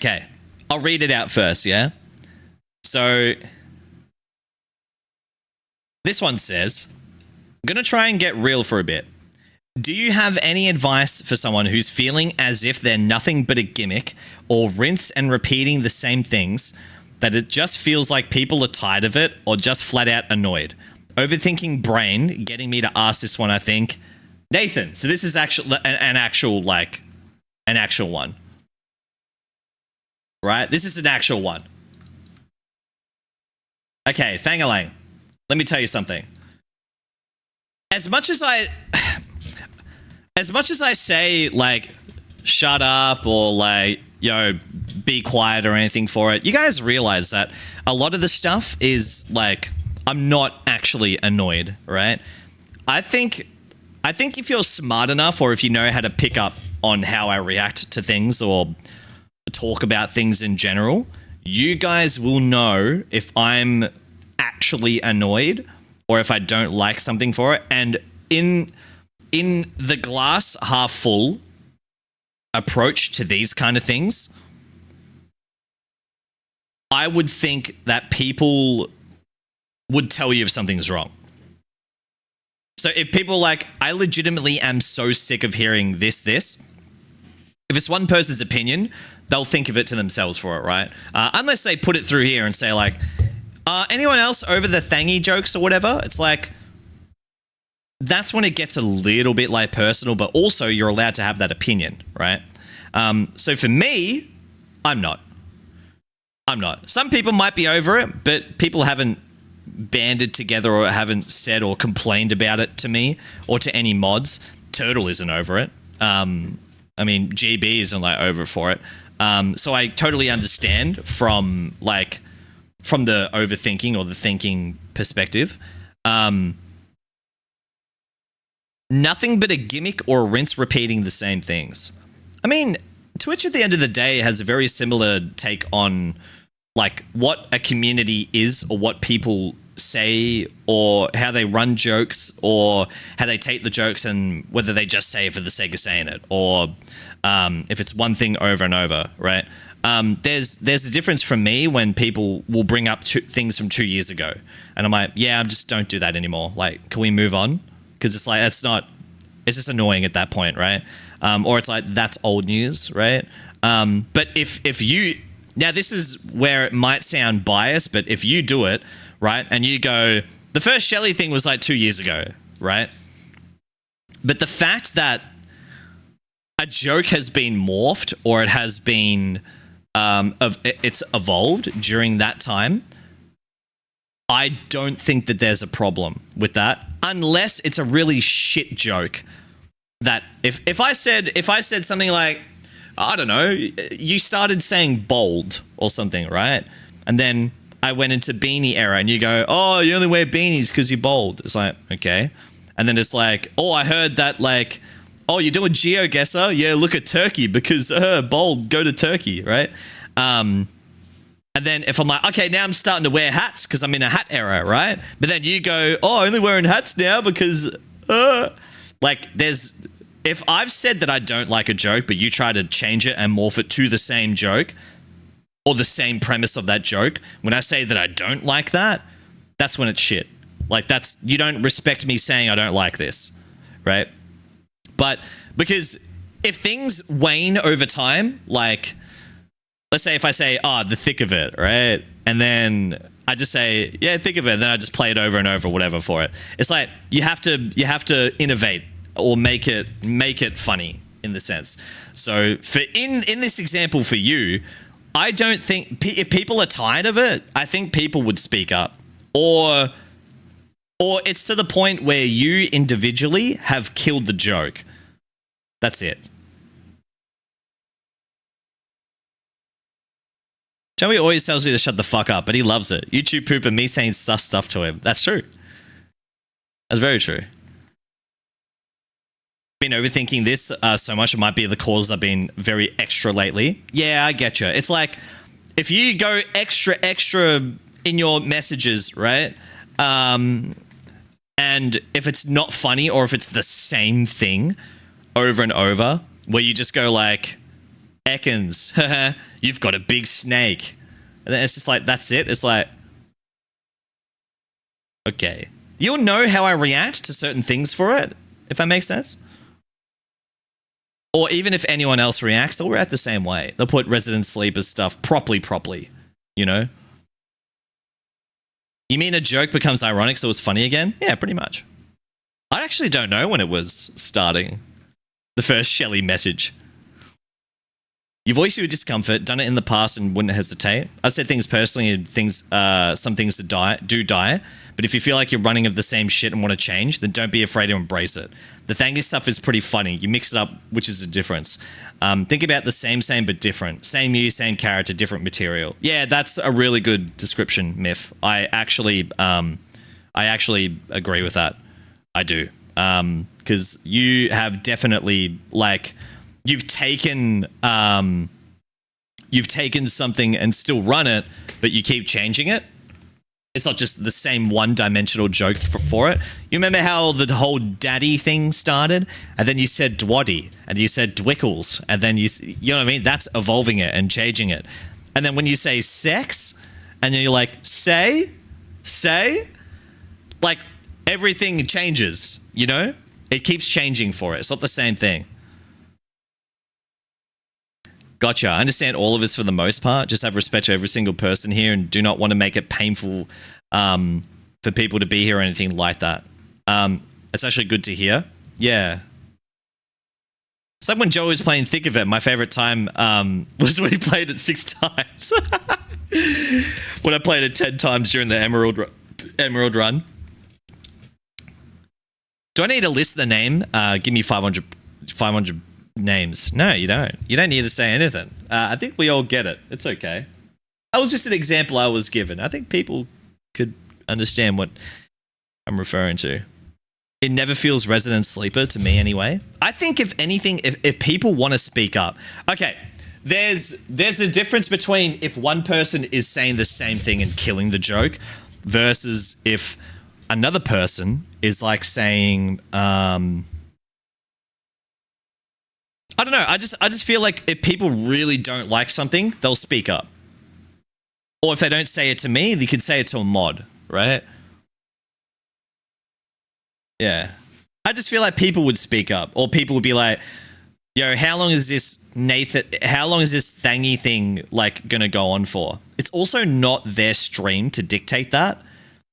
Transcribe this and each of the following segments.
Okay, I'll read it out first, yeah? So, this one says, I'm going to try and get real for a bit. Do you have any advice for someone who's feeling as if they're nothing but a gimmick or rinse and repeating the same things, that it just feels like people are tired of it or just flat out annoyed? Overthinking brain getting me to ask this one, I think. Nathan, so this is an actual one. Right? This is an actual one. Okay, Thangalang, let me tell you something. As much as I say, like, shut up or, like, be quiet or anything for it, you guys realize that a lot of the stuff is, like, I'm not actually annoyed, right? I think if you're smart enough, or if you know how to pick up on how I react to things or talk about things in general, you guys will know if I'm actually annoyed or if I don't like something for it. And in the glass half full approach to these kind of things, I would think that people would tell you if something's wrong. So if people like, I legitimately am so sick of hearing this, if it's one person's opinion, they'll think of it to themselves for it, right? Unless they put it through here and say, like, anyone else over the thangy jokes or whatever? It's like, that's when it gets a little bit, like, personal, but also you're allowed to have that opinion, right? So for me, I'm not. Some people might be over it, but people haven't banded together or haven't said or complained about it to me or to any mods. Turtle isn't over it. I mean, GB isn't, like, over for it. So I totally understand from the overthinking or the thinking perspective. Nothing but a gimmick or rinse repeating the same things. I mean, Twitch at the end of the day has a very similar take on, like, what a community is or what people say or how they run jokes or how they take the jokes and whether they just say it for the sake of saying it or if it's one thing over and over, right? There's a difference from me when people will bring up things from 2 years ago and I'm like, yeah, I just don't do that anymore. Like, can we move on? Because it's like, it's just annoying at that point, right? Or it's like, that's old news, right? But if you, now this is where it might sound biased, but if you do it, right, and you go, the first Shelly thing was like 2 years ago, right? But the fact that a joke has been morphed or it has been, it's evolved during that time, I don't think that there's a problem with that, unless it's a really shit joke. That if I said something like, I don't know, you started saying bold or something, right? And then I went into beanie era and you go, oh, you only wear beanies because you're bold. It's like, okay. And then it's like, oh, I heard that, like, oh, you're doing GeoGuessr? Yeah, look at Turkey because bold, go to Turkey, right? And then if I'm like, okay, now I'm starting to wear hats because I'm in a hat era, right? But then you go, oh, I'm only wearing hats now because, like, if I've said that I don't like a joke, but you try to change it and morph it to the same joke or the same premise of that joke, when I say that I don't like that, that's when it's shit. Like, you don't respect me saying I don't like this, right? But because if things wane over time, like, let's say if I say, the thick of it, right? And then I just say, yeah, thick of it. And then I just play it over and over, whatever for it. It's like, you have to innovate or make it funny in the sense. So in this example for you, I don't think if people are tired of it, I think people would speak up or it's to the point where you individually have killed the joke. That's it. Joey always tells me to shut the fuck up, but he loves it. YouTube poop and me saying sus stuff to him. That's true. That's very true. Been overthinking this so much, it might be the cause I've been very extra lately. Yeah, I get you. It's like, if you go extra in your messages, right? And if it's not funny or if it's the same thing over and over, where you just go like, Ekans, you've got a big snake. And then it's just like, that's it. It's like, okay. You'll know how I react to certain things for it, if that makes sense. Or even if anyone else reacts, they'll react the same way. They'll put Resident Sleepers stuff properly, you know? You mean a joke becomes ironic so it's funny again? Yeah, pretty much. I actually don't know when it was starting. The first Shelly message. You voice your discomfort, done it in the past and wouldn't hesitate. I've said things personally and some things that do die. But if you feel like you're running of the same shit and want to change, then don't be afraid to embrace it. The thangy stuff is pretty funny. You mix it up, which is a difference. Think about the same but different. Same you, same character, different material. Yeah, that's a really good description, Myth. I actually agree with that. I do. Because you have definitely, like, you've taken something and still run it, but you keep changing it. It's not just the same one-dimensional joke for it. You remember how the whole daddy thing started? And then you said Dwaddy, and you said Dwickles, and then you know what I mean? That's evolving it and changing it. And then when you say sex, and then you're like, say, like, everything changes, you know? It keeps changing for it. It's not the same thing. Gotcha. I understand all of this for the most part. Just have respect for every single person here and do not want to make it painful for people to be here or anything like that. It's actually good to hear. Yeah. It's like when Joe was playing Thick of It. My favorite time was when he played it 6 times. When I played it 10 times during the Emerald run. Do I need to list the name? Give me 500 names. No, you don't. You don't need to say anything. I think we all get it. It's okay. That was just an example I was given. I think people could understand what I'm referring to. It never feels Resident Sleeper to me anyway. I think if anything, if people want to speak up. Okay, there's a difference between if one person is saying the same thing and killing the joke versus if another person is like saying, I don't know. I just feel like if people really don't like something, they'll speak up. Or if they don't say it to me, they could say it to a mod, right? Yeah. I just feel like people would speak up, or people would be like, yo, how long is this thangy thing like gonna go on for? It's also not their stream to dictate that.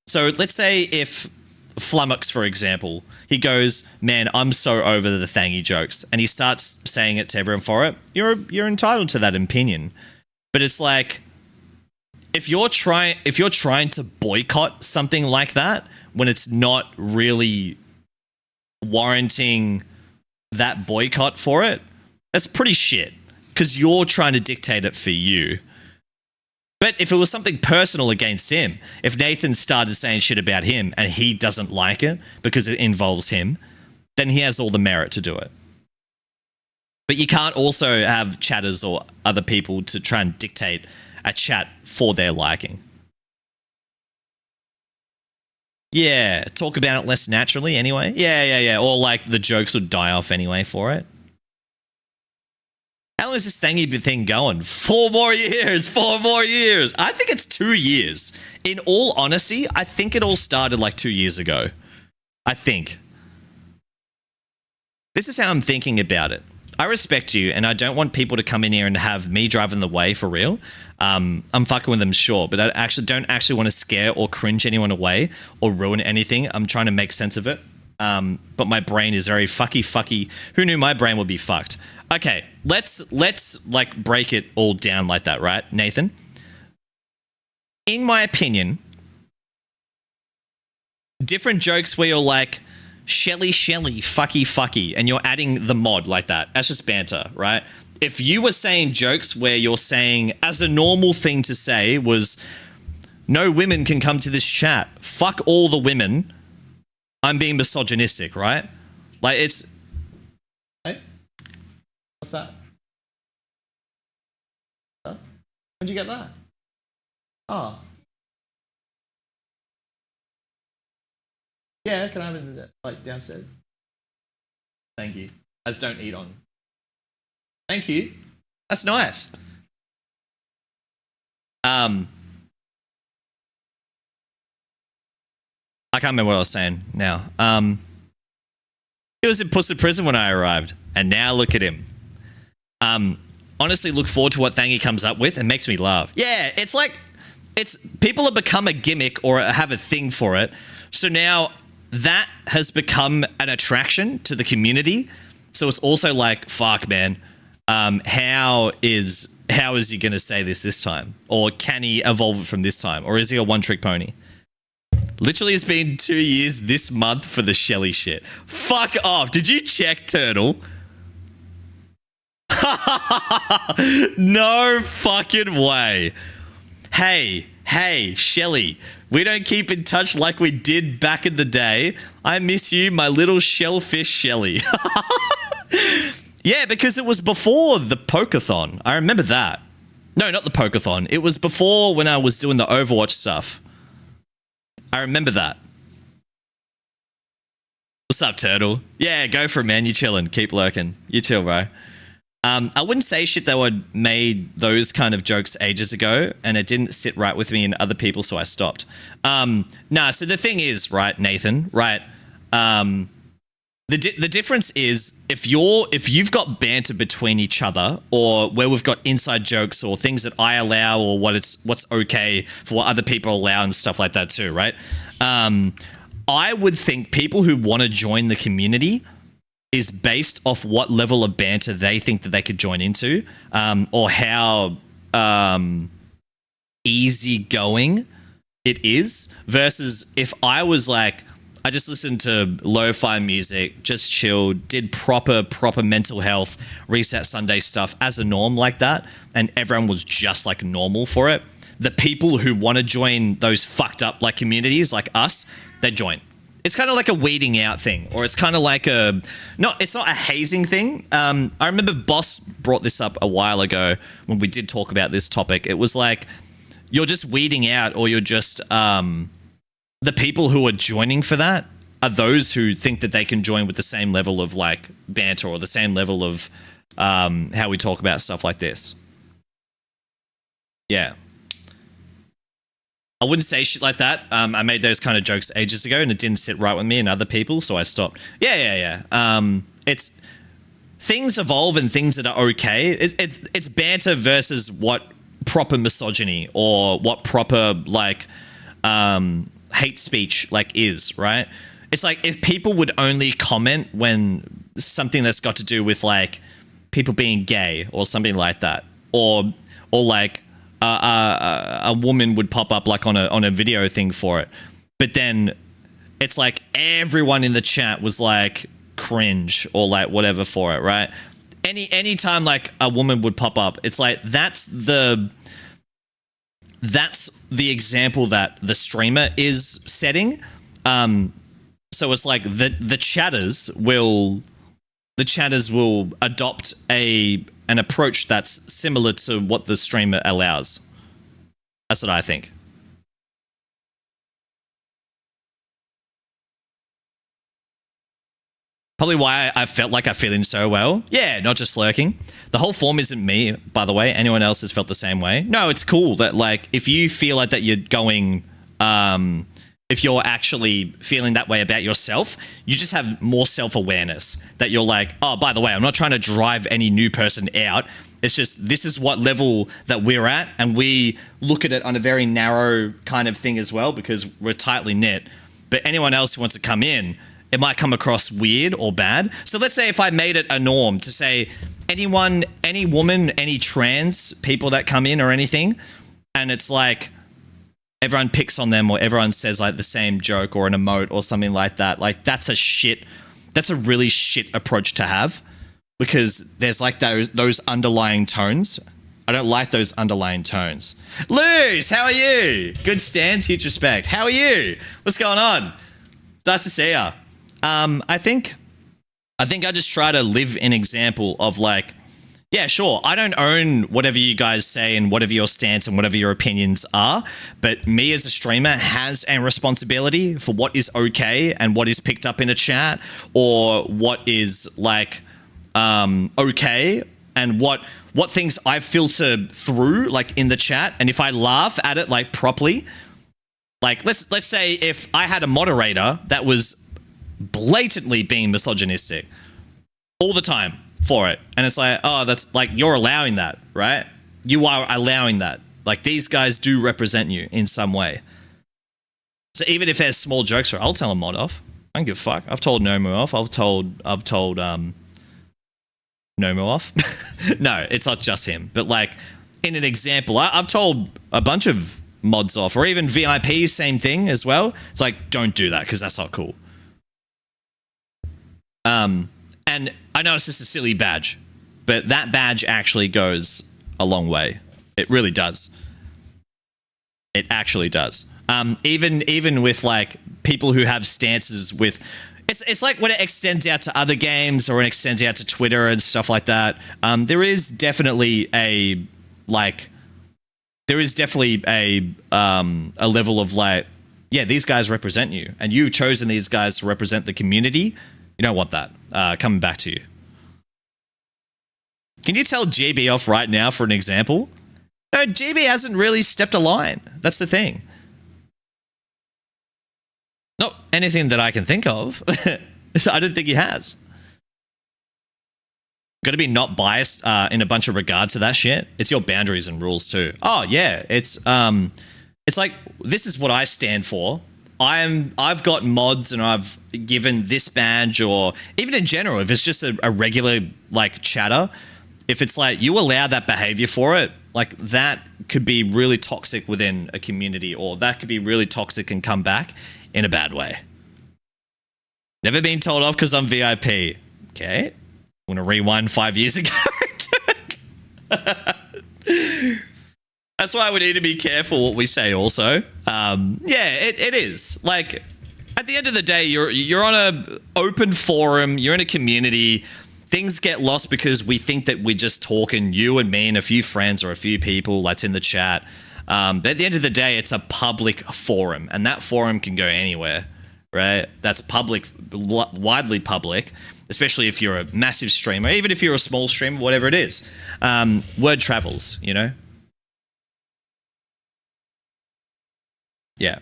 So let's say if Flummox, for example, he goes, man, I'm so over the thangy jokes, and he starts saying it to everyone for it. You're entitled to that opinion, but it's like if you're trying to boycott something like that when it's not really warranting that boycott for it, that's pretty shit because you're trying to dictate it for you. But if it was something personal against him, if Nathan started saying shit about him and he doesn't like it because it involves him, then he has all the merit to do it. But you can't also have chatters or other people to try and dictate a chat for their liking. Yeah, talk about it less naturally anyway. Yeah. Or like the jokes would die off anyway for it. How long is this thangy thing going? 4 more years. 4 more years. I think it's 2 years. In all honesty, I think it all started like 2 years ago. I think. This is how I'm thinking about it. I respect you, and I don't want people to come in here and have me driving the way for real. I'm fucking with them, sure, but I don't actually want to scare or cringe anyone away or ruin anything. I'm trying to make sense of it. But my brain is very fucky. Who knew my brain would be fucked? Okay, let's like break it all down like that, right, Nathan? In my opinion, different jokes where you're like, Shelly, fucky, and you're adding the mod like that. That's just banter, right? If you were saying jokes where you're saying, as a normal thing to say was, no women can come to this chat. Fuck all the women. I'm being misogynistic, right? Like it's... Hey? What's that? Where'd you get that? Oh. Yeah, can I have it like downstairs? Thank you. I just don't eat on. Thank you. That's nice. I can't remember what I was saying now. He was in Puss in Prison when I arrived, and now look at him. Honestly, look forward to what Thangy comes up with. It makes me laugh. Yeah, it's like people have become a gimmick or have a thing for it. So now that has become an attraction to the community. So it's also like, fuck, man. How is he going to say this time? Or can he evolve it from this time? Or is he a one-trick pony? Literally, it's been 2 years this month for the Shelly shit. Fuck off. Did you check, Turtle? No fucking way. Hey, Shelly. We don't keep in touch like we did back in the day. I miss you, my little shellfish Shelly. Yeah, because it was before the Pokeathon. I remember that. No, not the Pokeathon. It was before when I was doing the Overwatch stuff. I remember that. What's up, Turtle? Yeah, go for it, man. You chilling. Keep lurking. You chill, bro. I wouldn't say shit that would made those kind of jokes ages ago, and it didn't sit right with me and other people, so I stopped. Nah, so the thing is, right, Nathan, right? The difference is if you've got banter between each other, or where we've got inside jokes or things that I allow, or what's okay for what other people allow and stuff like that too, right? I would think people who want to join the community is based off what level of banter they think that they could join into, or how easygoing it is, versus if I was like, I just listened to lo-fi music, just chilled, did proper mental health, reset Sunday stuff as a norm like that, and everyone was just like normal for it. The people who want to join those fucked up like communities like us, they join. It's kind of like a weeding out thing, or it's kind of like it's not a hazing thing. I remember Boss brought this up a while ago when we did talk about this topic. It was like, you're just weeding out, or you're just, the people who are joining for that are those who think that they can join with the same level of like banter, or the same level of how we talk about stuff like this. Yeah. I wouldn't say shit like that. I made those kind of jokes ages ago, and it didn't sit right with me and other people, so I stopped. Yeah. It's things evolve, and things that are okay. It's banter versus what proper misogyny or what proper like hate speech like is, right? It's like if people would only comment when something that's got to do with like people being gay or something like that, or like a woman would pop up like on a video thing for it, but then it's like everyone in the chat was like cringe or like whatever for it, right? Any time like a woman would pop up, it's like that's the example that the streamer is setting. So it's like the chatters will adopt an approach that's similar to what the streamer allows. That's what I think. Probably why I felt like I fit in so well. Yeah, not just lurking. The whole form isn't me, by the way. Anyone else has felt the same way? No, it's cool that like if you feel like that you're going, if you're actually feeling that way about yourself, you just have more self-awareness that you're like, oh, by the way, I'm not trying to drive any new person out. It's just this is what level that we're at, and we look at it on a very narrow kind of thing as well because we're tightly knit. But anyone else who wants to come in, it might come across weird or bad. So let's say if I made it a norm to say anyone, any woman, any trans people that come in or anything, and it's like everyone picks on them or everyone says like the same joke or an emote or something like that, like that's a really shit approach to have because there's like those underlying tones. I don't like those underlying tones. Luz, how are you? Good stance, huge respect. How are you? What's going on? It's nice to see ya. I think I just try to live an example of like, yeah, sure, I don't own whatever you guys say and whatever your stance and whatever your opinions are, but me as a streamer has a responsibility for what is okay and what is picked up in a chat or what is like okay and what what things I filter through, like in the chat, and if I laugh at it like properly, like let's say if I had a moderator that was blatantly being misogynistic all the time for it, and it's like, oh, that's like, you're allowing that, right? You are allowing that. Like, these guys do represent you in some way. So even if there's small jokes, I'll tell a mod off. I don't give a fuck. I've told Nomu off. I've told Nomu off. No, it's not just him. But like, in an example, I've told a bunch of mods off, or even VIPs, same thing as well. It's like, don't do that because that's not cool. And I know it's just a silly badge, but that badge actually goes a long way. It really does. It actually does. Even with like people who have stances with, it's like when it extends out to other games or it extends out to Twitter and stuff like that. There is definitely a level of like, yeah, these guys represent you, and you've chosen these guys to represent the community. You don't want that coming back to you. Can you tell GB off right now for an example? No, GB hasn't really stepped a line. That's the thing. Not anything that I can think of. So I don't think he has. Got to be not biased in a bunch of regards to that shit. It's your boundaries and rules too. Oh yeah, it's like, this is what I stand for. I've got mods and I've given this badge, or even in general, if it's just a regular like chatter, if it's like you allow that behavior for it, like that could be really toxic within a community, or that could be really toxic and come back in a bad way. Never been told off because I'm VIP. Okay. I'm going to rewind 5 years ago. That's why we need to be careful what we say also. It is. Like, at the end of the day, you're on a open forum, you're in a community. Things get lost because we think that we're just talking, you and me and a few friends or a few people that's in the chat. But at the end of the day, it's a public forum, and that forum can go anywhere, right? That's public, widely public, especially if you're a massive streamer, even if you're a small streamer, whatever it is. Word travels, you know? Yeah.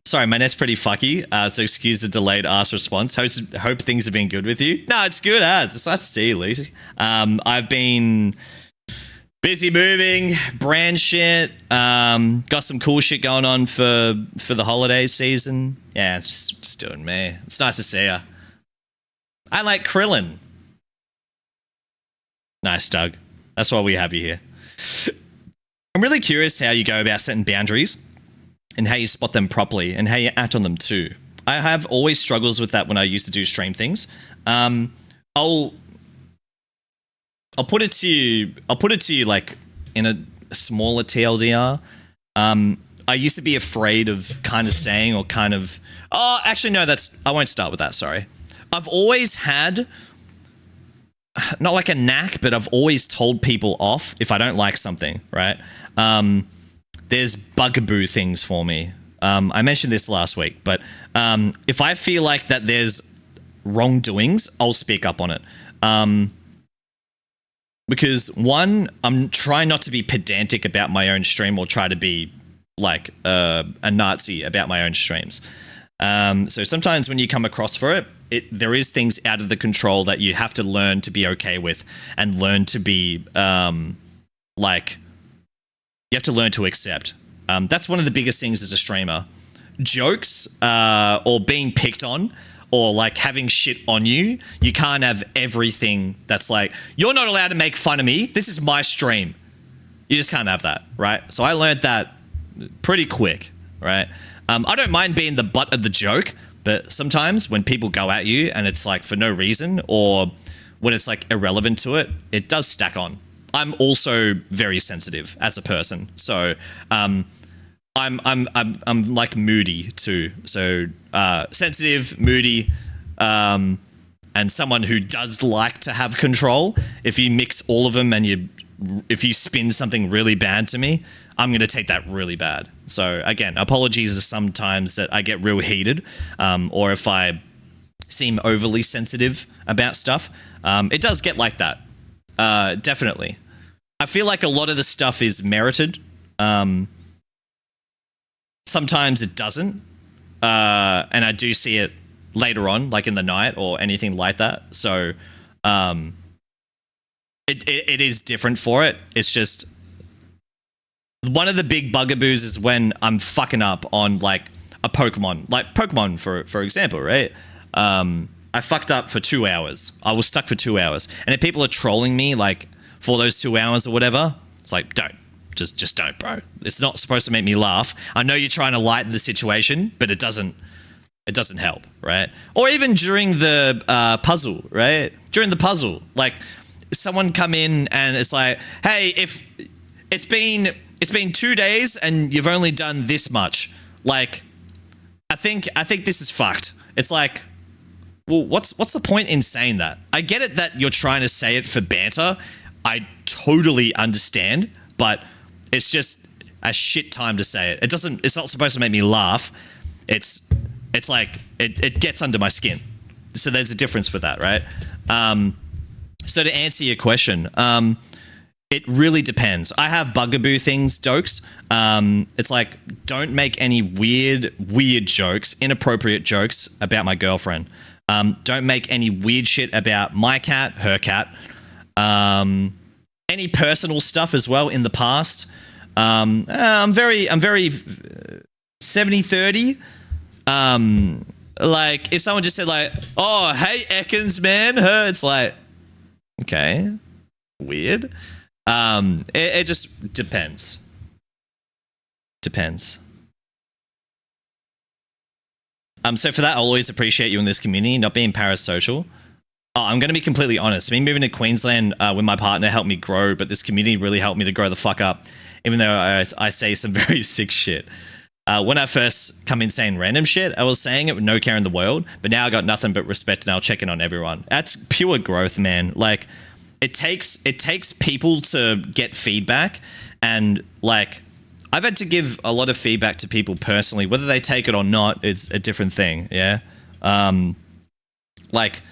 Sorry, my net's pretty fucky, so excuse the delayed ask response. Hope things have been good with you. No, it's good as. It's nice to see you, Lucy. I've been busy moving, brand shit, got some cool shit going on for the holiday season. Yeah, it's just doing me. It's nice to see you. I like Krillin. Nice, Doug. That's why we have you here. I'm really curious how you go about setting boundaries and how you spot them properly and how you act on them too. I have always struggles with that when I used to do stream things. I'll put it to you like in a smaller TLDR. I used to be afraid of kind of saying or kind of, oh, actually no, I won't start with that. Sorry. I've always had not like a knack, but I've always told people off if I don't like something, right? There's bugaboo things for me. I mentioned this last week, but if I feel like that there's wrongdoings, I'll speak up on it. Because one, I'm trying not to be pedantic about my own stream or try to be like a Nazi about my own streams. So sometimes when you come across for it, there is things out of the control that you have to learn to be okay with and learn to be you have to learn to accept. That's one of the biggest things as a streamer. Jokes or being picked on or like having shit on you. You can't have everything that's like, you're not allowed to make fun of me. This is my stream. You just can't have that, right? So I learned that pretty quick, right? I don't mind being the butt of the joke, but sometimes when people go at you and it's like for no reason or when it's like irrelevant to it, it does stack on. I'm also very sensitive as a person, so I'm like moody too. So sensitive, moody, and someone who does like to have control. If you mix all of them and if you spin something really bad to me, I'm going to take that really bad. So again, apologies sometimes that I get real heated, or if I seem overly sensitive about stuff. It does get like that, definitely. I feel like a lot of the stuff is merited. Sometimes it doesn't. And I do see it later on, like in the night or anything like that. So it is different for it. It's just one of the big bugaboos is when I'm fucking up on like a Pokemon, for example, right? I fucked up for 2 hours. I was stuck for 2 hours, and if people are trolling me like for those 2 hours or whatever, it's like just don't, bro. It's not supposed to make me laugh. I know you're trying to lighten the situation, but it doesn't help, right? Or even during the puzzle, right? During the puzzle, like someone come in and it's like, hey, if it's been 2 days and you've only done this much, like I think this is fucked. It's like, well, what's the point in saying that? I get it that you're trying to say it for banter. I totally understand, but it's just a shit time to say it. It's not supposed to make me laugh. It's like it gets under my skin. So there's a difference with that, right? So to answer your question, it really depends. I have bugaboo things, Dokes. It's like, don't make any weird jokes, inappropriate jokes about my girlfriend. Don't make any weird shit about my cat, her cat. Any personal stuff as well in the past. I'm very 70-30. Like if someone just said like, oh, hey, Ekans, man, her, it's like, okay, weird. It just depends. So for that, I'll always appreciate you in this community, not being parasocial. I'm going to be completely honest. Me moving to Queensland with my partner helped me grow, but this community really helped me to grow the fuck up, even though I say some very sick shit. When I first come in saying random shit, I was saying it with no care in the world, but now I got nothing but respect and I'll check in on everyone. That's pure growth, man. Like, it takes people to get feedback, and like I've had to give a lot of feedback to people personally. Whether they take it or not, it's a different thing. Yeah. Like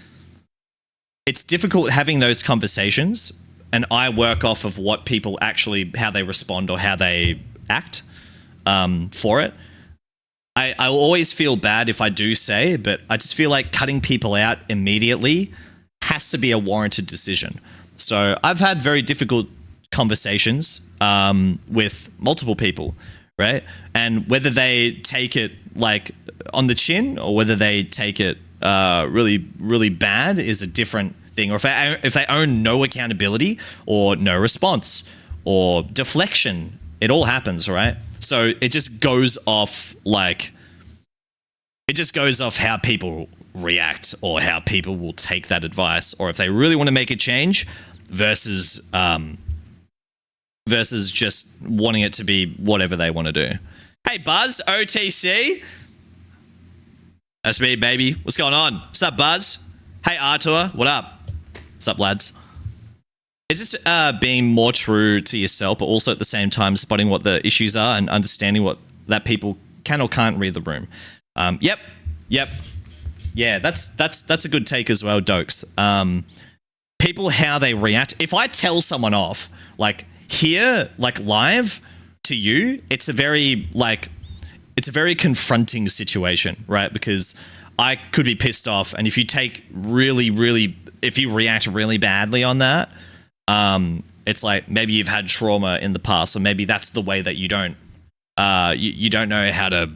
it's difficult having those conversations, and I work off of what people actually, how they respond or how they act for it. I always feel bad if I do say, but I just feel like cutting people out immediately has to be a warranted decision. So I've had very difficult conversations with multiple people, right? And whether they take it like on the chin or whether they take it really, really bad is a different thing. Or if they own no accountability or no response or deflection, it all happens, right? So it just goes off how people react or how people will take that advice, or if they really want to make a change versus just wanting it to be whatever they want to do. Hey Buzz, OTC. That's me, baby. What's going on? What's up, Buzz? Hey Artur, what up? What's up, lads? It's just being more true to yourself, but also at the same time spotting what the issues are and understanding what that people can or can't read the room. Yep. Yeah, that's a good take as well, Dokes. People, how they react. If I tell someone off, like here, like live to you, it's a very confronting situation, right? Because I could be pissed off, and if you take if you react really badly on that, it's like maybe you've had trauma in the past, or maybe that's the way that you don't know how to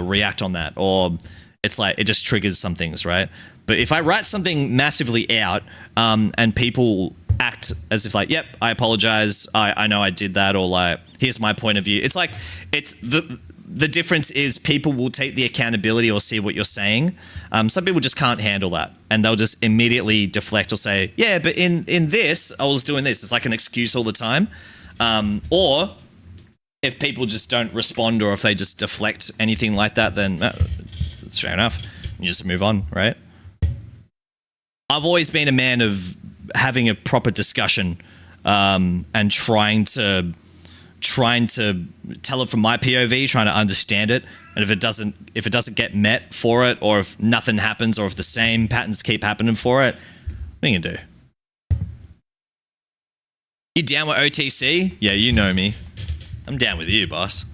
react on that, or it's like it just triggers some things, right? But if I write something massively out, and people act as if like, yep, I apologize, I know I did that, or like, here's my point of view. It's like, it's the difference is people will take the accountability or see what you're saying. Some people just can't handle that, and they'll just immediately deflect or say, yeah, but in this, I was doing this. It's like an excuse all the time. Or if people just don't respond, or if they just deflect anything like that, then it's fair enough. You just move on, right? I've always been a man of having a proper discussion, and trying to tell it from my POV, trying to understand it. And if it doesn't get met for it, or if nothing happens, or if the same patterns keep happening for it, what are you gonna do? You down with OTC? Yeah, you know me. I'm down with you, boss.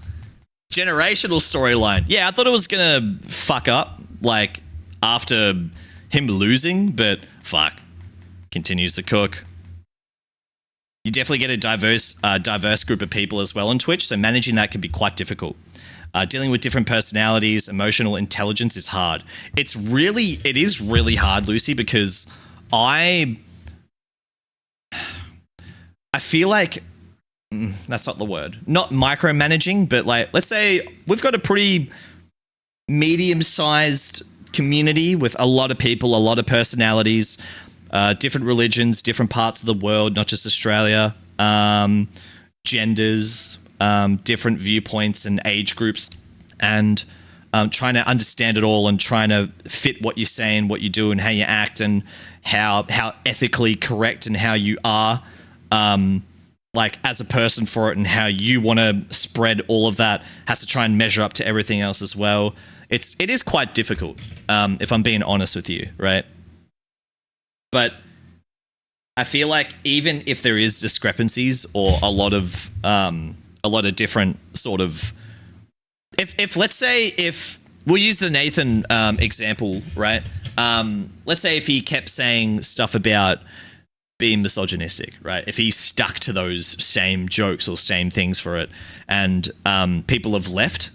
Generational storyline. Yeah, I thought it was gonna fuck up, like, after him losing, but fuck. Continues to cook. You definitely get a diverse group of people as well on Twitch, so managing that can be quite difficult. Dealing with different personalities, emotional intelligence is hard. It is really hard, Lucy, because I feel like that's not the word. Not micromanaging, but like, let's say we've got a pretty medium-sized community with a lot of people, a lot of personalities, different religions, different parts of the world, not just Australia, genders, different viewpoints and age groups, and trying to understand it all and trying to fit what you say and what you do and how you act and how ethically correct and how you are, like as a person for it, and how you want to spread all of that has to try and measure up to everything else as well. It is quite difficult, if I'm being honest with you, right? But I feel like even if there is discrepancies or a lot of different sort of, if let's say, if we'll use the Nathan example, right? Let's say if he kept saying stuff about being misogynistic, right? If he stuck to those same jokes or same things for it, and people have left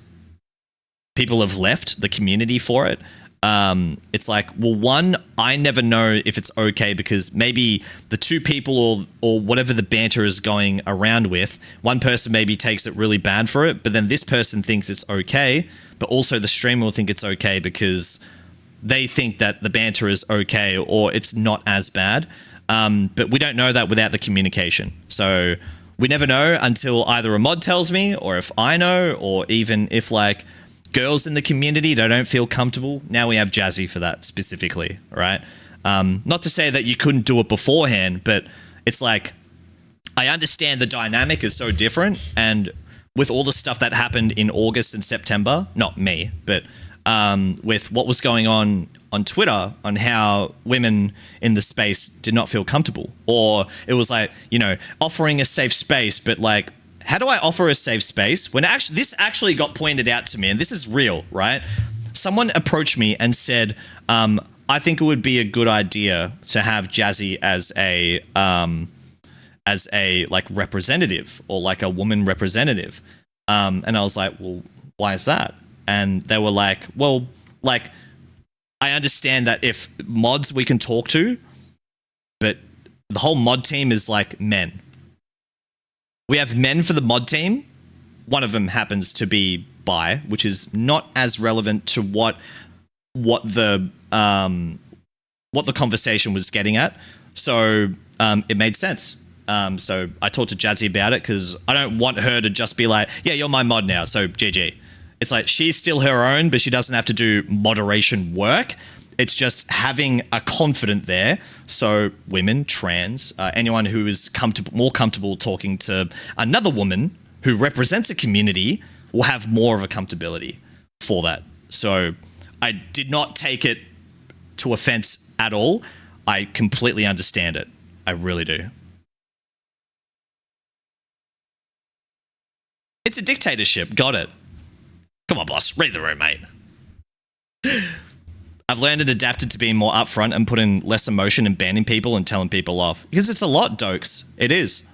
the community for it. It's like, well, one, I never know if it's okay, because maybe the two people or whatever the banter is going around with, one person maybe takes it really bad for it, but then this person thinks it's okay, but also the streamer will think it's okay because they think that the banter is okay or it's not as bad. But we don't know that without the communication. So we never know until either a mod tells me, or if I know, or even if like girls in the community, they don't feel comfortable. Now we have Jazzy for that specifically, right? Not to say that you couldn't do it beforehand, but it's like, I understand the dynamic is so different. And with all the stuff that happened in August and September, not me, but with what was going on Twitter, on how women in the space did not feel comfortable, or it was like, you know, offering a safe space, but like, how do I offer a safe space when this actually got pointed out to me, and this is real, right? Someone approached me and said, I think it would be a good idea to have Jazzy as a like representative, or like a woman representative. And I was like, well, why is that? And they were like, well, like, I understand that if mods we can talk to, but the whole mod team is like men. We have men for the mod team. One of them happens to be bi, which is not as relevant to what the conversation was getting at. So it made sense. So I talked to Jazzy about it, because I don't want her to just be like, yeah, you're my mod now, so GG. It's like, she's still her own, but she doesn't have to do moderation work. It's just having a confidant there. So women, trans, anyone who is more comfortable talking to another woman who represents a community will have more of a comfortability for that. So I did not take it to offense at all. I completely understand it. I really do. It's a dictatorship. Got it. Come on, boss. Read the room, mate. I've learned and adapted to being more upfront and putting less emotion in banning people and telling people off. Because it's a lot, Dokes. It is.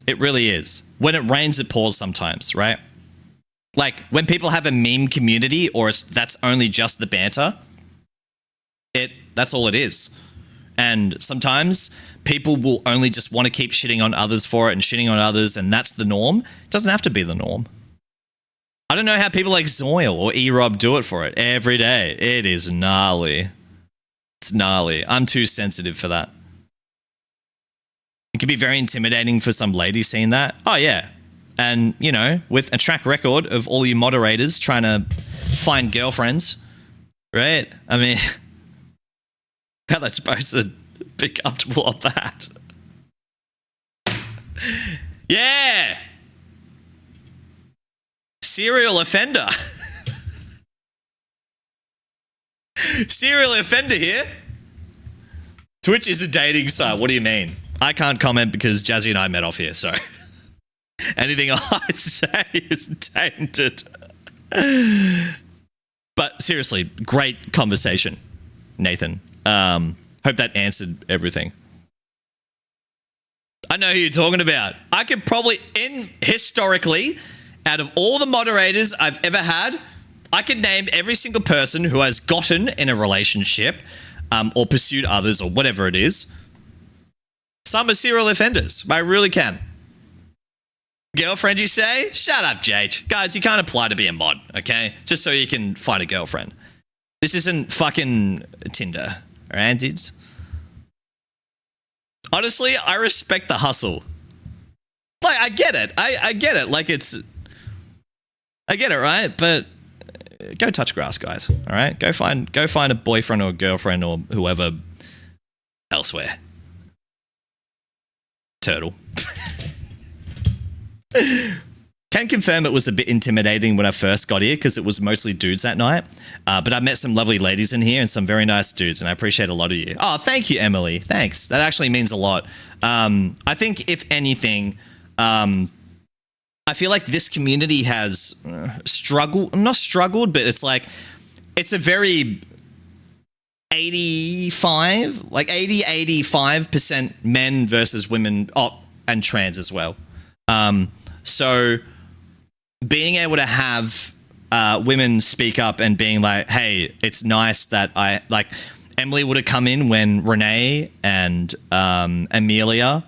It really is. When it rains, it pours sometimes, right? Like, when people have a meme community, or that's only just the banter, that's all it is. And sometimes people will only just want to keep shitting on others for it and shitting on others, and that's the norm. It doesn't have to be the norm. I don't know how people like Zoil or E-Rob do it for it every day. It is gnarly. It's gnarly. I'm too sensitive for that. It can be very intimidating for some ladies seeing that. Oh, yeah. And, you know, with a track record of all you moderators trying to find girlfriends, right? I mean, how are they supposed to be comfortable on that? Yeah! Serial offender. Serial offender here. Twitch is a dating site. What do you mean? I can't comment because Jazzy and I met off here, so anything I say is tainted. But seriously, great conversation, Nathan. Hope that answered everything. I know who you're talking about. I could probably, historically, out of all the moderators I've ever had, I could name every single person who has gotten in a relationship or pursued others or whatever it is. Some are serial offenders. I really can. Girlfriend, you say? Shut up, Jade. Guys, you can't apply to be a mod, okay? Just so you can find a girlfriend. This isn't fucking Tinder, alright, dudes? Honestly, I respect the hustle. Like, I get it. I get it. Like, I get it, right? But go touch grass, guys, alright? Go find a boyfriend or a girlfriend or whoever elsewhere. Turtle. Can confirm it was a bit intimidating when I first got here because it was mostly dudes that night. But I met some lovely ladies in here and some very nice dudes, and I appreciate a lot of you. Oh, thank you, Emily. Thanks. That actually means a lot. I think, if anything, I feel like this community has not struggled, but it's like, it's a very 85% men versus women, and trans as well. So being able to have women speak up and being like, hey, it's nice that Emily would have come in when Renee and Amelia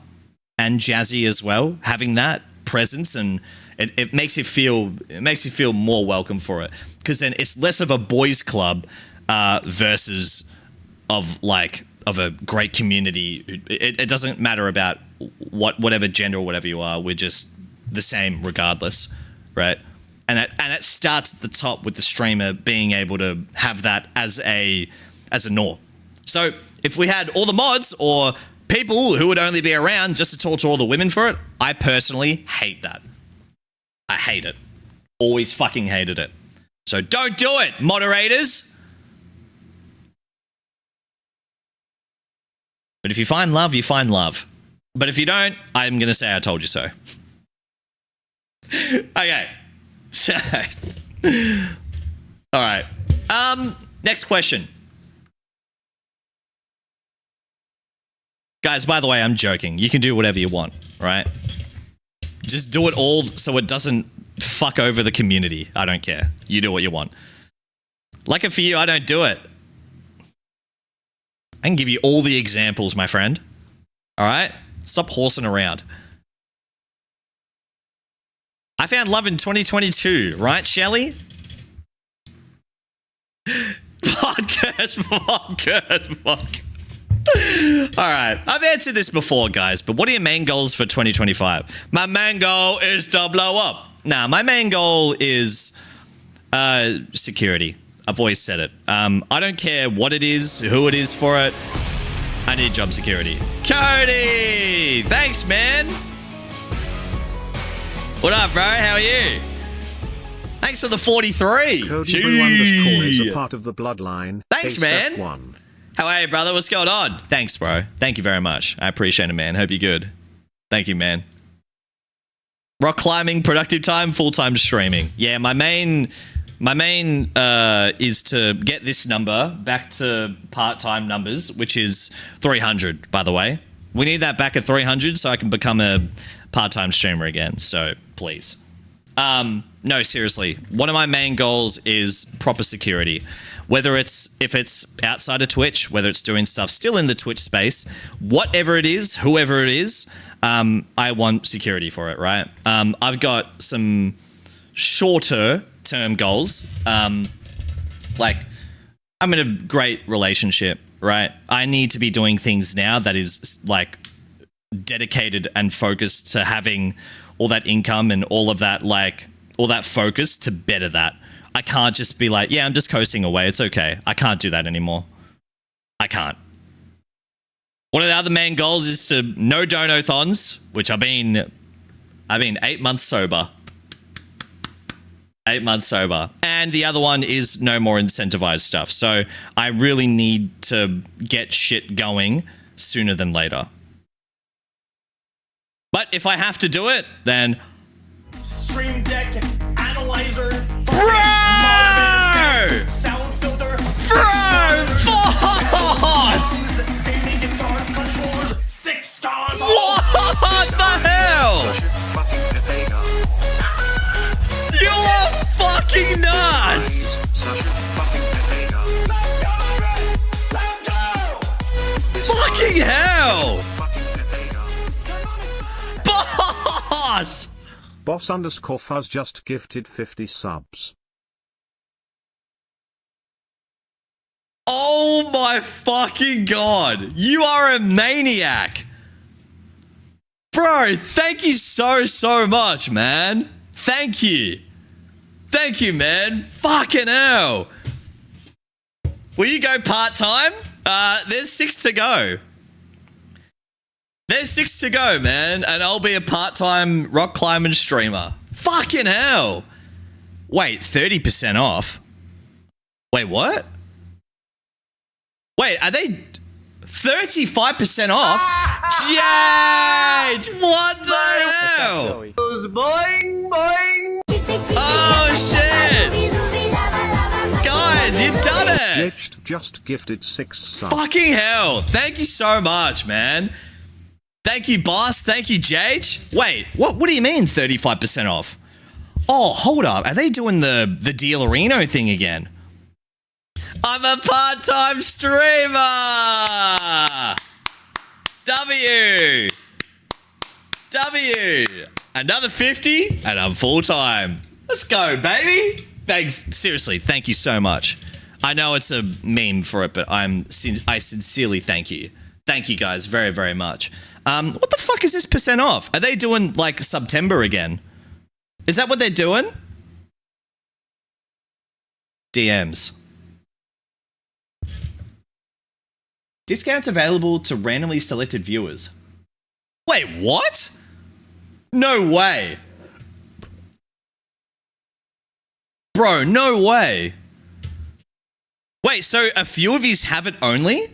and Jazzy as well, having that presence, and it makes you feel more welcome for it, because then it's less of a boys club versus of a great community. It doesn't matter about whatever gender or whatever you are. We're just the same regardless, right? And it starts at the top with the streamer being able to have that as a norm. So if we had all the mods or people who would only be around just to talk to all the women for it, I personally hate that. I hate it. Always fucking hated it. So don't do it, moderators. But if you find love, you find love. But if you don't, I'm going to say I told you so. Okay. So, all right. Next question. Guys, by the way, I'm joking. You can do whatever you want, right? Just do it all so it doesn't fuck over the community. I don't care. You do what you want. Lucky for you, I don't do it. I can give you all the examples, my friend. All right? Stop horsing around. I found love in 2022, right, Shelley? Podcast. All right. I've answered this before, guys, but what are your main goals for 2025? My main goal is to blow up. Nah, my main goal is security. I've always said it. I don't care what it is, who it is for it. I need job security. Cody! Thanks, man. What up, bro? How are you? Thanks for the 43. Cody Blue is a part of the bloodline. Thanks, man. How are you, brother? What's going on? Thanks, bro. Thank you very much. I appreciate it, man. Hope you're good. Thank you, man. Rock climbing, productive time, full-time streaming. Yeah, my main is to get this number back to part-time numbers, which is 300, by the way. We need that back at 300 so I can become a part-time streamer again. So please. No, seriously. One of my main goals is proper security. If it's outside of Twitch, whether it's doing stuff still in the Twitch space, whatever it is, whoever it is, I want security for it, right? I've got some shorter term goals. Like, I'm in a great relationship, right? I need to be doing things now that is like dedicated and focused to having all that income and all of that, like all that focus to better that. I can't just be like, yeah, I'm just coasting away. It's okay. I can't do that anymore. I can't. One of the other main goals is to no dono-thons, which I've been 8 months sober. 8 months sober. And the other one is no more incentivized stuff. So I really need to get shit going sooner than later. But if I have to do it, then... Stream Deck, Analyzer, Bro! Sound Filter, Boss! Gaming gift card, controllers, 6 stars. What the hell? You are fucking nuts! Let's go! Fucking hell! Boss! Boss_Fuzz just gifted 50 subs. Oh my fucking god! You are a maniac! Bro, thank you so much, man. Thank you. Thank you, man. Fucking hell. Will you go part-time? There's 6 to go. There's 6 to go, man. And I'll be a part-time rock climbing streamer. Fucking hell. Wait, 30% off? Wait, what? Wait, are they 35% off? Jade! What the hell? Boing, boing. Oh, shit! Guys, you've done it! Just gifted 6 subs. Fucking hell. Thank you so much, man. Thank you, boss. Thank you, JH. Wait, what do you mean 35% off? Oh, hold up. Are they doing the Dealerino thing again? I'm a part-time streamer! W! Another 50 and I'm full-time. Let's go, baby! Thanks. Seriously, thank you so much. I know it's a meme for it, but I sincerely thank you. Thank you guys very, very much. What the fuck is this percent off? Are they doing, like, September again? Is that what they're doing? DMs. Discounts available to randomly selected viewers. Wait, what? No way. Bro, no way. Wait, so a few of yous have it only?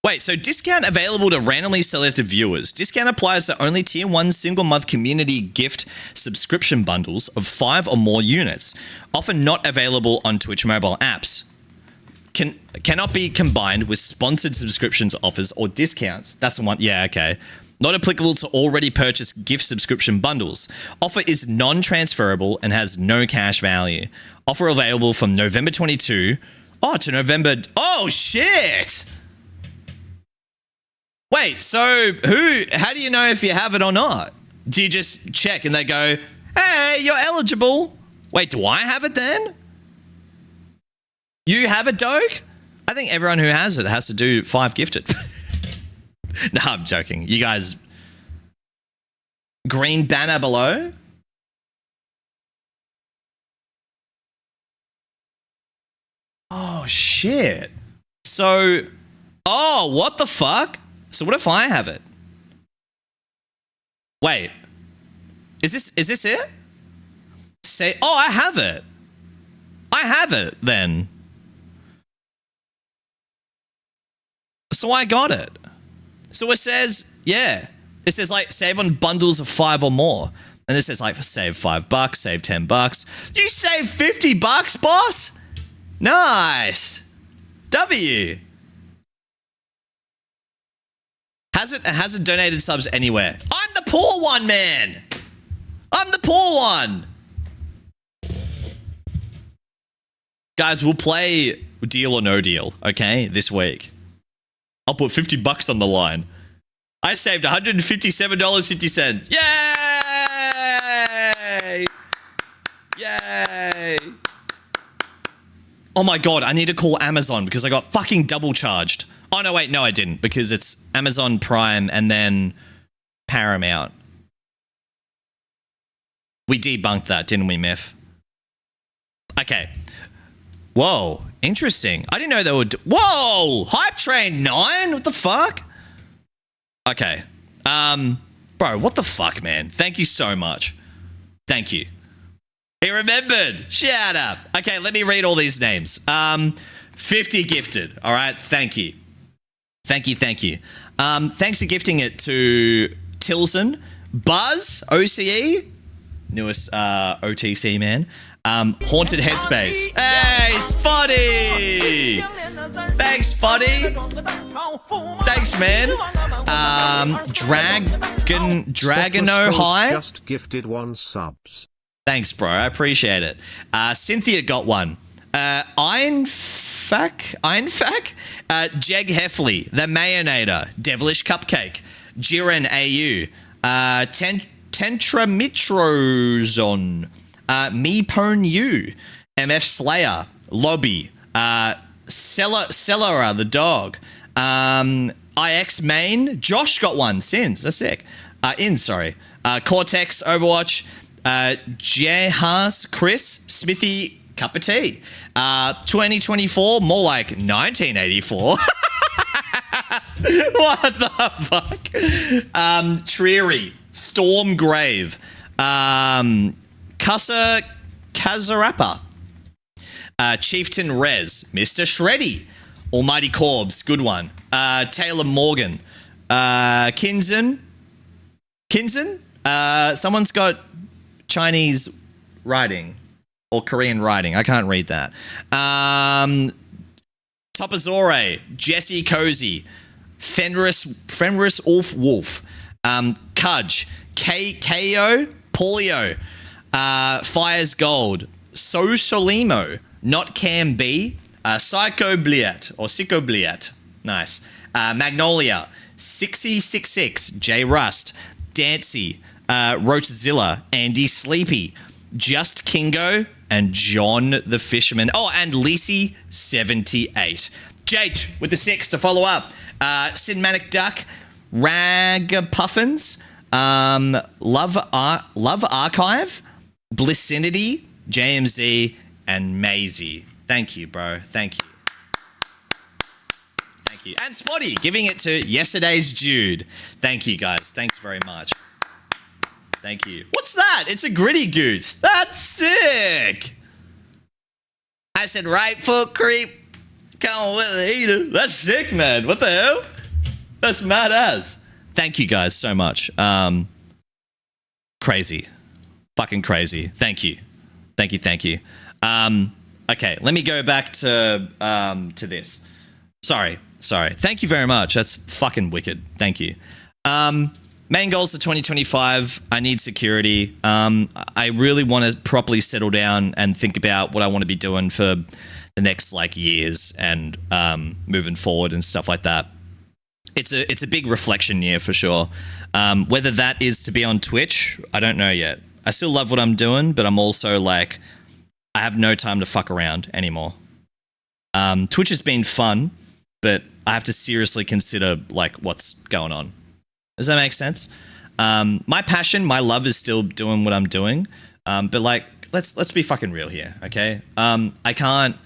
Wait, so discount available to randomly selected viewers. Discount applies to only tier 1 single month community gift subscription bundles of 5 or more units. Often not available on Twitch mobile apps. Cannot be combined with sponsored subscriptions offers or discounts. That's the one. Yeah, okay. Not applicable to already purchased gift subscription bundles. Offer is non-transferable and has no cash value. Offer available from November 22 to November... Oh, shit! Wait, so how do you know if you have it or not? Do you just check and they go, hey, you're eligible? Wait, do I have it then? You have it, Doge? I think everyone who has it has to do 5 gifted. No, I'm joking. You guys... Green banner below? Oh, shit. So... Oh, what the fuck? So what if I have it? Wait. Is this it? Say... Oh, I have it. I have it, then. So I got it. So it says, yeah. It says, like, save on bundles of 5 or more. And this says, like, save $5, save $10. You saved $50, boss? Nice. W. Hasn't donated subs anywhere. I'm the poor one, man. I'm the poor one. Guys, we'll play Deal or No Deal, okay, this week. I'll put $50 on the line. I saved $157.50. Yay! Yay! Oh my god, I need to call Amazon because I got fucking double charged. Oh no, wait, no I didn't because it's Amazon Prime and then Paramount. We debunked that, didn't we, Miff? Okay. Whoa, interesting. I didn't know they would. Whoa, Hype Train 9. What the fuck? Okay, bro, what the fuck, man? Thank you so much. Thank you. He remembered. Shut up. Okay, let me read all these names. 50 gifted. All right, thank you. Thank you. Thanks for gifting it to Tilson, Buzz, OCE, newest OTC man. Haunted Headspace. Hey, Spotty! Thanks, Spotty. Thanks, man. Dragono High. Just gifted 1 subs. Thanks, bro. I appreciate it. Cynthia got one. Ironfack, Jeg Heffley, The Mayonator, Devilish Cupcake, Jiren AU, Tentramitrozon, Meepone U, MF Slayer, Lobby, Cellara the dog, IX Main, Josh got one, Sins, that's sick. Cortex, Overwatch, Jehas, Chris, Smithy, Cup of Tea. 2024, more like 1984. What the fuck? Treary, Stormgrave, Kazarappa, Chieftain Rez, Mr. Shreddy, Almighty Corbs, good one. Taylor Morgan, Kinzen, someone's got Chinese writing or Korean writing. I can't read that. Topazore, Jesse Cozy, Fenris Wolf, Kudge, Ko, Paulio, Fires Gold, So Solimo, Not Cam B, Psycho Bliat, or Sicko Bliat, nice. Magnolia, 6066, J Rust, Dancy, Roachzilla, Andy Sleepy, Just Kingo, and John the Fisherman. Oh, and Lisi78. Jake with the 6 to follow up. Cinematic Duck, Ragapuffins, Love Archive, Blissinity, JMZ, and Maisie. Thank you, bro. Thank you. Thank you. And Spotty giving it to yesterday's Jude. Thank you, guys. Thanks very much. Thank you. What's that? It's a gritty goose. That's sick. I said right foot creep. Come on with the heater. That's sick, man. What the hell? That's mad as. Thank you guys so much. Crazy. Fucking crazy. Thank you. Thank you. Thank you. Okay, let me go back to this. Sorry. Thank you very much. That's fucking wicked. Thank you. Main goals for 2025. I need security. I really want to properly settle down and think about what I want to be doing for the next years and moving forward and stuff like that. It's a big reflection year for sure. Whether that is to be on Twitch, I don't know yet. I still love what I'm doing, but I'm also I have no time to fuck around anymore. Twitch has been fun, but I have to seriously consider what's going on. Does that make sense? My passion, my love is still doing what I'm doing. But let's be fucking real here, okay? I can't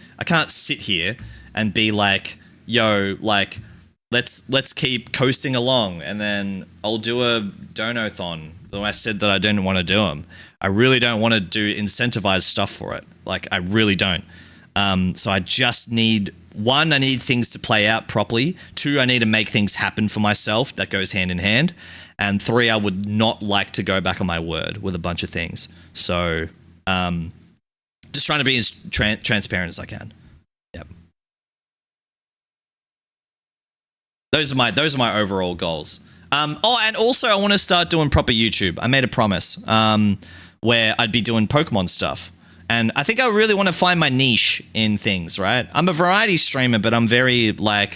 sit here and be yo, let's keep coasting along, and then I'll do a donathon. Though I said that I didn't want to do them. I really don't want to do incentivized stuff for it. I really don't. So I just need, 1, I need things to play out properly. 2, I need to make things happen for myself. That goes hand in hand. And 3, I would not like to go back on my word with a bunch of things. So just trying to be as transparent as I can. Yep. Those are my overall goals. And also I want to start doing proper YouTube. I made a promise where I'd be doing Pokemon stuff. And I think I really want to find my niche in things, right? I'm a variety streamer, but I'm very I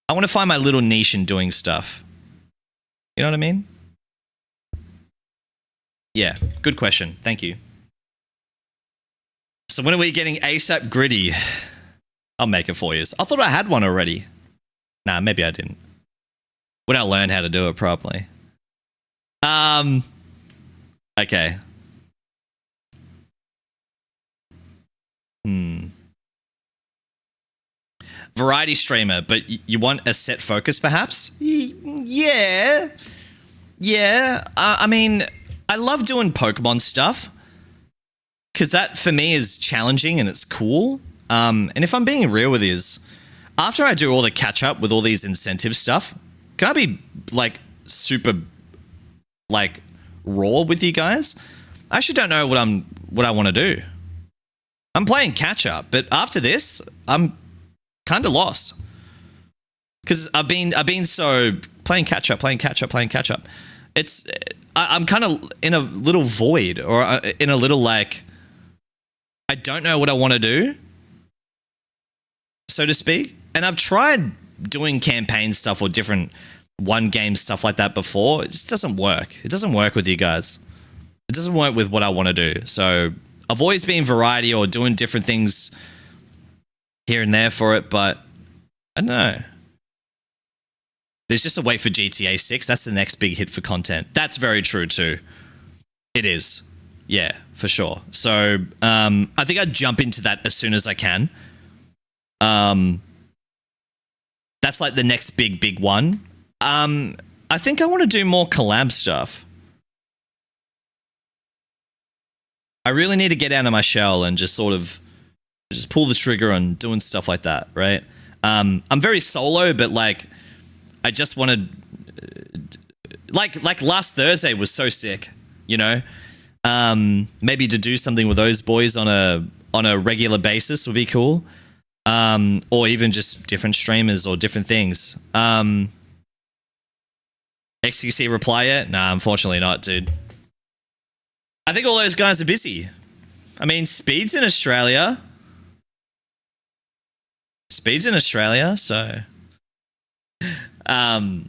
want to find my little niche in doing stuff. You know what I mean? Yeah, good question. Thank you. So when are we getting ASAP Gritty? I'll make it for you. I thought I had one already. Nah, maybe I didn't. When I learn how to do it properly. Okay. Variety streamer, but you want a set focus perhaps? Yeah. I mean, I love doing Pokemon stuff because that for me is challenging and it's cool. And if I'm being real with you, after I do all the catch up with all these incentive stuff, can I be like super like raw with you guys? I actually don't know what I want to do. I'm playing catch up, but after this, I'm kind of lost because I've been so playing catch up. It's I'm kind of in a little void, or in a little like I don't know what I want to do, so to speak. And I've tried doing campaign stuff or different one game stuff like that before. It just doesn't work. It doesn't work with you guys. It doesn't work with what I want to do. So I've always been variety or doing different things here and there for it, but I don't know. There's just a wait for GTA 6. That's the next big hit for content. That's very true too. It is. Yeah, for sure. So I think I'd jump into that as soon as I can. That's like the next big one. I think I want to do more collab stuff. I really need to get out of my shell and just sort of just pull the trigger on doing stuff like that, right? I'm very solo, but like I just wanted like last Thursday was so sick, you know? Maybe to do something with those boys on a regular basis would be cool. Or even just different streamers or different things. XQC reply yet? Nah, unfortunately not, dude. I think all those guys are busy. I mean, Speed's in Australia, so that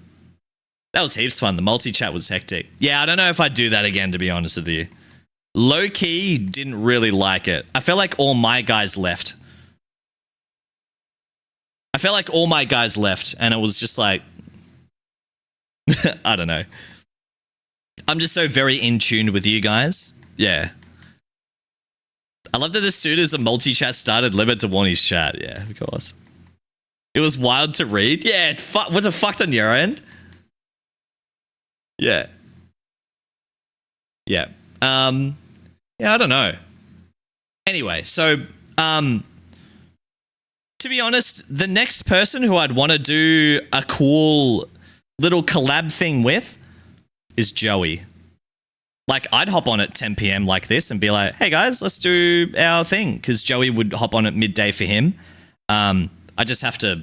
was heaps fun. The multi-chat was hectic. Yeah, I don't know if I'd do that again, to be honest with you. Low-key, didn't really like it. I felt like all my guys left. And it was just like, I don't know. I'm just so very in tune with you guys. Yeah. I love that as soon as the multi-chat started, Limit to Warnie's chat. Yeah, of course. It was wild to read. Yeah, was it fucked on your end? Yeah. Yeah. Yeah, I don't know. Anyway, so, to be honest, the next person who I'd want to do a cool little collab thing with is Joey. Like, I'd hop on at 10 p.m. like this and be like, hey guys, let's do our thing. Because Joey would hop on at midday for him. I just have to,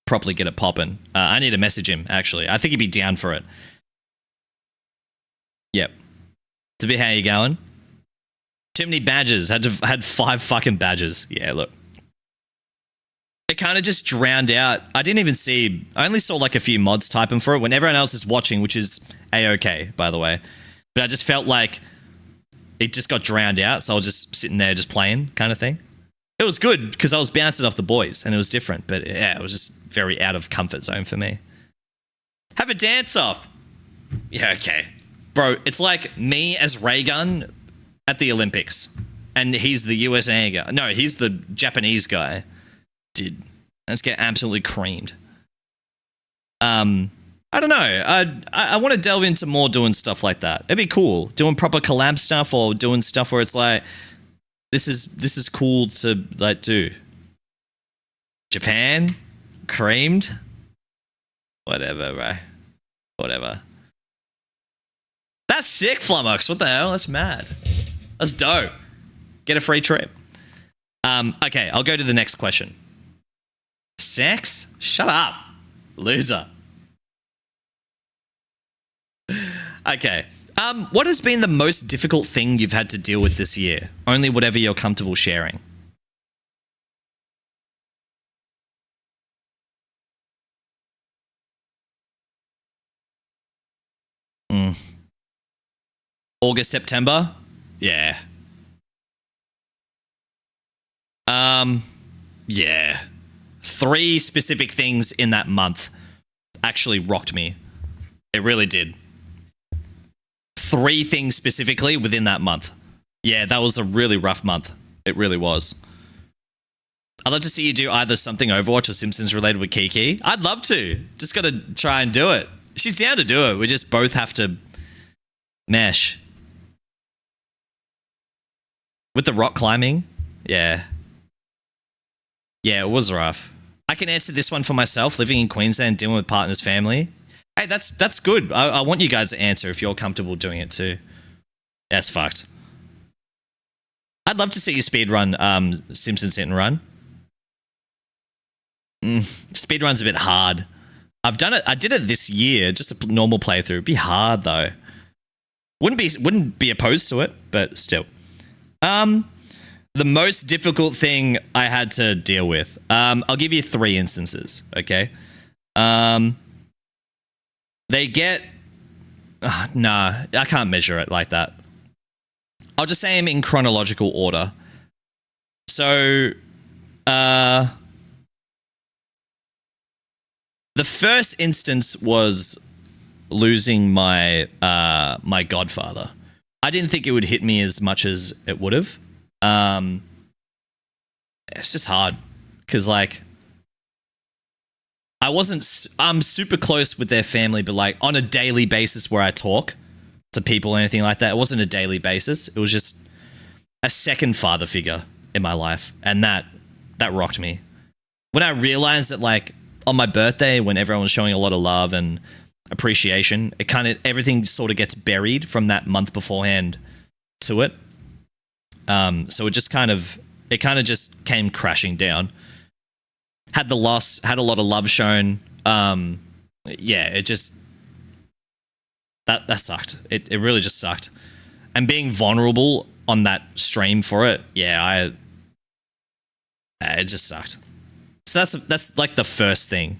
properly get it popping. I need to message him, actually. I think he'd be down for it. Yep. To be how you going? Too many badges. Had 5 fucking badges. Yeah, look. It kind of just drowned out. I only saw like a few mods typing for it when everyone else is watching, which is A-okay, by the way. But I just felt like it just got drowned out, so I was just sitting there just playing kind of thing. It was good because I was bouncing off the boys and it was different, but yeah, it was just very out of comfort zone for me. Have a dance off. Yeah, okay. Bro, it's like me as Raygun at the Olympics, and he's the USA guy. No, he's the Japanese guy. Dude, let's get absolutely creamed. I don't know. I want to delve into more doing stuff like that. It'd be cool doing proper collab stuff or doing stuff where it's like this is cool to like do. Japan, creamed, whatever, bro. Whatever. That's sick, Flummox. What the hell? That's mad. That's dope. Get a free trip. Okay, I'll go to the next question. Sex? Shut up, loser. Okay. What has been the most difficult thing you've had to deal with this year? Only whatever you're comfortable sharing. August, September? Yeah. Yeah. 3 specific things in that month actually rocked me. It really did. 3 things specifically within that month. Yeah, that was a really rough month. It really was. I'd love to see you do either something Overwatch or Simpsons related with Kiki. I'd love to. Just got to try and do it. She's down to do it. We just both have to mesh. With the rock climbing? Yeah. Yeah, it was rough. I can answer this one for myself. Living in Queensland, dealing with partner's family. Hey, that's good. I want you guys to answer if you're comfortable doing it too. That's fucked. I'd love to see you speedrun Simpsons Hit and Run. Speedrun's a bit hard. I've done it. I did it this year, just a normal playthrough. It'd be hard though. Wouldn't be opposed to it, but still. The most difficult thing I had to deal with. I'll give you 3 instances, okay? They get... nah, I can't measure it like that. I'll just say them in chronological order. So, the first instance was losing my my godfather. I didn't think it would hit me as much as it would have. It's just hard because like I'm super close with their family, but like on a daily basis where I talk to people or anything like that, it wasn't a daily basis. It was just a second father figure in my life, and that rocked me. When I realized that like on my birthday, when everyone was showing a lot of love and appreciation, it kind of everything sort of gets buried from that month beforehand to it. So it kind of just came crashing down. Had the loss, had a lot of love shown. Yeah, it just that sucked. It really just sucked. And being vulnerable on that stream for it, yeah, it just sucked. So that's like the first thing.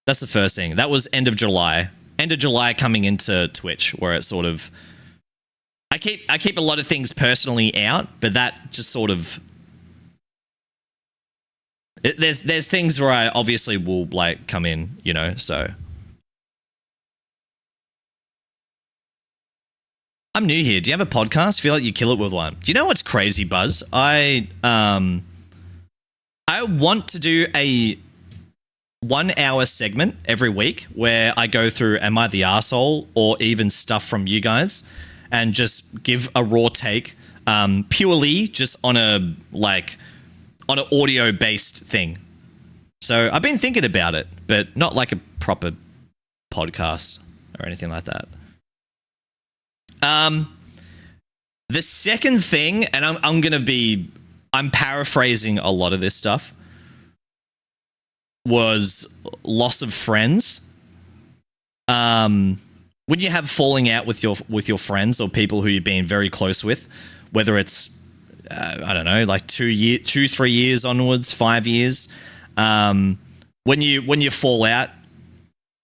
That's the first thing. That was end of July. End of July coming into Twitch, where it sort of I keep a lot of things personally out, but that just sort of there's things where I obviously will like come in, you know, so I'm new here. Do you have a podcast? Feel like you kill it with one. Do you know what's crazy, Buzz? I want to do a 1 hour segment every week where I go through Am I the Arsehole or even stuff from you guys and just give a raw take, purely just on an audio based thing. So I've been thinking about it, but not like a proper podcast or anything like that. The second thing, and I'm paraphrasing a lot of this stuff, was loss of friends. When you have falling out with your friends or people who you've been very close with, whether it's I don't know, like 2, 3 years onwards, 5 years, when you fall out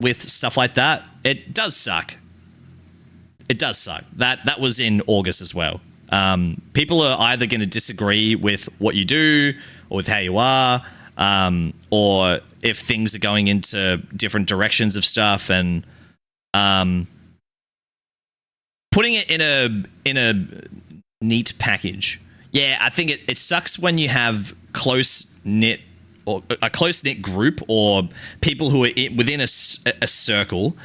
with stuff like that, it does suck. It does suck. That was in August as well. People are either going to disagree with what you do or with how you are, or if things are going into different directions of stuff, and putting it in a neat package. Yeah, I think it sucks when you have close-knit or a close-knit group or people who are within a circle,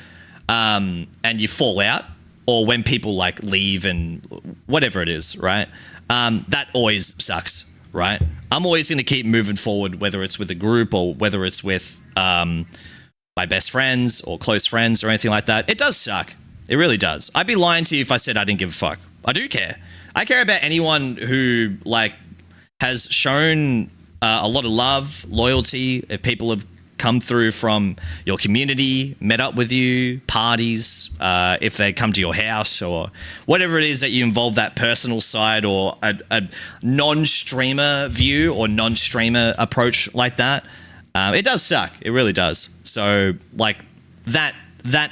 and you fall out, or when people like leave and whatever it is, right? That always sucks, right? I'm always going to keep moving forward, whether it's with a group or whether it's with my best friends or close friends or anything like that. It does suck. It really does. I'd be lying to you if I said I didn't give a fuck. I do care. I care about anyone who like has shown a lot of love, loyalty. If people have come through from your community, met up with you, parties, if they come to your house or whatever it is that you involve that personal side or a non-streamer view or non-streamer approach like that, it does suck. It really does. So like that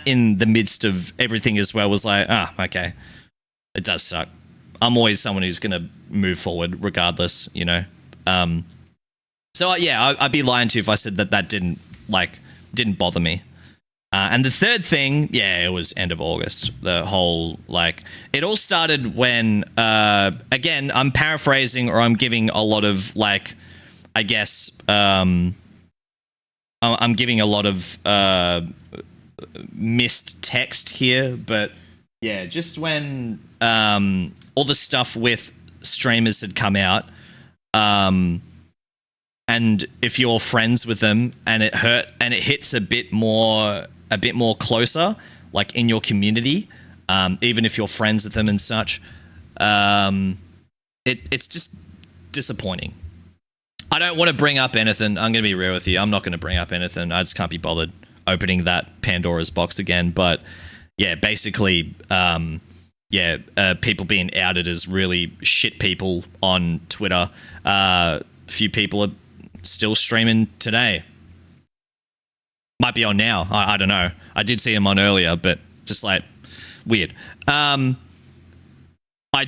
in the midst of everything as well was like, okay, it does suck. I'm always someone who's going to move forward regardless, you know? So yeah, I'd be lying to you if I said that didn't bother me. And the third thing, yeah, it was end of August. The whole, like, it all started when, again, I'm paraphrasing or I'm giving a lot of, like, I guess, I'm giving a lot of missed text here, but yeah, just when all the stuff with streamers had come out, and if you're friends with them and it hits a bit more closer, like in your community, even if you're friends with them and such, it's just disappointing. I don't want to bring up anything. I'm going to be real with you. I'm not going to bring up anything. I just can't be bothered opening that Pandora's box again. But yeah, basically, people being outed as really shit people on Twitter. A few people are still streaming today. Might be on now. I don't know. I did see him on earlier, but just like weird. I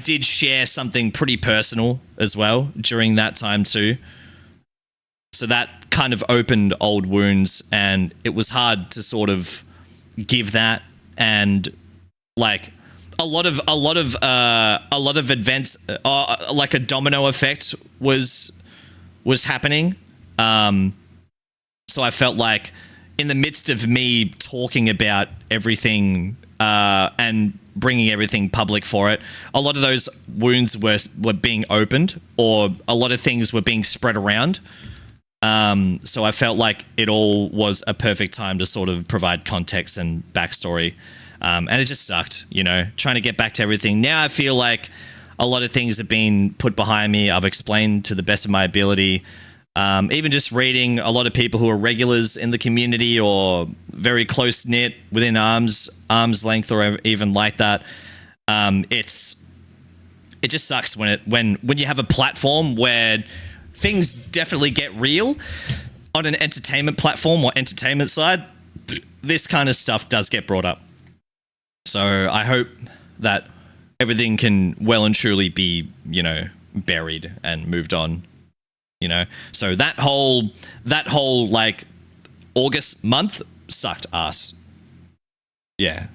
did share something pretty personal as well during that time too. So that kind of opened old wounds, and it was hard to sort of give that, and like a lot of events, like a domino effect was happening. So I felt like in the midst of me talking about everything and bringing everything public for it, a lot of those wounds were being opened, or a lot of things were being spread around. So I felt like it all was a perfect time to sort of provide context and backstory. And it just sucked, trying to get back to everything. Now I feel like a lot of things have been put behind me. I've explained to the best of my ability. Even just reading a lot of people who are regulars in the community or very close knit within arm's length, or even like that. It just sucks when you have a platform where things definitely get real on an entertainment platform or entertainment side. This kind of stuff does get brought up. So I hope that everything can well and truly be, buried and moved on. So that whole like August month sucked ass. Yeah.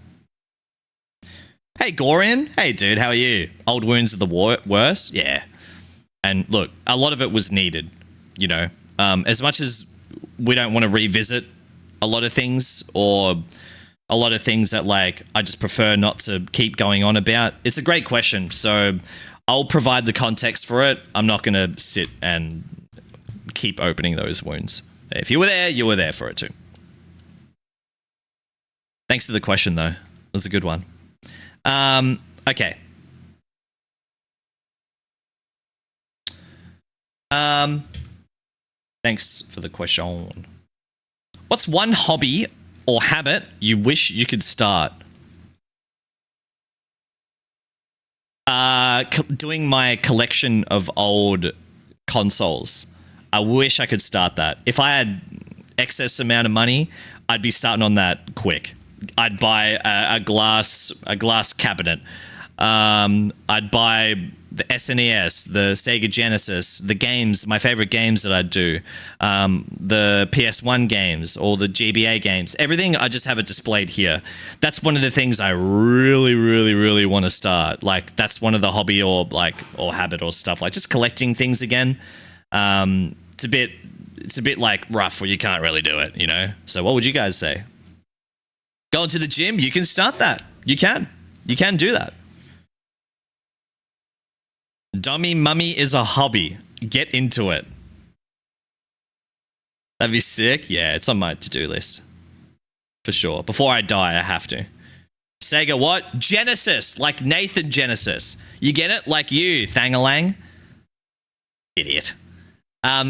Hey Gorian, hey dude, how are you? Old wounds are the worst. Yeah. And look, a lot of it was needed. As much as we don't want to revisit a lot of things, or a lot of things that like I just prefer not to keep going on about. It's a great question, so I'll provide the context for it. I'm not going to sit and keep opening those wounds. If you were there, you were there for it too. Thanks for the question, though. It was a good one. Okay. Thanks for the question. What's one hobby or habit you wish you could start? Doing my collection of old consoles. I wish I could start that. If I had excess amount of money, I'd be starting on that quick. I'd buy a glass cabinet. I'd buy the SNES, the Sega Genesis, the games, my favorite games that I'd do, the PS1 games or the GBA games, everything. I just have it displayed here. That's one of the things I really, really, really want to start. Like that's one of the hobby or habit or stuff, like just collecting things again. It's a bit like rough where you can't really do it, So what would you guys say? Going to the gym, you can start that. You can do that. Dummy mummy is a hobby. Get into it. That'd be sick. Yeah, it's on my to-do list. For sure. Before I die, I have to. Sega what? Genesis. Like Nathan Genesis. You get it? Like you, Thangalang. Idiot.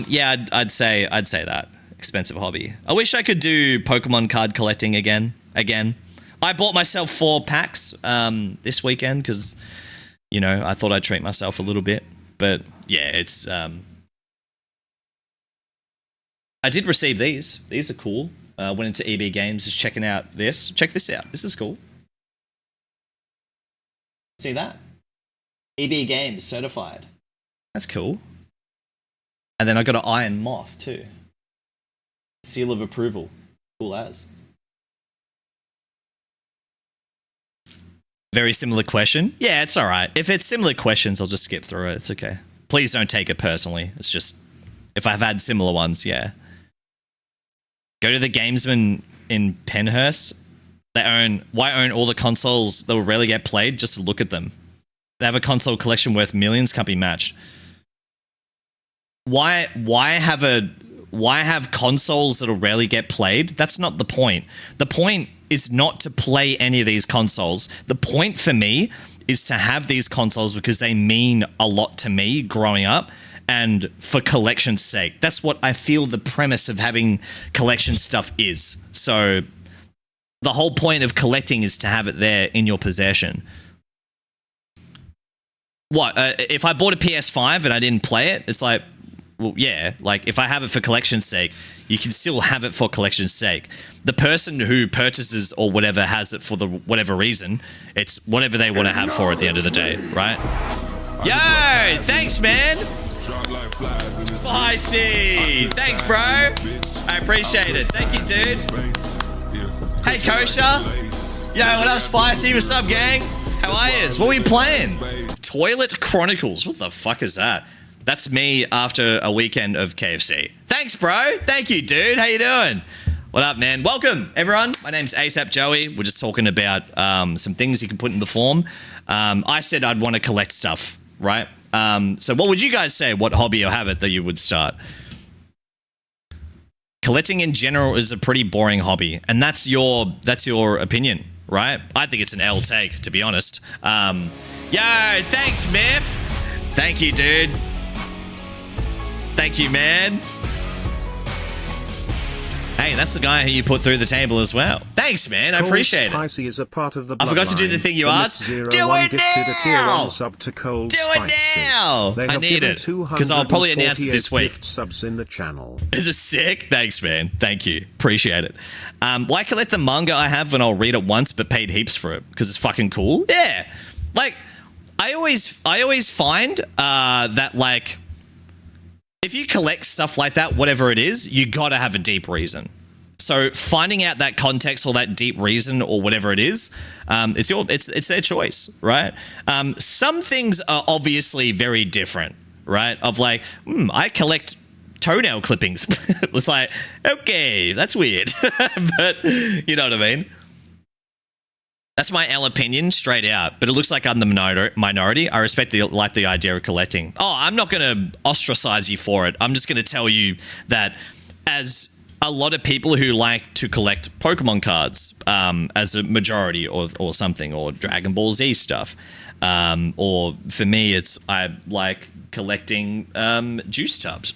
Yeah, I'd say that. Expensive hobby. I wish I could do Pokemon card collecting again. I bought myself 4 packs this weekend because... I thought I'd treat myself a little bit. But, yeah, it's... I did receive these. These are cool. Went into EB Games, just checking out this. Check this out. This is cool. See that? EB Games certified. That's cool. And then I got an Iron Moth, too. Seal of approval. Cool as. Very similar question. Yeah, it's all right. If it's similar questions, I'll just skip through it. It's okay. Please don't take it personally. It's just, if I've had similar ones, yeah. Go to the Gamesman in Penhurst. Why own all the consoles that will rarely get played? Just to look at them. They have a console collection worth millions, can't be matched. why have consoles that'll rarely get played? That's not the point. The point is not to play any of these consoles. The point for me is to have these consoles because they mean a lot to me growing up and for collection's sake. That's what I feel the premise of having collection stuff is. So the whole point of collecting is to have it there in your possession. What, if I bought a PS5 and I didn't play it, it's like, well, yeah, like if I have it for collection's sake, you can still have it for collection's sake. The person who purchases or whatever has it for the whatever reason, it's whatever they want to have for it at the end of the day, right? Yo, thanks, man. Spicy. Thanks, bro. I appreciate it. Thank you, dude. Hey, Kosha. Yo, what up, Spicy? What's up, gang? How are you? What are we playing? Toilet Chronicles. What the fuck is that? That's me after a weekend of KFC. Thanks, bro. Thank you, dude. How you doing? What up, man? Welcome, everyone. My name's ASAP Joey. We're just talking about some things you can put in the form. I said I'd want to collect stuff, right? So what would you guys say? What hobby or habit that you would start? Collecting in general is a pretty boring hobby, and that's your opinion, right? I think it's an L take, to be honest. Yo, thanks, Miff. Thank you, dude. Thank you, man. Hey, that's the guy who you put through the table as well. Thanks, man. I appreciate it. Is a part of the I forgot to do the thing you asked. Do it now! Do it now! I need it, because I'll probably announce it this week. Subs in the channel. Is it sick? Thanks, man. Thank you. Appreciate it. Why collect the manga I have when I'll read it once but paid heaps for it? Because it's fucking cool? Yeah. Like, I always find that, like, if you collect stuff like that, whatever it is, you gotta have a deep reason. So finding out that context or that deep reason or whatever it is, it's their choice, right? Some things are obviously very different, right? Of like, I collect toenail clippings. It's like, okay, that's weird, but you know what I mean? That's my L opinion, straight out. But it looks like I'm the minority. I respect the idea of collecting. Oh, I'm not going to ostracize you for it. I'm just going to tell you that as a lot of people who like to collect Pokemon cards as a majority or something, or Dragon Ball Z stuff, or for me, I like collecting juice tubs.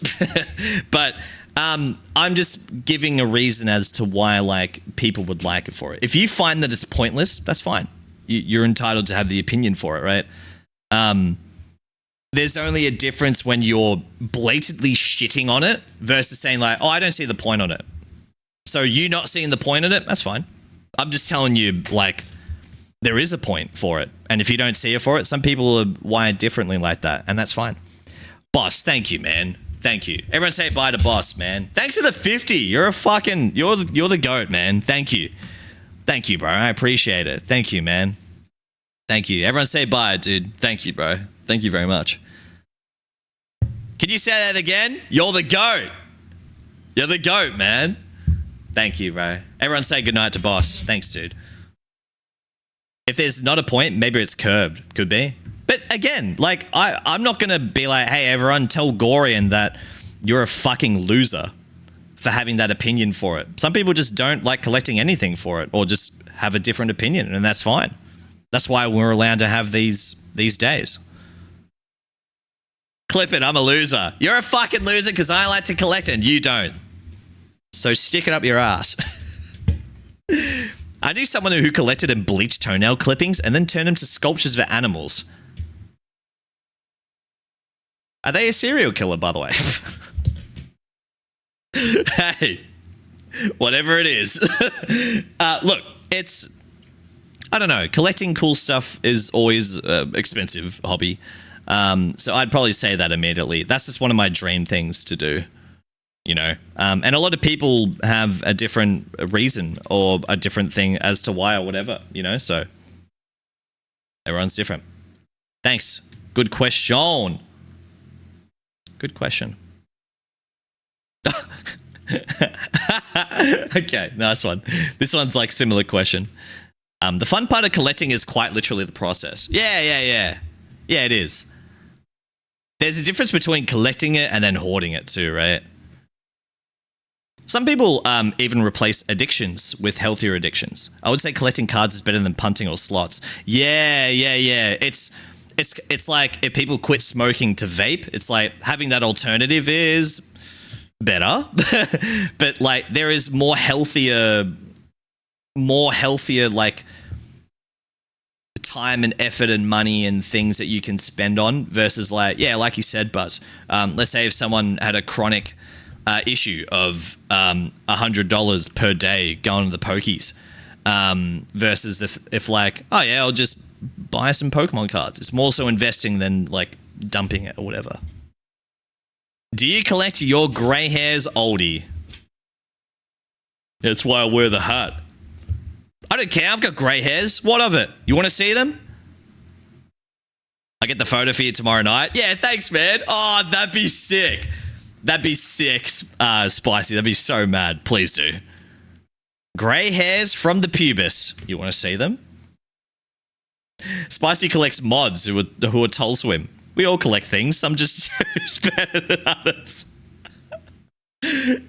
But I'm just giving a reason as to why like people would like it for it. If you find that it's pointless, that's fine. You're entitled to have the opinion for it, right? There's only a difference when you're blatantly shitting on it versus saying like, oh, I don't see the point on it. So you not seeing the point in it, that's fine. I'm just telling you, like, there is a point for it. And if you don't see it for it, some people are wired differently like that, and that's fine. Boss, thank you, man. Thank you. Everyone say bye to Boss, man. Thanks for the 50. You're the GOAT, man. Thank you. Thank you, bro. I appreciate it. Thank you, man. Thank you. Everyone say bye, dude. Thank you, bro. Thank you very much. Can you say that again? You're the GOAT. You're the GOAT, man. Thank you, bro. Everyone say goodnight to Boss. Thanks, dude. If there's not a point, maybe it's curbed. Could be. But again, like, I'm not going to be like, hey, everyone, tell Gorian that you're a fucking loser for having that opinion for it. Some people just don't like collecting anything for it or just have a different opinion, and that's fine. That's why we're allowed to have these days. Clip it, I'm a loser. You're a fucking loser because I like to collect and you don't. So stick it up your ass. I knew someone who collected and bleached toenail clippings and then turned them to sculptures for animals. Are they a serial killer, by the way? Hey, whatever it is. Look, I don't know. Collecting cool stuff is always an expensive hobby. So I'd probably say that immediately. That's just one of my dream things to do, you know. And a lot of people have a different reason or a different thing as to why or whatever, you know. So everyone's different. Thanks. Good question. Good question. Okay, nice one. This one's like similar question. The fun part of collecting is quite literally the process. Yeah, it is. There's a difference between collecting it and then hoarding it too, right? Some people even replace addictions with healthier addictions. I would say collecting cards is better than punting or slots. Yeah. It's like if people quit smoking to vape, it's like having that alternative is better. But like there is more healthier like time and effort and money and things that you can spend on versus like you said, Buzz. Let's say if someone had a chronic issue of $100 per day going to the pokies, versus if like, oh yeah, I'll just buy some Pokemon cards. It's more so investing than like dumping it or whatever. Do you collect your grey hairs, oldie? That's why I wear the hat. I don't care. I've got grey hairs. What of it? You want to see them? I get the photo for you tomorrow night. Yeah, thanks, man. Oh, that'd be sick. That'd be sick, Spicy. That'd be so mad. Please do. Grey hairs from the pubis. You want to see them? Spicy collects mods who are Toll Swim. We all collect things. Some just choose better than others.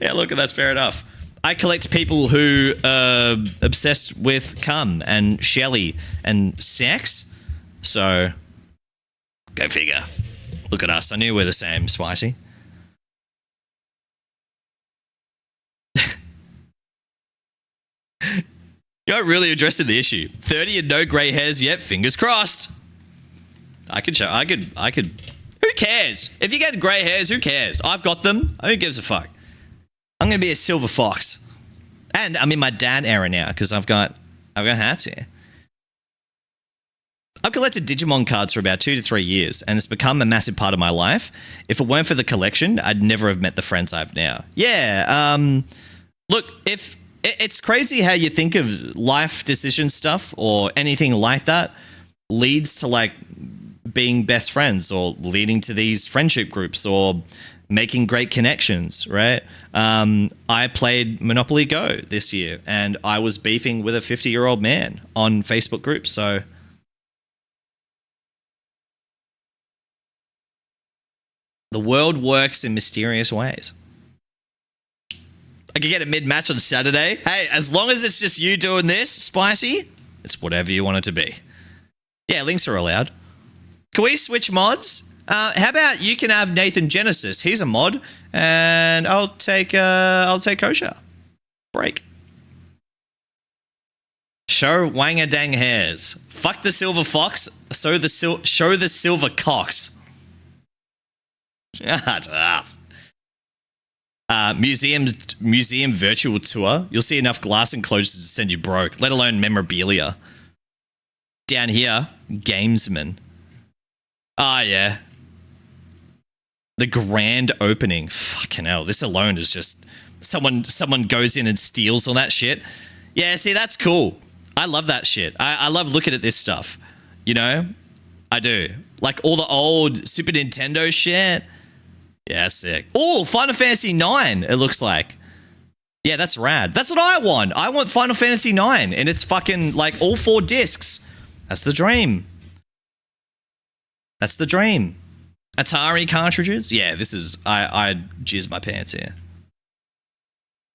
Yeah, look, that's fair enough. I collect people who are obsessed with cum and Shelly and sex. So, go figure. Look at us. I knew we're the same, Spicy. You aren't really addressing the issue. 30 and no grey hairs yet. Fingers crossed. I could. Who cares? If you get grey hairs, who cares? I've got them. Who gives a fuck? I'm going to be a silver fox. And I'm in my dad era now because I've got hats here. I've collected Digimon cards for about 2 to 3 years and it's become a massive part of my life. If it weren't for the collection, I'd never have met the friends I have now. Yeah. Look, if it's crazy how you think of life decision stuff or anything like that leads to like being best friends or leading to these friendship groups or making great connections, right? I played Monopoly Go this year and I was beefing with a 50-year-old man on Facebook groups. So the world works in mysterious ways. I could get a mid-match on Saturday. Hey, as long as it's just you doing this, Spicy, it's whatever you want it to be. Yeah, links are allowed. Can we switch mods? How about you can have Nathan Genesis? He's a mod, and I'll take Kosha. Break. Show Wanga Dang hairs. Fuck the silver fox. Show the silver cocks. Shut up. Museum virtual tour. You'll see enough glass enclosures to send you broke, let alone memorabilia. Down here, gamesman. Ah, yeah. The grand opening. Fucking hell. This alone is just someone goes in and steals all that shit. Yeah, see, that's cool. I love that shit. I love looking at this stuff. You know? I do. Like all the old Super Nintendo shit. Yeah, sick. Oh, Final Fantasy 9, it looks like. Yeah, that's rad. That's what I want. I want Final Fantasy 9, and it's fucking like all 4 discs. That's the dream. That's the dream. Atari cartridges? Yeah, this is... I'd jizz my pants here.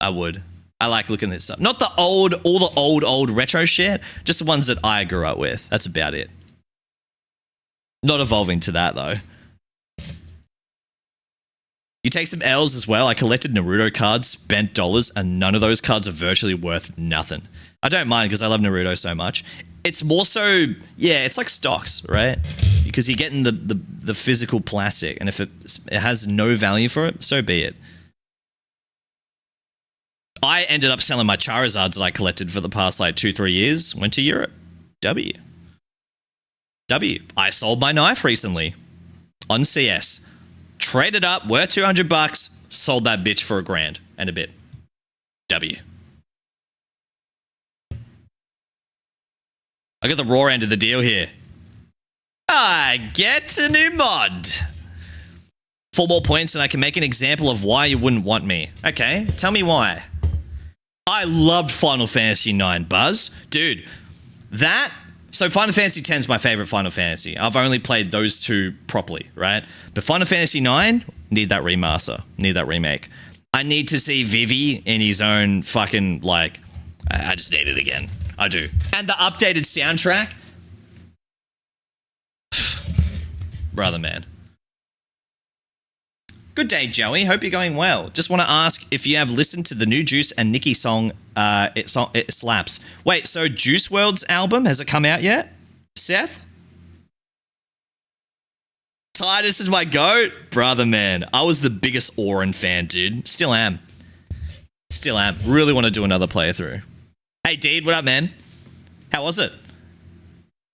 I would. I like looking at this stuff. Not all the old retro shit, just the ones that I grew up with. That's about it. Not evolving to that, though. You take some L's as well. I collected Naruto cards, spent dollars, and none of those cards are virtually worth nothing. I don't mind because I love Naruto so much. It's more so, yeah, it's like stocks, right? Because you're getting the physical plastic, and if it has no value for it, so be it. I ended up selling my Charizards that I collected for the past like 2-3 years. Went to Europe. W. I sold my knife recently on CS. Traded up, worth $200, sold that bitch for $1,000 and a bit. W. I got the raw end of the deal here. I get a new mod. 4 more points and I can make an example of why you wouldn't want me. Okay, tell me why. I loved Final Fantasy 9, Buzz. Dude, that... So Final Fantasy X is my favorite Final Fantasy. I've only played those two properly, right? But Final Fantasy IX, need that remaster, need that remake. I need to see Vivi in his own fucking, like, I just need it again. I do. And the updated soundtrack. Brother, man. Good day, Joey. Hope you're going well. Just want to ask if you have listened to the new Juice and Nicki song, It Slaps. Wait, so Juice WRLD's album, has it come out yet? Seth? Titus is my goat? Brother, man. I was the biggest Orin fan, dude. Still am. Still am. Really want to do another playthrough. Hey, Deed, what up, man? How was it?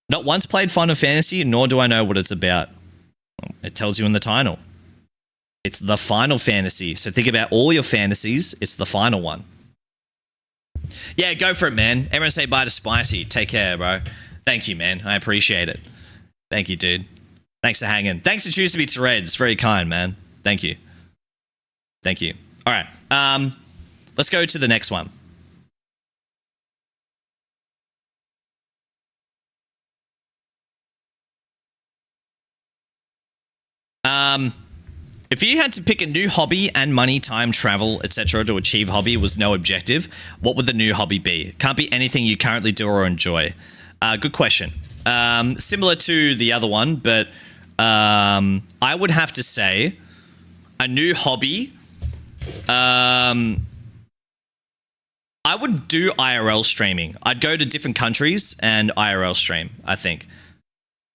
Not once played Final Fantasy, nor do I know what it's about. It tells you in the title. It's the Final Fantasy. So think about all your fantasies. It's the final one. Yeah, go for it, man. Everyone say bye to Spicy. Take care, bro. Thank you, man. I appreciate it. Thank you, dude. Thanks for hanging. Thanks for choosing me to Red. It's very kind, man. Thank you. Thank you. All right. Let's go to the next one. If you had to pick a new hobby and money, time, travel, etc. to achieve hobby was no objective, what would the new hobby be? Can't be anything you currently do or enjoy. Good question. Similar to the other one, but I would have to say a new hobby. I would do IRL streaming. I'd go to different countries and IRL stream, I think.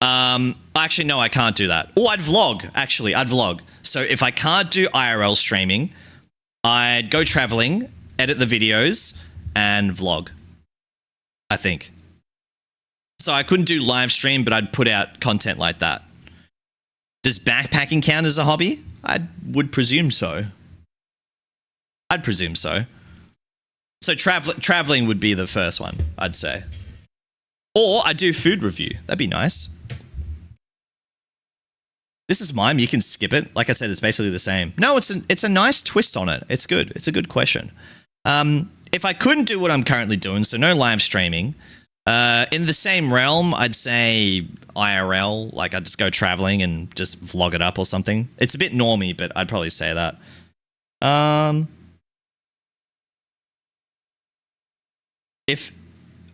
Actually, no, I can't do that. Oh, I'd vlog. Actually, I'd vlog. So if I can't do IRL streaming, I'd go traveling, edit the videos, and vlog. I think. So I couldn't do live stream, but I'd put out content like that. Does backpacking count as a hobby? I would presume so. I'd presume so. So traveling would be the first one, I'd say. Or I'd do food review. That'd be nice. This is mime. You can skip it. Like I said, it's basically the same. No, it's a nice twist on it. It's good. It's a good question. If I couldn't do what I'm currently doing, so no live streaming, in the same realm, I'd say IRL. Like I'd just go traveling and just vlog it up or something. It's a bit normy, but I'd probably say that. If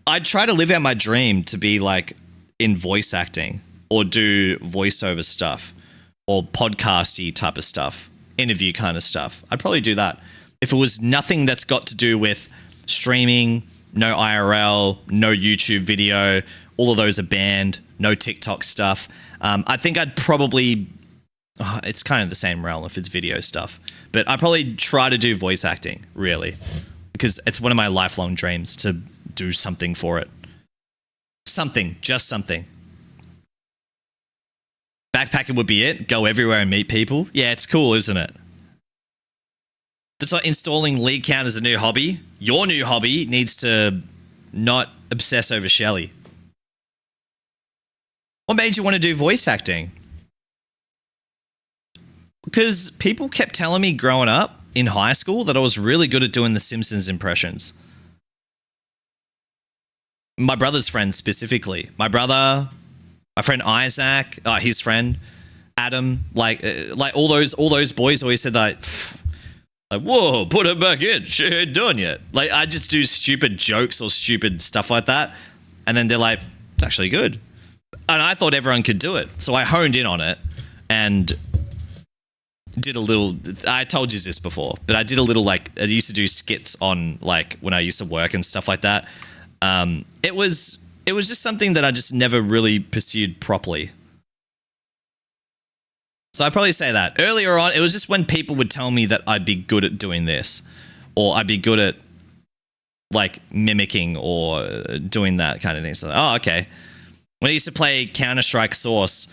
I'd try to live out my dream to be like in voice acting or do voiceover stuff or podcasty type of stuff, interview kind of stuff, I'd probably do that. If it was nothing that's got to do with streaming, no IRL, no YouTube video, all of those are banned, no TikTok stuff, I think I'd probably, it's kind of the same realm if it's video stuff, but I'd probably try to do voice acting, really, because it's one of my lifelong dreams to do something for it. Something, just something. Backpacking would be it. Go everywhere and meet people. Yeah, it's cool, isn't it? Just like installing lead count as a new hobby. Your new hobby needs to not obsess over Shelly. What made you want to do voice acting? Because people kept telling me growing up in high school that I was really good at doing the Simpsons impressions. My brother's friend specifically. My brother, my friend Isaac, his friend Adam, like all those boys always said like, whoa, put it back in. She ain't done yet. Like I just do stupid jokes or stupid stuff like that, and then they're like, it's actually good. And I thought everyone could do it, so I honed in on it and did a little. I told you this before, but I did a little like I used to do skits on like when I used to work and stuff like that. It was just something that I just never really pursued properly. So I'd probably say that. Earlier on, it was just when people would tell me that I'd be good at doing this, or I'd be good at like mimicking or doing that kind of thing. So, oh, okay. When I used to play Counter-Strike Source,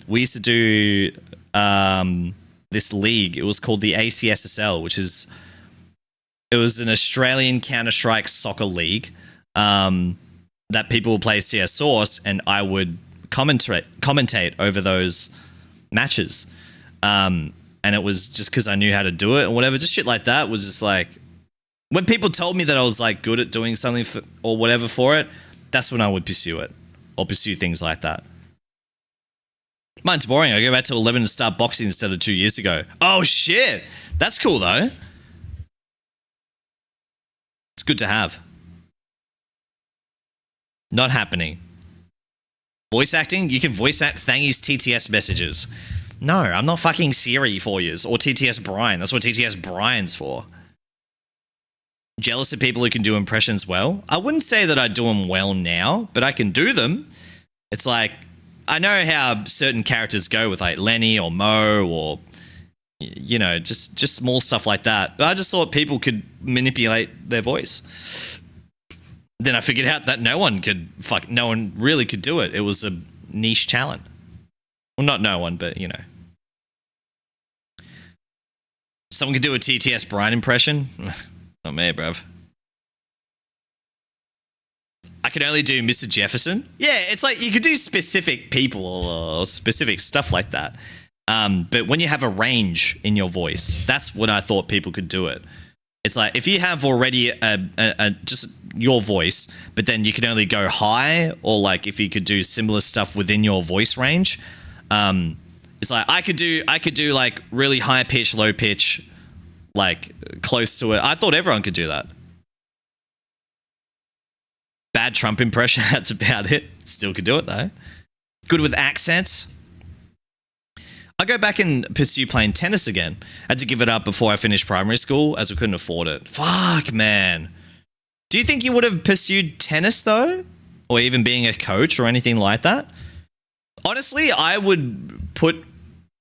we used to do this league. It was called the ACSSL, it was an Australian Counter-Strike soccer league. That people would play CS Source, and I would commentate over those matches. And it was just because I knew how to do it or whatever. Just shit like that was just like, when people told me that I was like good at doing something or whatever for it, that's when I would pursue it. or pursue things like that. Mine's boring. I go back to 11 to start boxing instead of 2 years ago. Oh, shit. That's cool, though. It's good to have. Not happening. Voice acting? You can voice act Thangy's TTS messages. No, I'm not fucking Siri for you, or TTS Brian. That's what TTS Brian's for. Jealous of people who can do impressions well? I wouldn't say that I do them well now, but I can do them. It's like, I know how certain characters go with like Lenny or Mo or, you know, just small stuff like that. But I just thought people could manipulate their voice. Then I figured out that no one really could do it. It was a niche talent. Well, not no one, but you know. Someone could do a TTS Brian impression. Not me, bruv. I could only do Mr. Jefferson. Yeah, it's like you could do specific people or specific stuff like that. But when you have a range in your voice, that's what I thought people could do it. It's like if you have already just your voice, but then you can only go high, or like if you could do similar stuff within your voice range. It's like I could do like really high pitch, low pitch, like close to it. I thought everyone could do that. Bad Trump impression, that's about it. Still could do it though. Good with accents. I go back and pursue playing tennis again. I had to give it up before I finished primary school as I couldn't afford it. Fuck, man. Do you think you would have pursued tennis though? Or even being a coach or anything like that? Honestly, I would put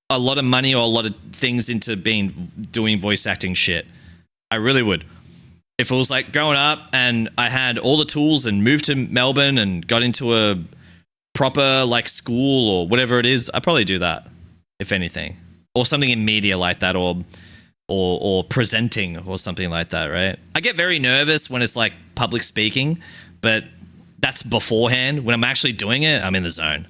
a lot of money or a lot of things into doing voice acting shit. I really would. If it was like growing up and I had all the tools and moved to Melbourne and got into a proper like school or whatever it is, I'd probably do that, if anything. Or something in media like that, or presenting or something like that, right? I get very nervous when it's like public speaking, but that's beforehand. When I'm actually doing it, I'm in the zone.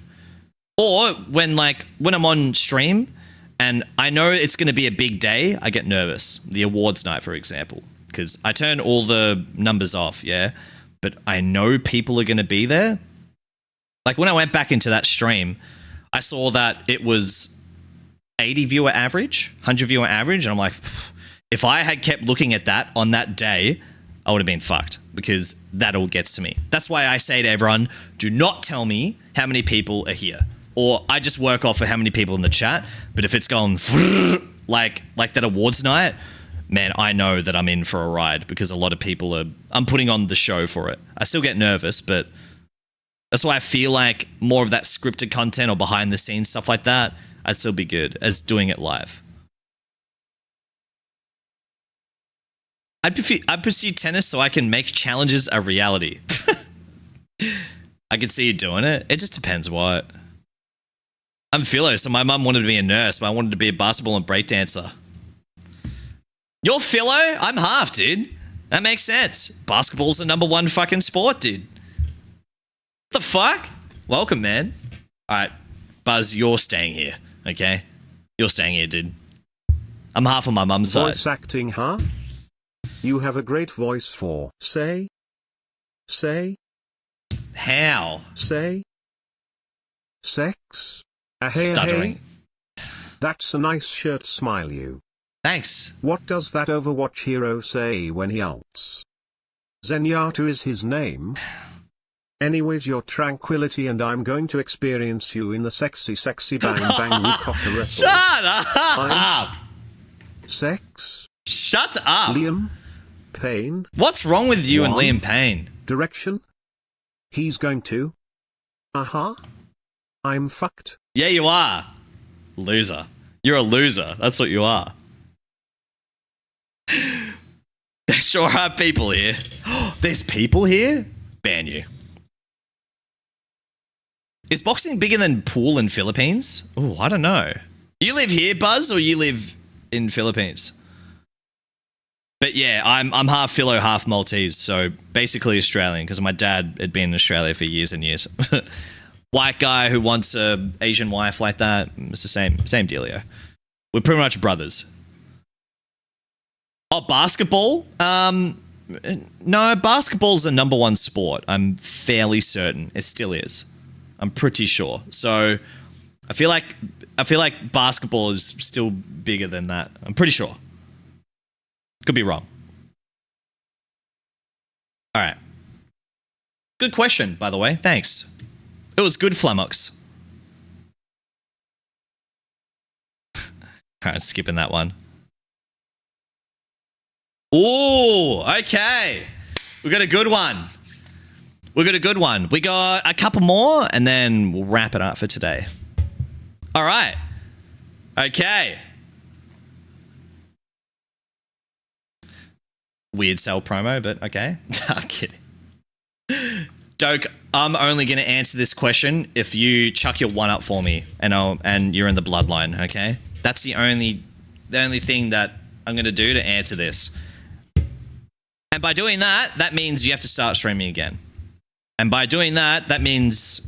Or when I'm on stream and I know it's going to be a big day, I get nervous. The awards night, for example, because I turn all the numbers off, yeah? But I know people are going to be there. Like when I went back into that stream, I saw that it was 80 viewer average, 100 viewer average. And I'm like, if I had kept looking at that on that day, I would have been fucked because that all gets to me. That's why I say to everyone, do not tell me how many people are here. Or I just work off of how many people in the chat. But if it's gone like that awards night, man, I know that I'm in for a ride because a lot of people I'm putting on the show for it. I still get nervous, but that's why I feel like more of that scripted content or behind the scenes stuff like that, I'd still be good as doing it live. I'd pursue tennis so I can make challenges a reality. I could see you doing it. It just depends what. I'm Philo, so my mum wanted to be a nurse, but I wanted to be a basketball and breakdancer. You're Philo? I'm half, dude. That makes sense. Basketball's the number one fucking sport, dude. The fuck? Welcome, man. All right, Buzz, you're staying here, okay? You're staying here, dude. I'm half on my mum's side. Voice acting, huh? You have a great voice for say. How? Say. Sex. Stuttering. That's a nice shirt, smile you. Thanks. What does that Overwatch hero say when he ults? Zenyatta is his name. Anyways, your tranquility, and I'm going to experience you in the sexy bang bang ricotta wrestle. Shut up! Sex. Shut up! Liam Payne. What's wrong with you and One. Liam Payne? Direction. He's going to. I'm fucked. Yeah, you are. Loser. You're a loser. That's what you are. There sure are people here. There's people here? Ban you. Is boxing bigger than pool in Philippines? Oh, I don't know. You live here, Buzz, or you live in Philippines? But yeah, I'm half Philo, half Maltese, so basically Australian, because my dad had been in Australia for years and years. White guy who wants a Asian wife like that. It's the same dealio. We're pretty much brothers. Oh, basketball? No, basketball's the number one sport. I'm fairly certain. It still is. I'm pretty sure. So I feel like basketball is still bigger than that. I'm pretty sure. Could be wrong. All right. Good question, by the way. Thanks. It was good, Flamox. All right, skipping that one. Ooh, okay. We got a good one. We got a couple more, and then we'll wrap it up for today. All right. Okay. Weird sell promo, but okay. I'm kidding. Doke, I'm only going to answer this question if you chuck your one up for me, and you're in the bloodline. Okay, that's the only thing that I'm going to do to answer this. And by doing that, that means you have to start streaming again. And by doing that, that means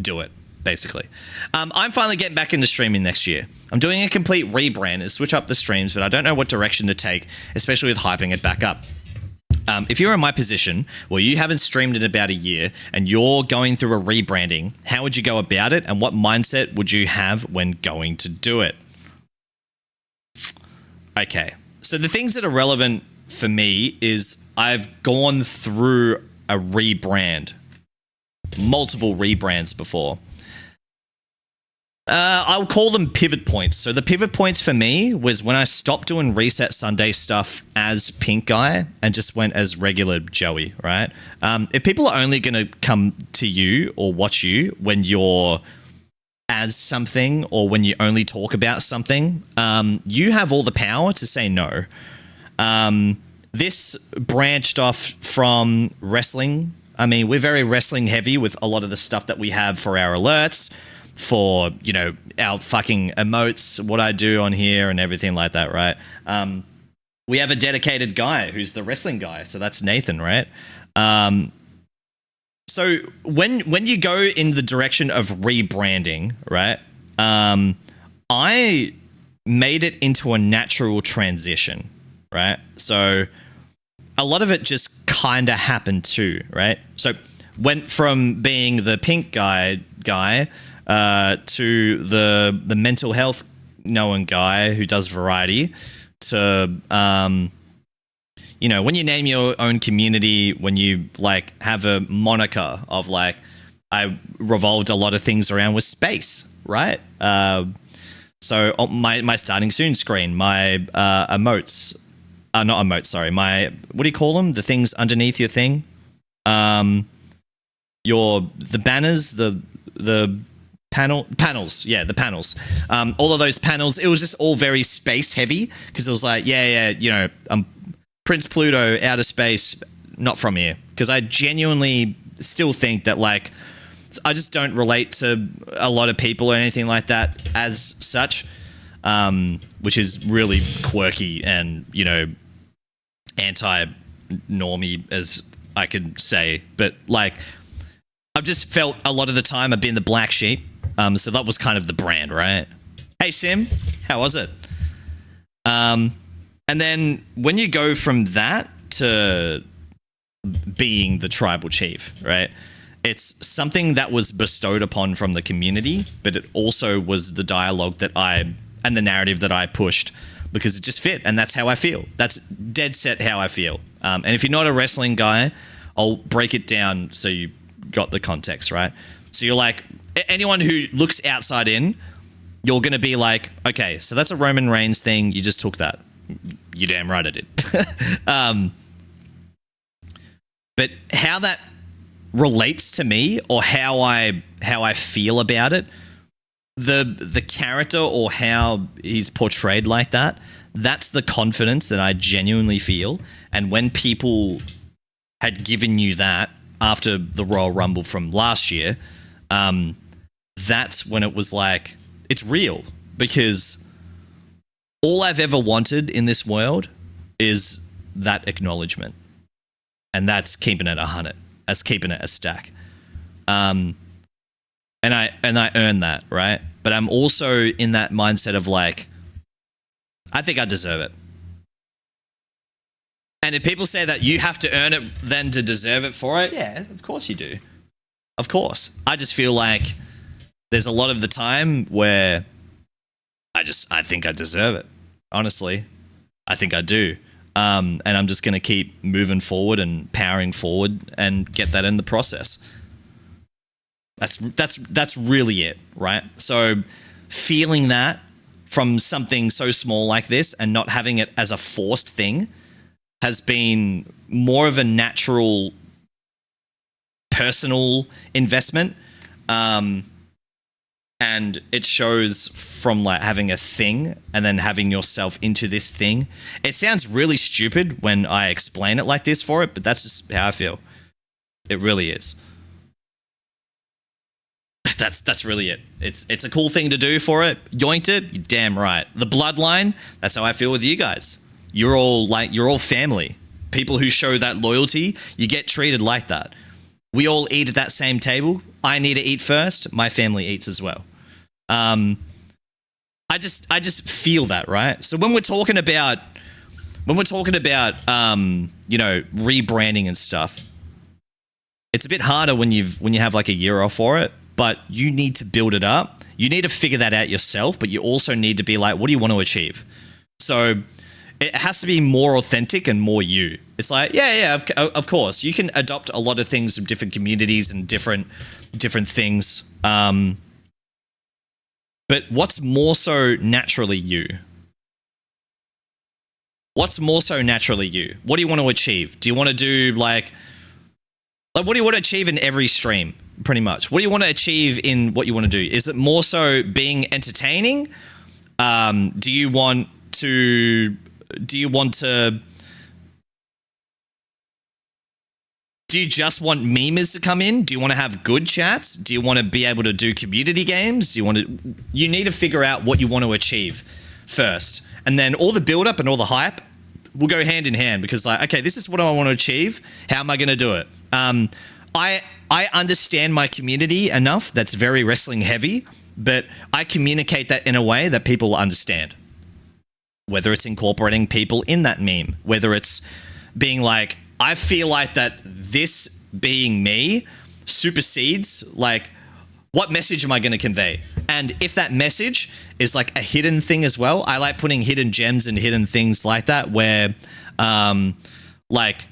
do it, basically. I'm finally getting back into streaming next year. I'm doing a complete rebrand and switch up the streams, but I don't know what direction to take, especially with hyping it back up. If you're in my position where you haven't streamed in about a year and you're going through a rebranding, how would you go about it, and what mindset would you have when going to do it? Okay, so the things that are relevant for me is I've gone through a rebrand, multiple rebrands before. I'll call them pivot points. So the pivot points for me was when I stopped doing Reset Sunday stuff as Pink Guy and just went as regular Joey, right? If people are only going to come to you or watch you when you're as something or when you only talk about something, you have all the power to say no. This branched off from wrestling. I mean, we're very wrestling heavy with a lot of the stuff that we have for our alerts, for, you know, our fucking emotes, what I do on here and everything like that, right? We have a dedicated guy who's the wrestling guy, so that's Nathan, right? So when you go in the direction of rebranding, right, I made it into a natural transition, right? So a lot of it just kind of happened too, right? So went from being the Pink guy to the mental health known guy who does variety to, you know, when you name your own community, when you like have a moniker of like, I revolved a lot of things around with space, right? So my starting soon screen, my emotes, not emotes, sorry, my, what do you call them? The things underneath your thing? The banners, the panels, yeah, the panels. All of those panels, it was just all very space heavy because it was like, yeah, you know, Prince Pluto, outer space, not from here. Because I genuinely still think that, like, I just don't relate to a lot of people or anything like that as such, which is really quirky and, you know, anti-normie as I could say. But, like, I've just felt a lot of the time I've been the black sheep. So that was kind of the brand, right? Hey, Sim, how was it? And then when you go from that to being the tribal chief, right? It's something that was bestowed upon from the community, but it also was the dialogue that and the narrative that I pushed because it just fit. And that's how I feel. That's dead set how I feel. And if you're not a wrestling guy, I'll break it down so you got the context, right? So you're like, anyone who looks outside in, you're going to be like, okay, so that's a Roman Reigns thing. You just took that. You're damn right I did. But how that relates to me or how I feel about it, the character or how he's portrayed like that, that's the confidence that I genuinely feel. And when people had given you that after the Royal Rumble from last year, that's when it was like, it's real, because all I've ever wanted in this world is that acknowledgement. And that's keeping it 100, that's keeping it a stack. And I earn that, right? But I'm also in that mindset of like, I think I deserve it. And if people say that you have to earn it then to deserve it for it, yeah, of course you do. Of course. I just feel like there's a lot of the time where I think I deserve it. Honestly, I think I do. And I'm just going to keep moving forward and powering forward and get that in the process. That's really it, right? So feeling that from something so small like this and not having it as a forced thing has been more of a natural personal investment. And it shows from like having a thing and then having yourself into this thing. It sounds really stupid when I explain it like this for it, but that's just how I feel. It really is. That's really it. It's a cool thing to do for it. Yoinked it, you're damn right. The bloodline, that's how I feel with you guys. You're all family. People who show that loyalty, you get treated like that. We all eat at that same table. I need to eat first. My family eats as well. I just feel that, right? So when we're talking about rebranding and stuff, it's a bit harder when you have like a year off for it, but you need to build it up. You need to figure that out yourself, but you also need to be like, what do you want to achieve? So it has to be more authentic and more you. It's like, of course, you can adopt a lot of things from different communities and different things. But what's more so naturally you? What's more so naturally you? What do you want to achieve? Do you want to do like what do you want to achieve in every stream, pretty much? What do you want to achieve in what you want to do? Is it more so being entertaining? Do you just want memers to come in? Do you want to have good chats? Do you want to be able to do community games? You need to figure out what you want to achieve first. And then all the build up and all the hype will go hand in hand because like, okay, this is what I want to achieve. How am I going to do it? I understand my community enough that's very wrestling heavy, but I communicate that in a way that people understand. Whether it's incorporating people in that meme, whether it's being like, I feel like that this being me supersedes like what message am I going to convey? And if that message is like a hidden thing as well, I like putting hidden gems and hidden things like that where like,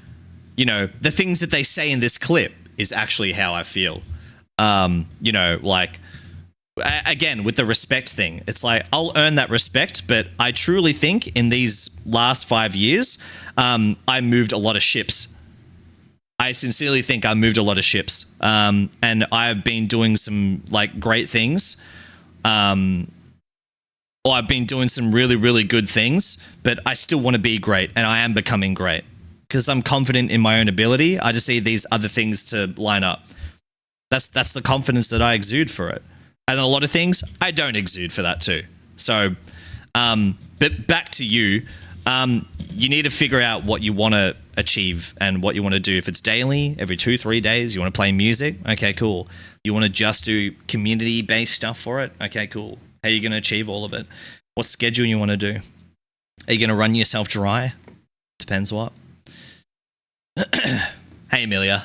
you know, the things that they say in this clip is actually how I feel. You know, like again, with the respect thing, it's like I'll earn that respect, but I truly think in these last 5 years, I moved a lot of ships. I sincerely think I moved a lot of ships, and I've been doing some like great things, or I've been doing some really, really good things, but I still want to be great, and I am becoming great because I'm confident in my own ability. I just need these other things to line up. That's the confidence that I exude for it. And a lot of things I don't exude for that too. So, but back to you. You need to figure out what you want to achieve and what you want to do. If it's daily, every 2-3 days, you want to play music, okay, cool. You want to just do community-based stuff for it, okay, cool. How are you going to achieve all of it? What schedule you want to do? Are you going to run yourself dry? Depends what. Hey, Amelia.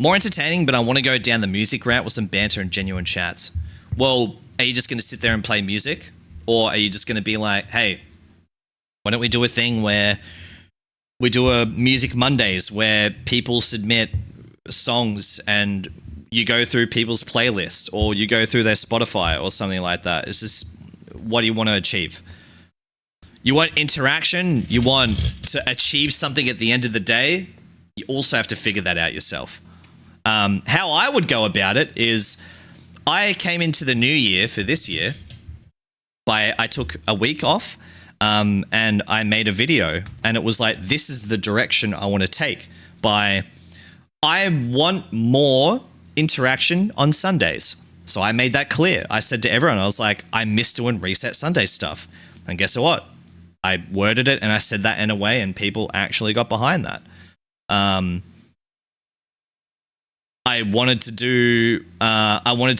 More entertaining, but I want to go down the music route with some banter and genuine chats. Well, are you just going to sit there and play music? Or are you just going to be like, hey, why don't we do a thing where we do a Music Mondays where people submit songs and you go through people's playlist or you go through their Spotify or something like that? It's just, what do you want to achieve? You want interaction? You want to achieve something at the end of the day? You also have to figure that out yourself. How I would go about it is I came into the new year for this year I took a week off and I made a video and it was like, this is the direction I want to take I want more interaction on Sundays. So I made that clear. I said to everyone, I was like, I miss doing Reset Sunday stuff. And guess what? I worded it and I said that in a way and people actually got behind that. I wanted to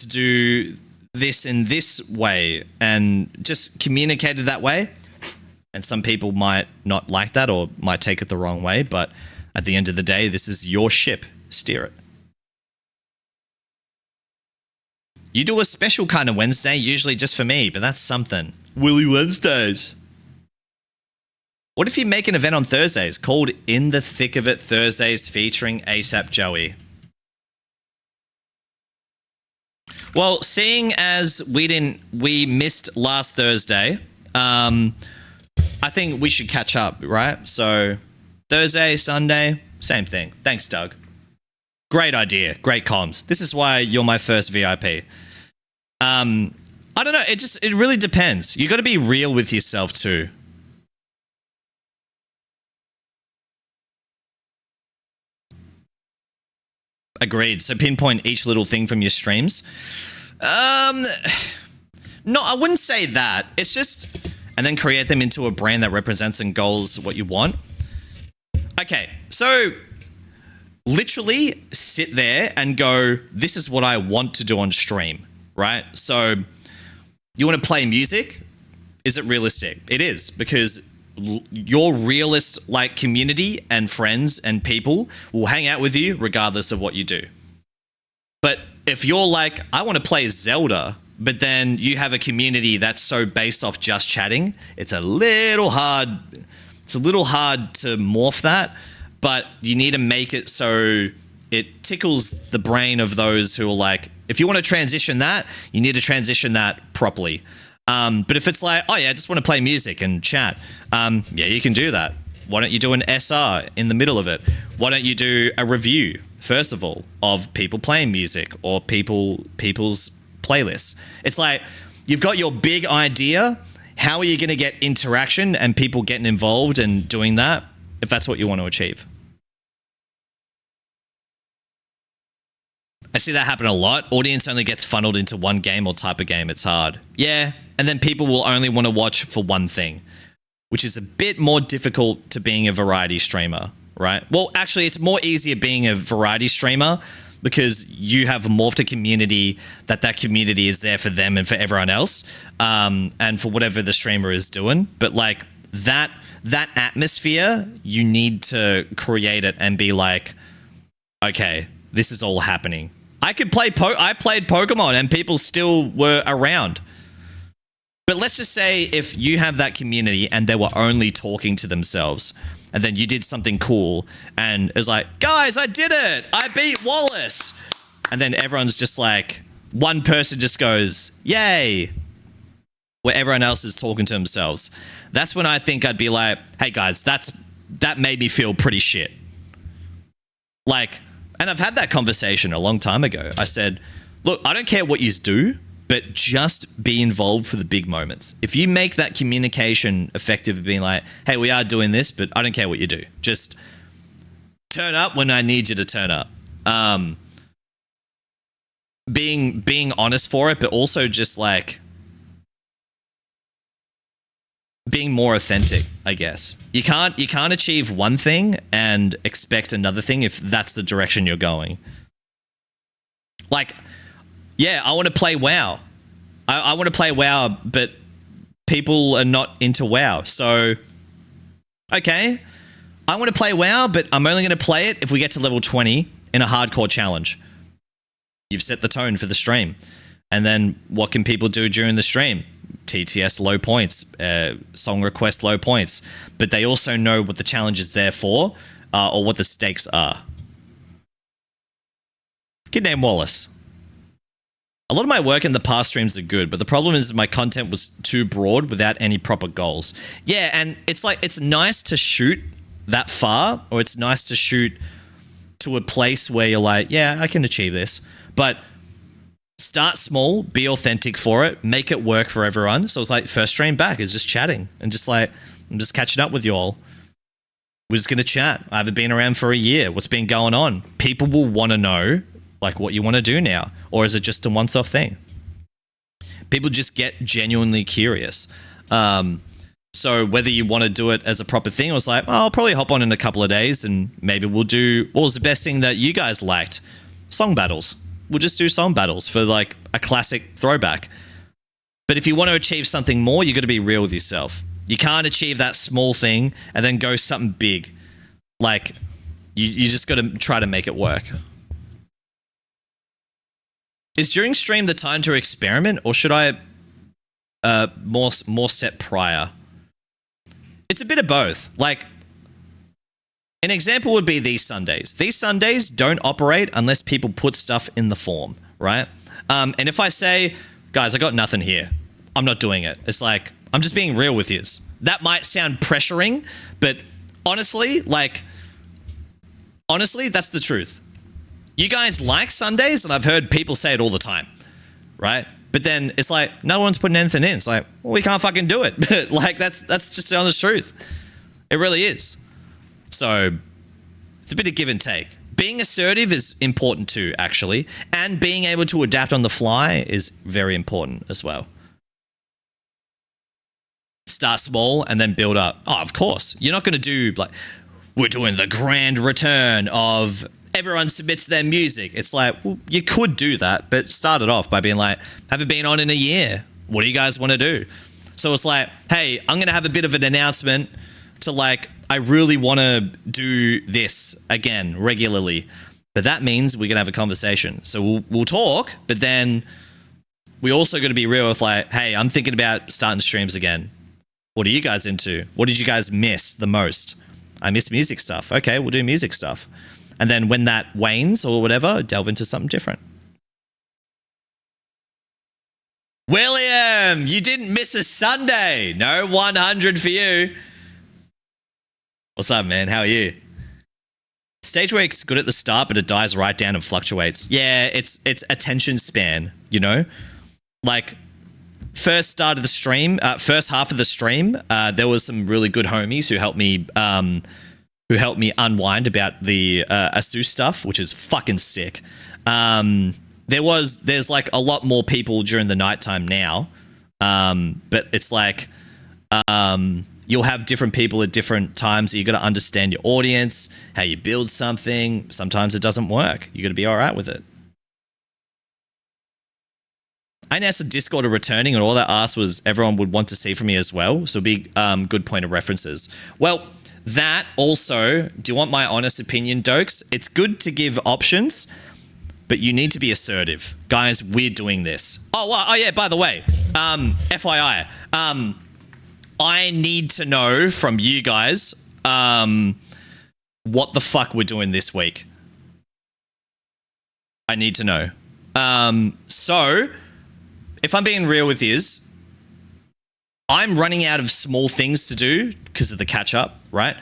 do this in this way and just communicated that way. And some people might not like that or might take it the wrong way, but at the end of the day, this is your ship. Steer it. You do a special kind of Wednesday, usually just for me, but that's something. Willy Wednesdays. What if you make an event on Thursdays called In the Thick of It Thursdays featuring ASAP Joey? Well, seeing as we missed last Thursday, I think we should catch up, right? So Thursday, Sunday, same thing. Thanks, Doug. Great idea. Great comms. This is why you're my first VIP. I don't know. It really depends. You got to be real with yourself too. Agreed. So pinpoint each little thing from your streams. No, I wouldn't say that. It's just, and then create them into a brand that represents and goals what you want. Okay, so literally sit there and go, this is what I want to do on stream, right? So you want to play music? Is it realistic? It is, because your realist like community and friends and people will hang out with you regardless of what you do. But if you're like, I want to play Zelda, but then you have a community that's so based off just chatting, it's a little hard to morph that, but you need to make it so it tickles the brain of those who are like, if you want to transition that, you need to transition that properly. But if it's like, oh yeah, I just want to play music and chat, yeah, you can do that. Why don't you do an SR in the middle of it? Why don't you do a review, first of all, of people playing music or people's playlists? It's like, you've got your big idea. How are you going to get interaction and people getting involved and doing that, if that's what you want to achieve? I see that happen a lot. Audience only gets funneled into one game or type of game. It's hard. Yeah. And then people will only want to watch for one thing, which is a bit more difficult to being a variety streamer, right? Well, actually, it's more easier being a variety streamer because you have morphed a community that community is there for them and for everyone else, and for whatever the streamer is doing. But like that atmosphere, you need to create it and be like, okay, this is all happening. I played Pokemon and people still were around. But let's just say if you have that community and they were only talking to themselves, and then you did something cool and it was like, guys, I did it. I beat Wallace. And then everyone's just like, one person just goes, yay, where everyone else is talking to themselves. That's when I think I'd be like, hey guys, that made me feel pretty shit. Like, and I've had that conversation a long time ago. I said, look, I don't care what you do, but just be involved for the big moments. If you make that communication effective, being like, hey, we are doing this, but I don't care what you do. Just turn up when I need you to turn up. Being honest for it, but also just like being more authentic, I guess. You can't achieve one thing and expect another thing if that's the direction you're going. Like, yeah, I want to play WoW. I want to play WoW, but people are not into WoW. So, okay, I want to play WoW, but I'm only going to play it if we get to level 20 in a hardcore challenge. You've set the tone for the stream. And then what can people do during the stream? TTS low points, song request low points. But they also know what the challenge is there for, or what the stakes are. Kid named Wallace. A lot of my work in the past streams are good, but the problem is my content was too broad without any proper goals. Yeah, and it's like, it's nice to shoot that far, or it's nice to shoot to a place where you're like, yeah, I can achieve this. But start small, be authentic for it, make it work for everyone. So it's like, first stream back is just chatting and just like, I'm just catching up with you all. We're just going to chat. I haven't been around for a year. What's been going on? People will want to know like what you want to do now, or is it just a once-off thing? People just get genuinely curious. So whether you want to do it as a proper thing, or it's like, oh, I'll probably hop on in a couple of days and maybe we'll do, what was the best thing that you guys liked? Song battles. We'll just do song battles for like a classic throwback. But if you want to achieve something more, you got to be real with yourself. You can't achieve that small thing and then go something big. Like, you just got to try to make it work. is during stream the time to experiment, or should I more set prior? It's a bit of both. Like, an example would be these Sundays. These Sundays don't operate unless people put stuff in the form, right? And if I say, guys, I got nothing here, I'm not doing it. It's like, I'm just being real with you. That might sound pressuring, but honestly, that's the truth. You guys like Sundays, and I've heard people say it all the time, right? But then it's like, no one's putting anything in. It's like, well, we can't fucking do it. But like, that's just the honest truth. It really is. So it's a bit of give and take. Being assertive is important too, actually. And being able to adapt on the fly is very important as well. Start small and then build up. Oh, of course. You're not going to do like, we're doing the grand return of everyone submits their music. It's like, well, you could do that, but start it off by being like, haven't been on in a year. What do you guys want to do? So it's like, hey, I'm going to have a bit of an announcement to like, I really want to do this again regularly. But that means we're going to have a conversation. So we'll talk, but then we also got to be real with like, hey, I'm thinking about starting streams again. What are you guys into? What did you guys miss the most? I miss music stuff. Okay, we'll do music stuff. And then when that wanes or whatever, delve into something different. William, you didn't miss a Sunday. No 100 for you. What's up, man? How are you? Stage work's good at the start, but it dies right down and fluctuates. Yeah, it's attention span, you know? Like, first half of the stream, there was some really good homies who helped me unwind about the Asus stuff, which is fucking sick. There's like a lot more people during the nighttime now, but it's like you'll have different people at different times. You got to understand your audience, how you build something. Sometimes it doesn't work. You got to be all right with it. I announced a Discord are returning, and all that asked was everyone would want to see from me as well. So it'd be good point of references. Well, that also, do you want my honest opinion, Dokes? It's good to give options, but you need to be assertive. Guys, we're doing this. Oh yeah, by the way, FYI, I need to know from you guys what the fuck we're doing this week. I need to know. So, if I'm being real with you, I'm running out of small things to do because of the catch up, right?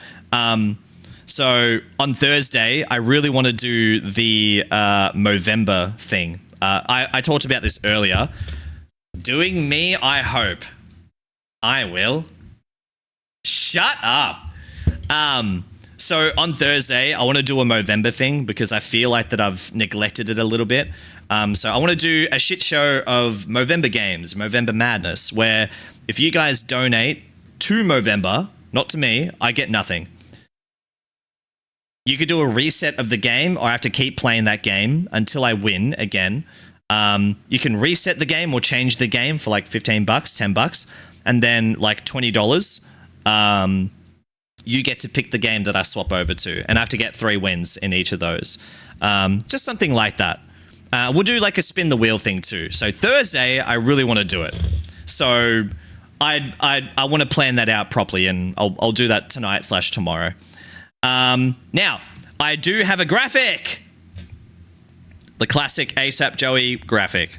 So on Thursday, I really want to do the Movember thing. I talked about this earlier. Doing me, I hope. I will. Shut up. So on Thursday, I want to do a Movember thing because I feel like that I've neglected it a little bit. So I want to do a shit show of Movember games, Movember Madness, where if you guys donate to Movember, not to me, I get nothing. You could do a reset of the game, or I have to keep playing that game until I win again. You can reset the game or change the game for like $15, $10, and then like $20. You get to pick the game that I swap over to, and I have to get 3 wins in each of those. Just something like that. We'll do like a spin the wheel thing too. So Thursday, I really want to do it. So I want to plan that out properly, and I'll do that tonight/tomorrow. Now, I do have a graphic. The classic ASAP Joey graphic.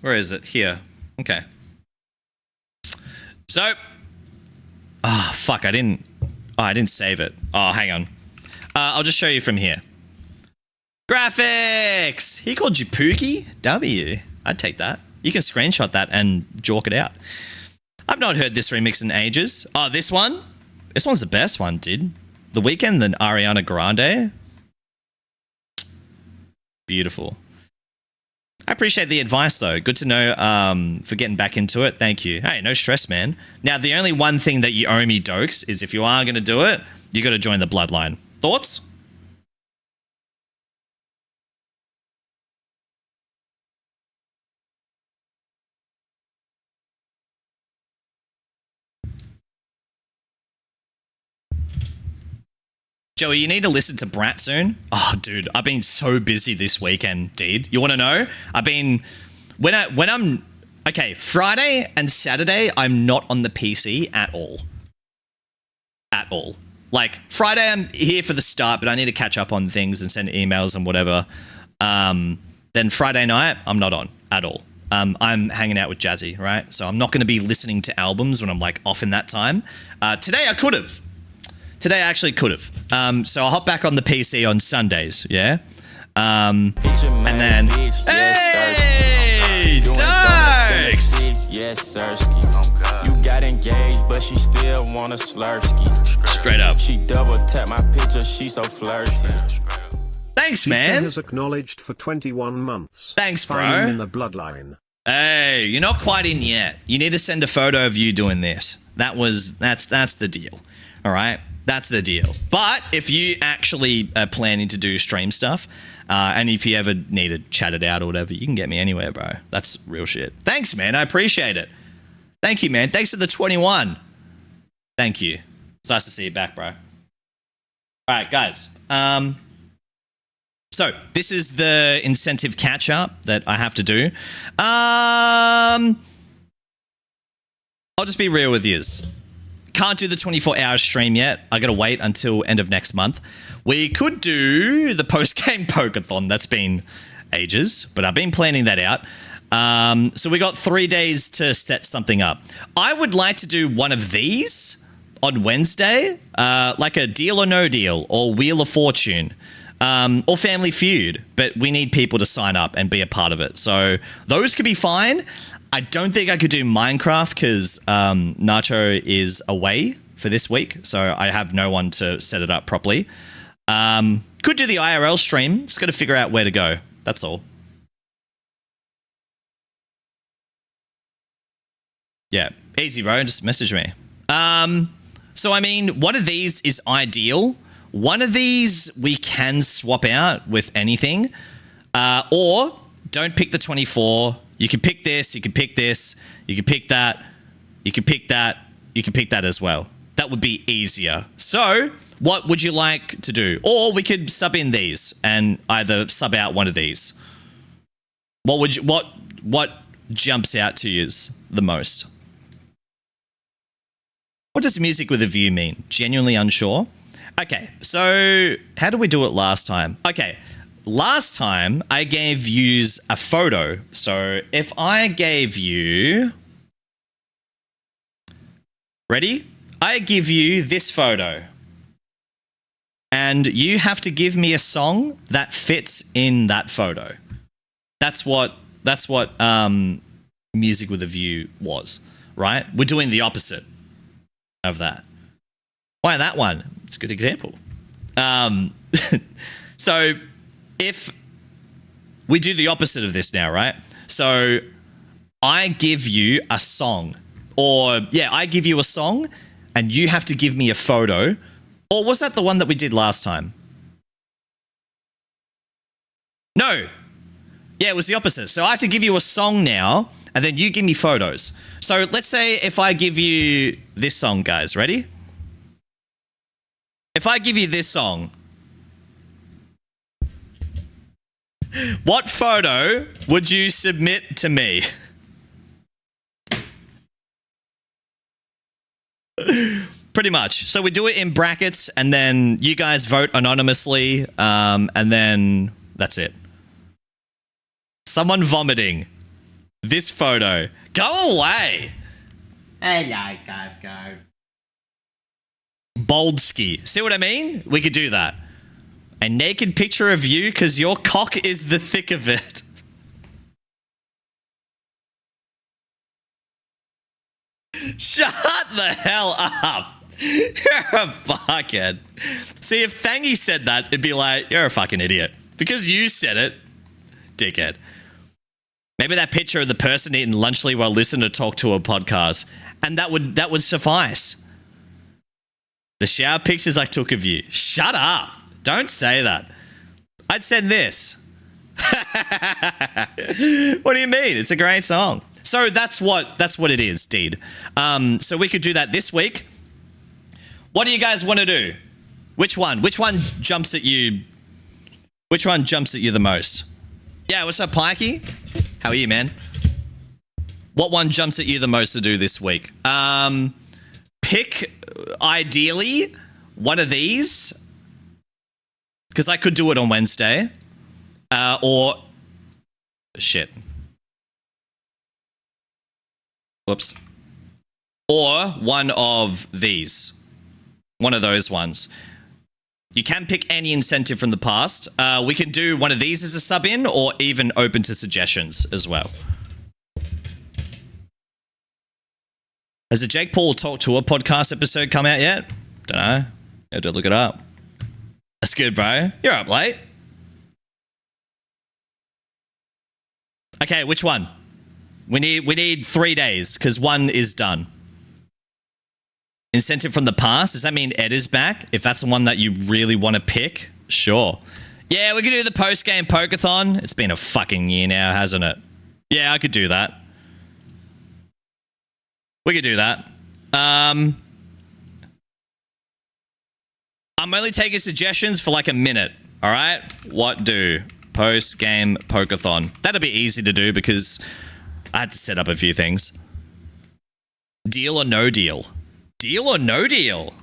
Where is it? Here. Okay. So, fuck, I didn't save it. Oh, hang on. I'll just show you from here. Graphics! He called you Pookie? W. I'd take that. You can screenshot that and jork it out. I've not heard this remix in ages. Oh, this one? This one's the best one, dude. The Weeknd and Ariana Grande. Beautiful. I appreciate the advice, though. Good to know for getting back into it. Thank you. Hey, no stress, man. Now, the only one thing that you owe me, Dokes, is if you are going to do it, you got to join the Bloodline. Thoughts? Joey, you need to listen to Brat soon. Oh, dude, I've been so busy this weekend, dude. You want to know? I've been when I'm okay. Friday and Saturday, I'm not on the PC at all. At all. Like Friday, I'm here for the start, but I need to catch up on things and send emails and whatever. Then Friday night, I'm not on at all. I'm hanging out with Jazzy, right? So I'm not going to be listening to albums when I'm like off in that time. Today I could have. Today I actually could have. So I'll hop back on the PC on Sundays, yeah? And then... Hey! Darks! Yes, Sirski. You got engaged, but she still want a slurski. Straight up. She double tap my picture, she so flirty. Thanks, Chica man. has acknowledged for 21 months. Thanks, bro. Fine in the bloodline. Hey, you're not quite in yet. You need to send a photo of you doing this. That's the deal. All right? That's the deal. But if you actually are planning to do stream stuff, and if you ever need to chat it out or whatever, you can get me anywhere, bro. That's real shit. Thanks, man. I appreciate it. Thank you, man. Thanks for the 21. Thank you. It's nice to see you back, bro. All right, guys. So this is the incentive catch-up that I have to do. I'll just be real with yous. Can't do the 24-hour stream yet. I got to wait until end of next month. We could do the post-game Pokeathon. That's been ages, but I've been planning that out. So we got 3 days to set something up. I would like to do one of these on Wednesday, like a Deal or No Deal or Wheel of Fortune. Or Family Feud, but we need people to sign up and be a part of it. So those could be fine. I don't think I could do Minecraft because Nacho is away for this week, so I have no one to set it up properly. Could do the IRL stream. Just got to figure out where to go. That's all. Yeah, easy, bro. Just message me. So, I mean, one of these is ideal. One of these we can swap out with anything. Or don't pick the 24. You can pick this, you can pick this, you can pick that, you can pick that, you can pick that as well. That would be easier. So, what would you like to do? Or we could sub in these and either sub out one of these. What jumps out to you the most? What does music with a view mean? Genuinely unsure? Okay, so how did we do it last time? Okay, last time I gave you a photo. So if I gave you... Ready? I give you this photo. And you have to give me a song that fits in that photo. That's what music with a view was, right? We're doing the opposite of that. Why that one? It's a good example. So if we do the opposite of this now, right? So I give you a song, or yeah, I give you a song and you have to give me a photo. Or was that the one that we did last time? No. Yeah, it was the opposite. So I have to give you a song now and then you give me photos. So let's say if I give you this song, guys, ready? If I give you this song, what photo would you submit to me? Pretty much. So we do it in brackets and then you guys vote anonymously and then that's it. Someone vomiting. This photo. Go away. Hello, go. Boldski. See what I mean? We could do that. A naked picture of you because your cock is the thick of it. Shut the hell up. You're a fuckhead. See, if Thangy said that, it'd be like, you're a fucking idiot. Because you said it, dickhead. Maybe that picture of the person eating lunchly while listening to talk to a podcast. And that would suffice. The shower pictures I took of you. Shut up. Don't say that. I'd send this. What do you mean? It's a great song. So that's what it is, Deed. So we could do that this week. What do you guys want to do? Which one? Which one jumps at you? Which one jumps at you the most? Yeah, what's up, Pikey? How are you, man? What one jumps at you the most to do this week? Pick, ideally, one of these. Because I could do it on Wednesday. Or... Shit. Whoops. Or one of these. One of those ones. You can pick any incentive from the past. We can do one of these as a sub-in or even open to suggestions as well. Has the Jake Paul Talk Tour podcast episode come out yet? Don't know. Have to look it up. That's good, bro. You're up late. Okay, which one? We need 3 days because one is done. Incentive from the past. Does that mean Ed is back? If that's the one that you really want to pick, sure. Yeah, we could do the post-game Pokeathon. It's been a fucking year now, hasn't it? Yeah, I could do that. We could do that. I'm only taking suggestions for like a minute. All right? What do? Post-game Pokeathon. That'll be easy to do because I had to set up a few things. Deal or no deal? Deal or no deal?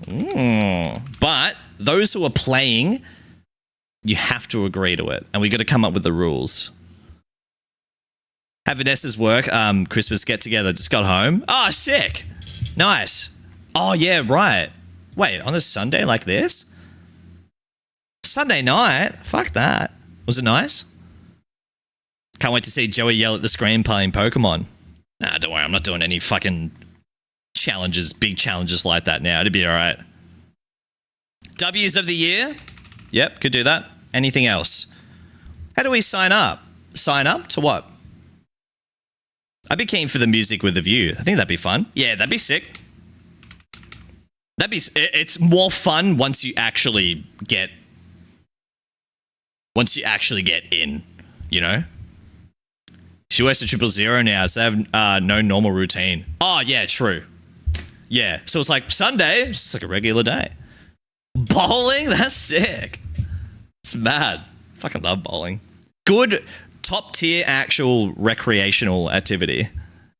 But those who are playing, you have to agree to it. And we got to come up with the rules. Have Vanessa's work, Christmas get-together. Just got home. Oh, sick. Nice. Oh, yeah, right. Wait, on a Sunday like this? Sunday night? Fuck that. Was it nice? Can't wait to see Joey yell at the screen playing Pokemon. Nah, don't worry. I'm not doing any fucking challenges, big challenges like that now. It'd be all right. W's of the year? Yep, could do that. Anything else? How do we sign up? Sign up to what? I'd be keen for the music with the view. I think that'd be fun. Yeah, that'd be sick. It's more fun once you actually get in, you know? She works at 000 now, so they have no normal routine. Oh, yeah, true. Yeah, so it's like Sunday, it's just like a regular day. Bowling? That's sick. It's mad. Fucking love bowling. Good, top tier actual recreational activity.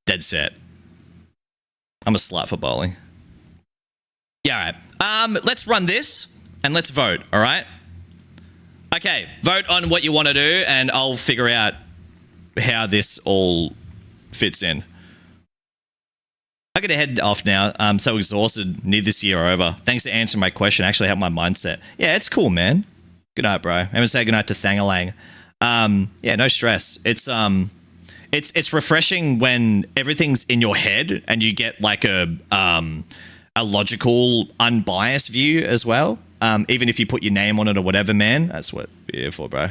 Dead set. I'm a slut for bowling. Yeah, all right. Let's run this and let's vote, all right? Okay, vote on what you want to do and I'll figure out how this all fits in. I gotta head off now. I'm so exhausted. Need this year over. Thanks for answering my question. Actually helped my mindset. Yeah, it's cool, man. Good night, bro. I'm gonna say good night to Thangalang. Yeah, no stress. It's refreshing when everything's in your head and you get like a logical, unbiased view as well. Even if you put your name on it or whatever, man. That's what we're here for, bro.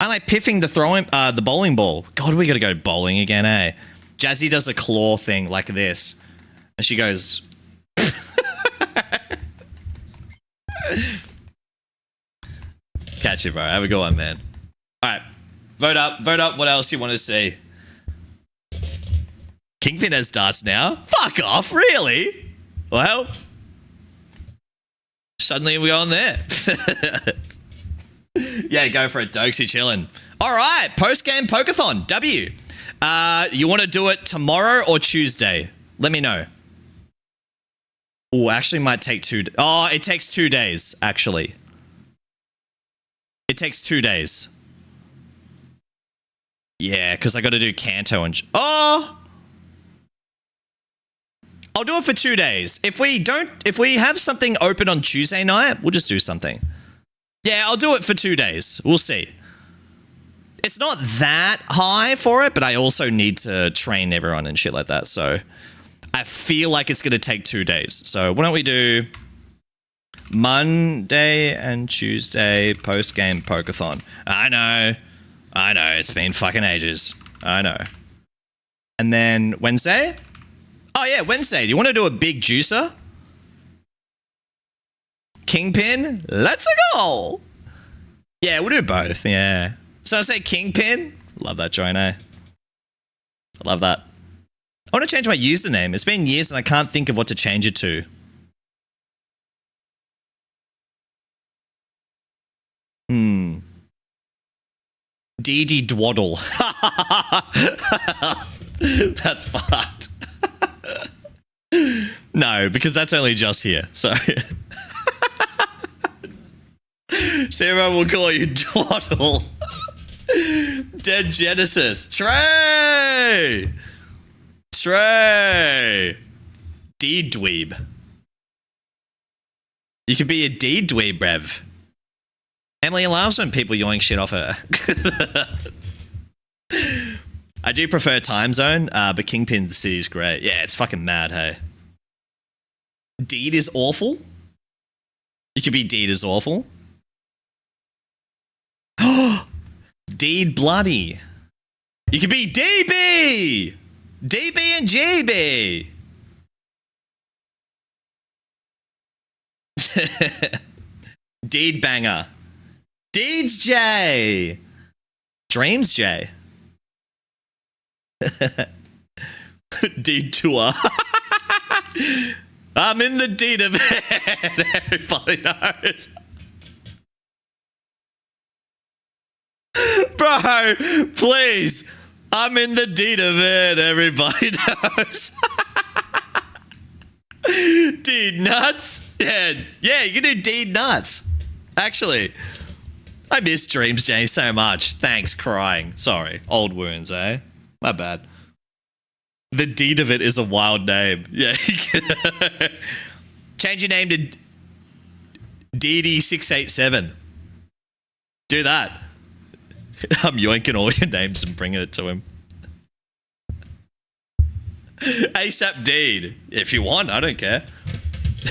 I like piffing the bowling ball. God, we gotta go bowling again, eh? Jazzy does a claw thing like this. And she goes... Catch it, bro. Have a good one, man. All right. Vote up. Vote up what else you want to see. Kingpin has darts now? Fuck off, really? Well... Suddenly we're on there. Yeah, go for it, Dokesy chillin'. All right, post-game Pokeathon, W. You want to do it tomorrow or Tuesday? Let me know. Oh, actually might take 2 days. Oh, it takes 2 days, actually. It takes 2 days. Yeah, because I got to do Kanto and... Oh! I'll do it for 2 days. If we have something open on Tuesday night, we'll just do something. Yeah, I'll do it for 2 days. We'll see. It's not that high for it, but I also need to train everyone and shit like that. So I feel like it's going to take 2 days. So why don't we do Monday and Tuesday post-game Pokeathon? I know. It's been fucking ages. I know. And then Wednesday? Oh, yeah, Wednesday. Do you want to do a big juicer? Kingpin? Let's go! Yeah, we'll do both, yeah. So I say Kingpin. Love that joint, eh? I love that. I want to change my username. It's been years and I can't think of what to change it to. Dee Dwaddle. That's fucked. No, because that's only just here. So everyone will call you Dwaddle. Dead Genesis. Trey. D-dweeb. You could be a D-dweeb, Brev. Emily loves when people yoink shit off her. I do prefer Time Zone, but Kingpin City is great. Yeah, it's fucking mad, hey. Deed is awful? You could be Deed is awful. Deed bloody. You could be DB! DB and GB! Deed banger. Deeds J. Dreams J. Deed tour. I'm in the deed of it. Everybody knows. Bro, please. I'm in the deed of it. Everybody knows. Deed nuts. Yeah, you can do deed nuts. Actually, I miss Dreams J so much. Thanks, crying. Sorry, old wounds, eh? My bad. The deed of it is a wild name. Yeah. Change your name to DD687. Do that. I'm yoinking all your names and bringing it to him. ASAP Deed. If you want, I don't care.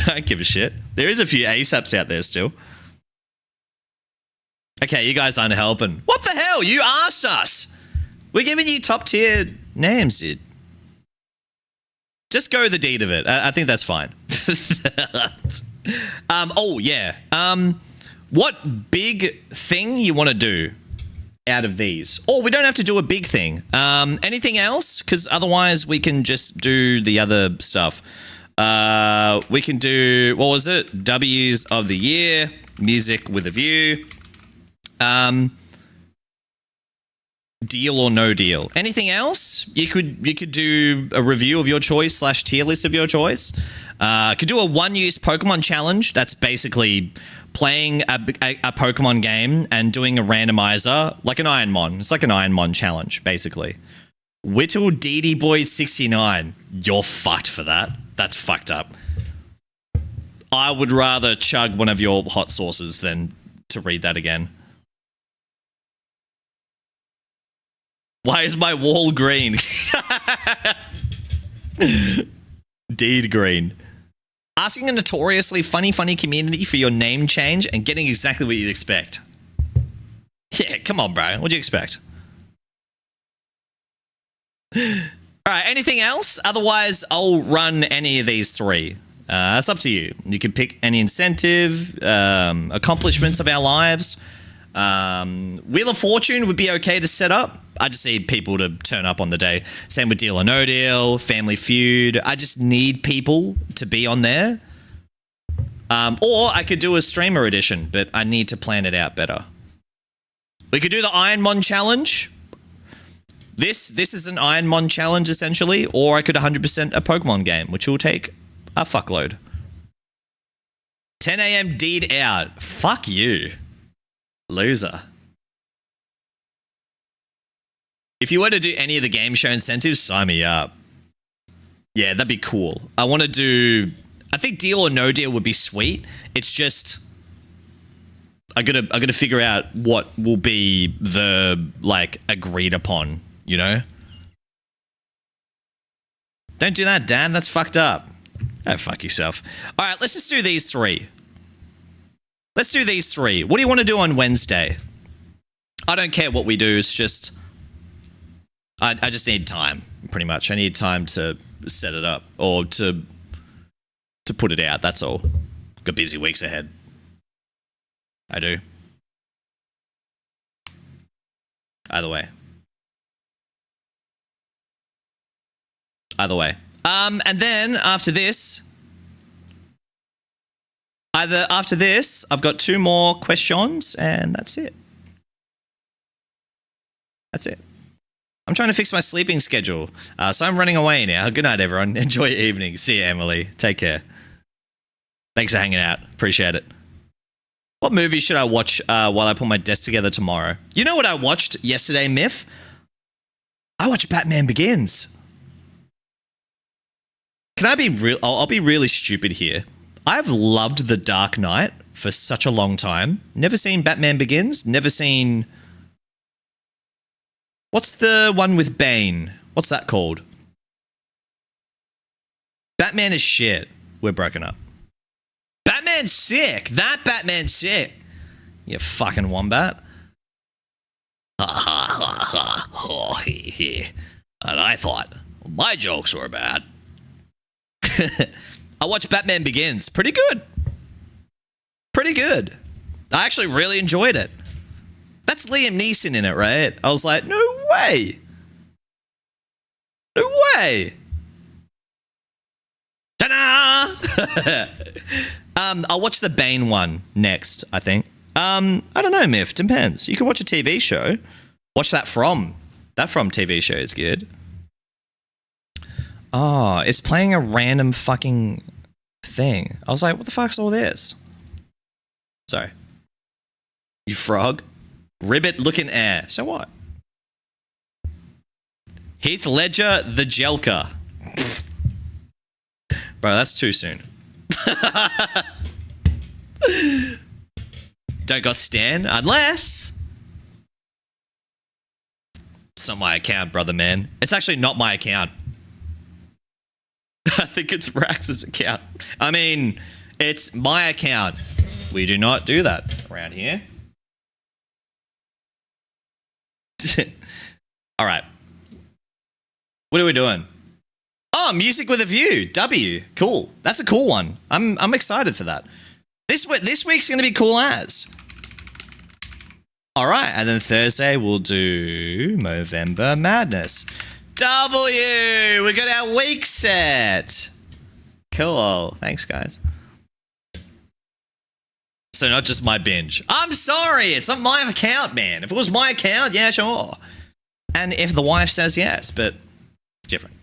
I don't give a shit. There is a few ASAPs out there still. Okay, you guys aren't helping. What the hell? You asked us. We're giving you top tier names, dude. Just go the deed of it. I think that's fine. Oh, yeah. What big thing you want to do out of these? Or we don't have to do a big thing. Anything else? Because otherwise we can just do the other stuff. We can do, what was it? W's of the year. Music with a view. Deal or no deal. Anything else? You could do a review of your choice / tier list of your choice. Could do a one-use Pokemon challenge. That's basically playing a Pokemon game and doing a randomizer, like an Ironmon. It's like an Ironmon challenge, basically. Whittle DD Boy 69. You're fucked for that. That's fucked up. I would rather chug one of your hot sauces than to read that again. Why is my wall green? Deed green. Asking a notoriously funny community for your name change and getting exactly what you'd expect. Yeah, come on, bro. What'd you expect? Alright, anything else? Otherwise, I'll run any of these three. It's up to you. You can pick any incentive, accomplishments of our lives. Wheel of Fortune would be okay to set up. I just need people to turn up on the day. Same with Deal or No Deal, Family Feud. I just need people to be on there. Or I could do a streamer edition, but I need to plan it out better. We could do the Ironmon challenge. This is an Ironmon challenge, essentially. Or I could 100% a Pokemon game, which will take a fuckload. 10 a.m. Deed out. Fuck you. Loser. If you were to do any of the game show incentives, sign me up. Yeah, that'd be cool. I want to do... I think Deal or No Deal would be sweet. It's just... I gotta figure out what will be the, like, agreed upon, you know? Don't do that, Dan. That's fucked up. Oh, fuck yourself. All right, let's just do these three. Let's do these three. What do you want to do on Wednesday? I don't care what we do. It's just... I just need time, pretty much. I need time to set it up or to put it out. That's all. Got busy weeks ahead. I do. Either way. And then after this, I've got 2 more questions and that's it. That's it. I'm trying to fix my sleeping schedule. So I'm running away now. Good night, everyone. Enjoy your evening. See you, Emily. Take care. Thanks for hanging out. Appreciate it. What movie should I watch while I put my desk together tomorrow? You know what I watched yesterday, Miff? I watched Batman Begins. Can I be real? I'll be really stupid here. I've loved The Dark Knight for such a long time. Never seen Batman Begins. Never seen... What's the one with Bane? What's that called? Batman is shit. We're broken up. Batman's sick. That Batman's sick. You fucking wombat. Ha ha ha ha. Oh, he. And I thought my jokes were bad. I watched Batman Begins. Pretty good. Pretty good. I actually really enjoyed it. That's Liam Neeson in it, right? I was like, no way. No way. Ta-da! I'll watch the Bane one next, I think. I don't know, Miff. Depends. You can watch a TV show. Watch that From. That From TV show is good. Oh, it's playing a random fucking thing. I was like, what the fuck's all this? Sorry. You frog. Ribbit looking air. So what? Heath Ledger, the Jelka. Bro, that's too soon. Don't got Stan unless it's not my account, brother man. It's actually not my account. I think it's Rax's account. I mean, it's my account. We do not do that around here. All right. What are we doing? Oh, Music with a View. W. Cool. That's a cool one. I'm excited for that. This week's going to be cool as. All right. And then Thursday we'll do Movember Madness. W. We got our week set. Cool. Thanks, guys. So not just my binge. I'm sorry. It's not my account, man. If it was my account, yeah, sure. And if the wife says yes, but it's different.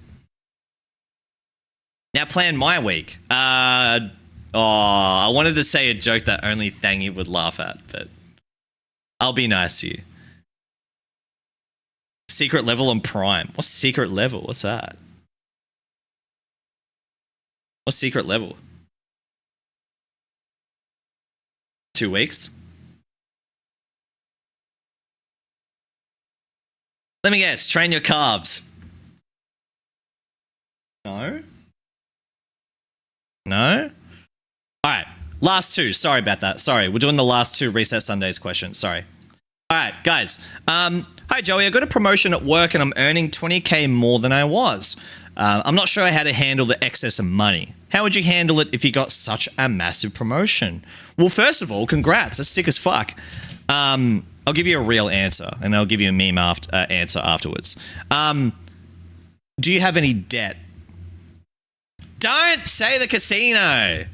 Now plan my week. I wanted to say a joke that only Thangy would laugh at, but I'll be nice to you. Secret level on Prime. What's secret level? What's that? What's secret level? 2 weeks? Let me guess. Train your calves. No? No? All right. Last two. Sorry about that. Sorry. We're doing the last two Reset Sundays questions. Sorry. All right, guys. Hi, Joey. I got a promotion at work and I'm earning 20K more than I was. I'm not sure how to handle the excess of money. How would you handle it if you got such a massive promotion? Well, first of all, congrats. That's sick as fuck. I'll give you a real answer, and I'll give you a meme answer afterwards. Do you have any debt? Don't say the casino.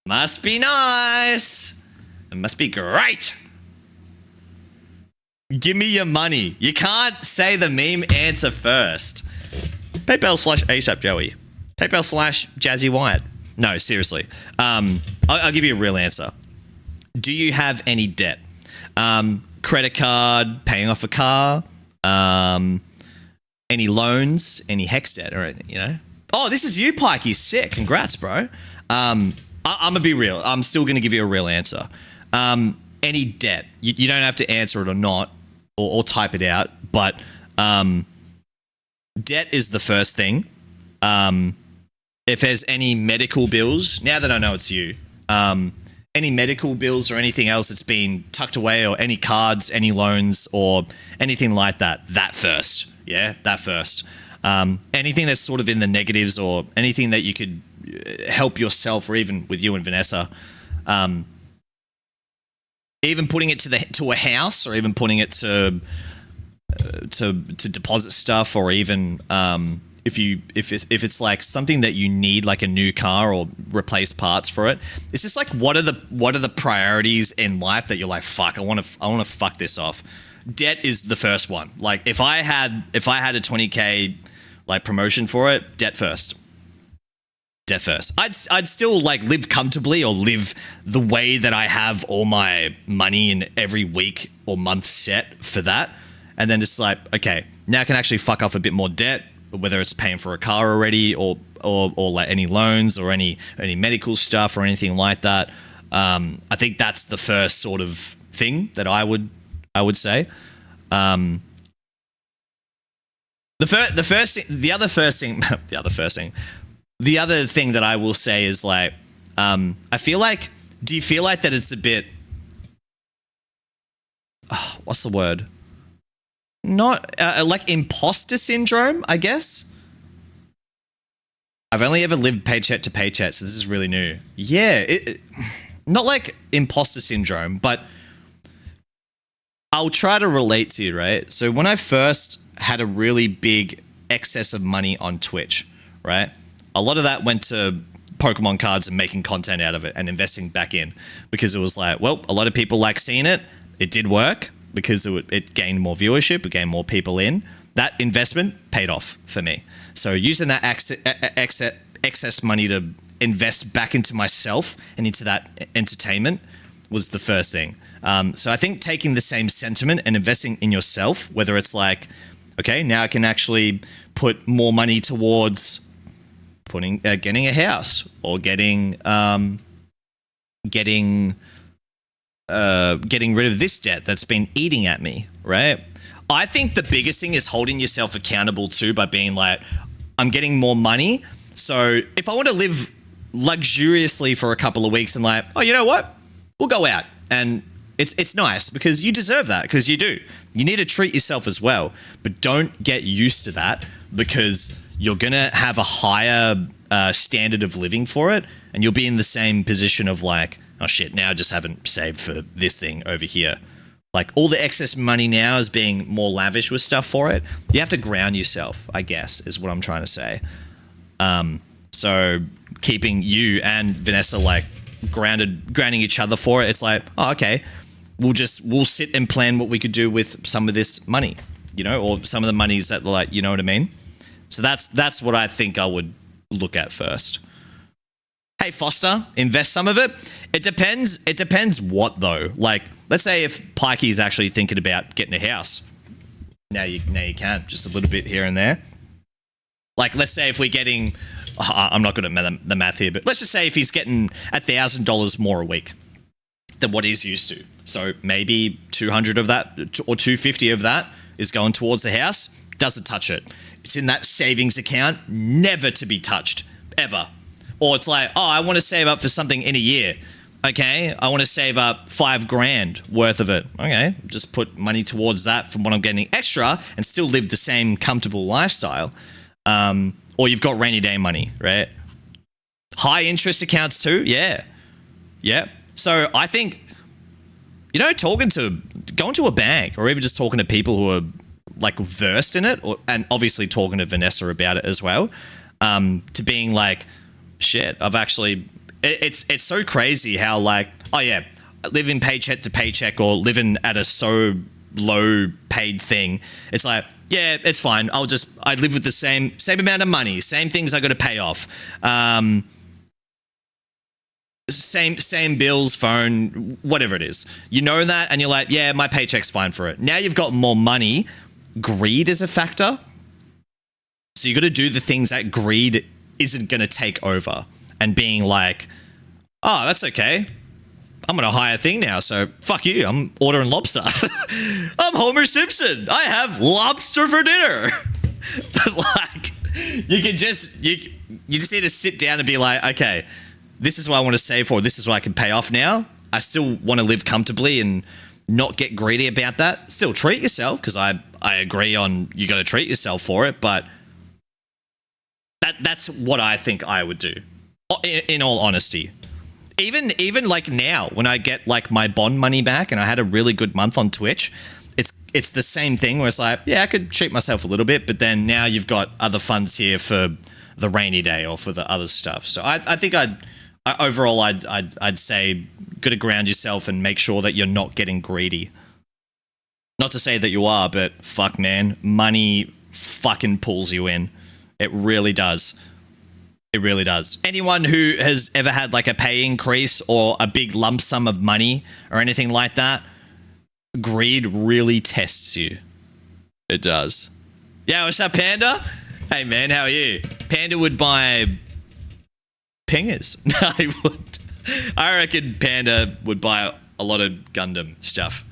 Must be nice. It must be great. Give me your money. You can't say the meme answer first. PayPal/ASAP Joey. PayPal/Jazzy Wyatt. No, seriously. I'll give you a real answer. Do you have any debt? Credit card, paying off a car, any loans, any hex debt or anything, you know? Oh, this is you, Pikey. Sick. Congrats, bro. I'm going to be real. I'm still going to give you a real answer. Any debt. You don't have to answer it or not, or type it out, but debt is the first thing. If there's any medical bills, now that I know it's you, any medical bills or anything else that's been tucked away, or any cards, any loans, or anything like that, that first. Yeah, that first. Anything that's sort of in the negatives, or anything that you could help yourself, or even with you and Vanessa, even putting it to a house, or even putting it to deposit stuff, or even if it's like something that you need, like a new car or replace parts for it. It's just like, what are the priorities in life that you're like, fuck, I want to fuck this off. debt is the first one. Like if I had a 20K like promotion for it, debt first. Debt first. I'd still like live comfortably or live the way that I have all my money in every week or month set for that. And then just like, okay, now I can actually fuck off a bit more debt, whether it's paying for a car already or like any loans or any medical stuff or anything like that. I think that's the first sort of thing that I would say. The other thing that I will say is like, I feel like, do you feel like that it's a bit, what's the word? Not like imposter syndrome, I guess. I've only ever lived paycheck to paycheck, so this is really new. Yeah, not like imposter syndrome, but I'll try to relate to you, right? So when I first had a really big excess of money on Twitch, right? A lot of that went to Pokemon cards and making content out of it and investing back in, because it was like, well, a lot of people like seeing it. It did work because it gained more viewership, it gained more people in. That investment paid off for me. So using that excess money to invest back into myself and into that entertainment was the first thing. So I think taking the same sentiment and investing in yourself, whether it's like, okay, now I can actually put more money towards getting a house or getting rid of this debt that's been eating at me, right? I think the biggest thing is holding yourself accountable too, by being like, I'm getting more money. So if I want to live luxuriously for a couple of weeks and like, oh, you know what? We'll go out. And it's nice because you deserve that, because you do. You need to treat yourself as well, but don't get used to that, because you're going to have a higher standard of living for it, and you'll be in the same position of like, oh shit, now I just haven't saved for this thing over here. Like all the excess money now is being more lavish with stuff for it. You have to ground yourself, I guess, is what I'm trying to say. So keeping you and Vanessa like grounding each other for it. It's like, oh, okay, we'll sit and plan what we could do with some of this money, you know, or some of the monies that, like, you know what I mean? So that's what I think I would look at first. Hey, Foster, invest some of it. It depends what though. Like, let's say if Pikey's actually thinking about getting a house. Now you can, just a little bit here and there. Like, let's say if we're getting, I'm not good at the math here, but let's just say if he's getting $1,000 more a week than what he's used to. So maybe 200 of that or 250 of that is going towards the house. Doesn't touch it. It's in that savings account, never to be touched, ever. Or it's like, oh, I want to save up for something in a year. Okay, I want to save up $5,000 worth of it. Okay, just put money towards that from what I'm getting extra and still live the same comfortable lifestyle. Or you've got rainy day money, right? High interest accounts too, yeah. So I think, you know, going to a bank or even just talking to people who are like versed in it, and obviously talking to Vanessa about it as well, to being like, shit, I've actually, it's so crazy how like, oh yeah, living paycheck to paycheck or living at a so low paid thing. It's like, yeah, it's fine. I live with the same amount of money, same things I got to pay off. Same bills, phone, whatever it is. You know that, and you're like, yeah, my paycheck's fine for it. Now you've got more money. Greed is a factor. So you got to do the things that greed isn't going to take over, and being like, oh, that's okay. I'm on a higher thing now, so fuck you. I'm ordering lobster. I'm Homer Simpson. I have lobster for dinner. But like, you just need to sit down and be like, okay, this is what I want to save for. This is what I can pay off now. I still want to live comfortably and not get greedy about that. Still treat yourself, because I agree on you got to treat yourself for it, but that's what I think I would do, in all honesty. Even like now, when I get like my bond money back and I had a really good month on Twitch, it's the same thing where it's like, yeah, I could treat myself a little bit, but then now you've got other funds here for the rainy day or for the other stuff. So I think I'd say got to ground yourself and make sure that you're not getting greedy. Not to say that you are, but fuck, man, money fucking pulls you in. It really does. It really does. Anyone who has ever had like a pay increase or a big lump sum of money or anything like that, greed really tests you. It does. Yeah, what's up, Panda? Hey, man, how are you? Panda would buy pingers. No, he would. I reckon Panda would buy a lot of Gundam stuff.